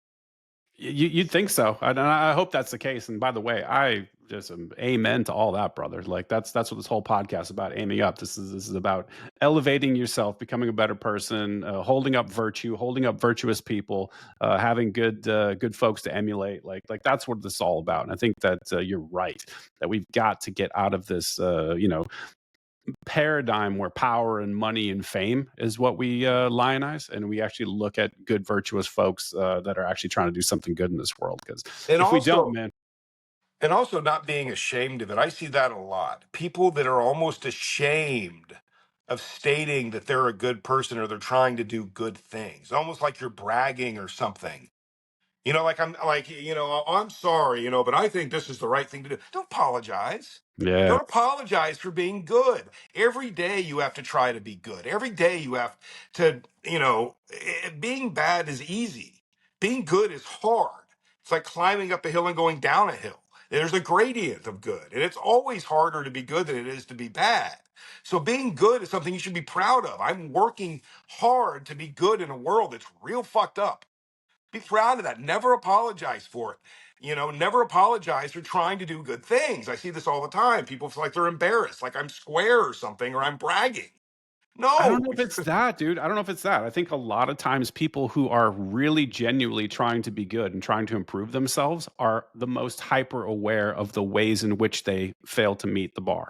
You'd think so, and I hope that's the case. And by the way, I just amen to all that, brother. Like that's what this whole podcast is about. Aiming up. This is about elevating yourself, becoming a better person, holding up virtue, holding up virtuous people, having good folks to emulate. Like that's what this is all about. And I think that you're right that we've got to get out of this, paradigm where power and money and fame is what we lionize, and we actually look at good, virtuous folks that are actually trying to do something good in this world. Because And if we don't, also, man, not being ashamed of it. I see that a lot. People that are almost ashamed of stating that they're a good person or they're trying to do good things, almost like you're bragging or something. Like I'm like, I'm sorry, but I think this is the right thing to do. Don't apologize. yeah, Don't apologize for being good. Every day you have to try to be good. Every day you have to, being bad is easy. Being good is hard. It's like climbing up a hill and going down a hill. There's a gradient of good, and it's always harder to be good than it is to be bad. So being good is something you should be proud of. I'm working hard to be good in a world that's real fucked up. Be proud of that. Never apologize for it. Never apologize for trying to do good things. I see this all the time. People feel like they're embarrassed, like I'm square or something, or I'm bragging. I don't No. know if it's that, dude. I don't know if it's that. I think a lot of times people who are really genuinely trying to be good and trying to improve themselves are the most hyper aware of the ways in which they fail to meet the bar.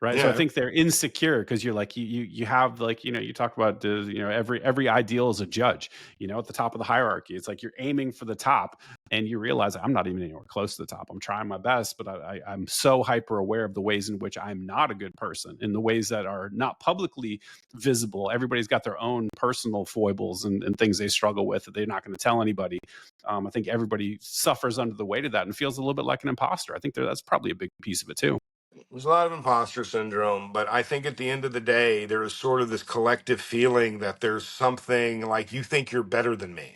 Right. So I Yeah. think they're insecure because you're like you have like, you talk about the, every ideal is a judge, at the top of the hierarchy. It's like you're aiming for the top and you realize I'm not even anywhere close to the top. I'm trying my best, but I'm so hyper aware of the ways in which I'm not a good person, in the ways that are not publicly visible. Everybody's got their own personal foibles and things they struggle with that they're not going to tell anybody. I think everybody suffers under the weight of that and feels a little bit like an imposter. I think that's probably a big piece of it too. There's a lot of imposter syndrome, but I think at the end of the day, there is sort of this collective feeling that there's something like you think you're better than me.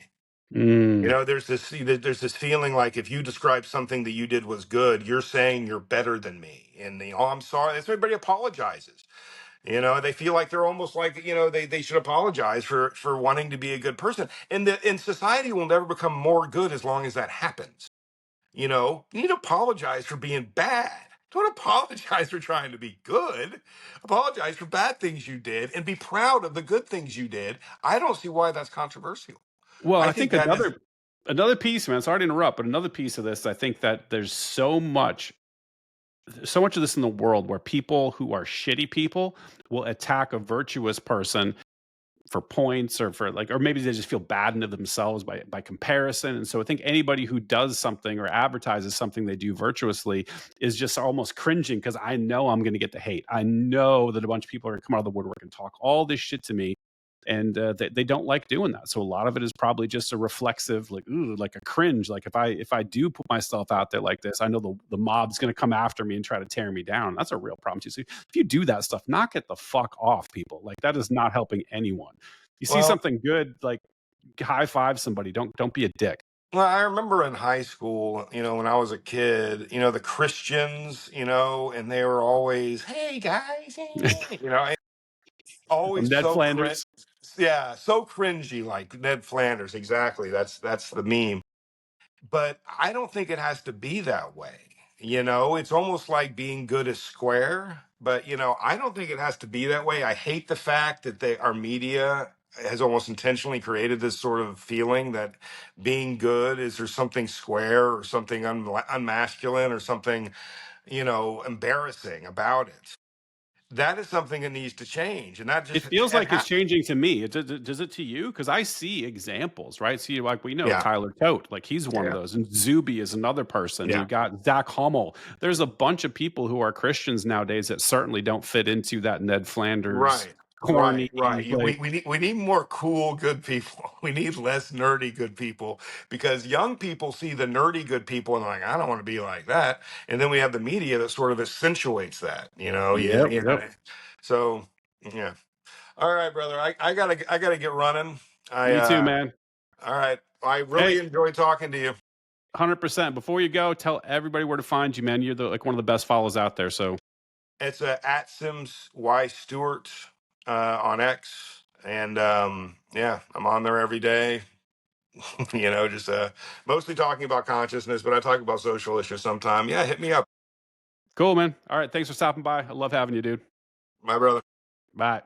Mm. There's this feeling like if you describe something that you did was good, you're saying you're better than me. And I'm sorry. Everybody apologizes. They feel like they're almost like they should apologize for wanting to be a good person. And society will never become more good as long as that happens. You need to apologize for being bad. Don't apologize for trying to be good. Apologize for bad things you did and be proud of the good things you did. I don't see why that's controversial. Well, I I think think that is, another piece, man. Sorry to interrupt, but another piece of this, I think that there's so much of this in the world where people who are shitty people will attack a virtuous person for points or for like, or maybe they just feel bad into themselves by comparison. And so I think anybody who does something or advertises something they do virtuously is just almost cringing because I know I'm going to get the hate. I know that a bunch of people are going to come out of the woodwork and talk all this shit to me. And they don't like doing that. So a lot of it is probably just a reflexive, like, ooh, like a cringe. Like if I do put myself out there like this, I know the mob's going to come after me and try to tear me down. That's a real problem too. So if you do that stuff, knock it the fuck off, people. Like that is not helping anyone. You see well, something good, like high five somebody. Don't be a dick. well, I remember in high school, when I was a kid, the Christians, and they were always, hey guys, always Ned so cringe. Flanders. Yeah, so cringy, like Ned Flanders. Exactly. That's the meme. But I don't think it has to be that way. It's almost like being good is square, but I don't think it has to be that way. I hate the fact that our media has almost intentionally created this sort of feeling that being good is there's something square or something unmasculine or something, embarrassing about it. That is something that needs to change. And that It just, feels like it's changing to me. Does it to you? Because I see examples, right? See, like we know yeah, Tyler Tote, like he's one of yeah, those, and Zuby is another person. You yeah. got Zach Hummel. There's a bunch of people who are Christians nowadays that certainly don't fit into that Ned Flanders Right, right, corny, right. like We need more cool good people. We need less nerdy good people because young people see the nerdy good people and they're like, I don't want to be like that. And then we have the media that sort of accentuates that. yep, yep. So yeah. All right, brother. I gotta get running. I Me too, man. all right. I really Hey, enjoyed talking to you. 100%. Before you go, tell everybody where to find you, man. You're like one of the best follows out there. So It's at Sims Y Stewart on X, and yeah, I'm on there every day. Just mostly talking about consciousness, but I talk about social issues sometime. Yeah, hit me up, cool, man. All right, thanks for stopping by. I love having you, dude. my brother. Bye.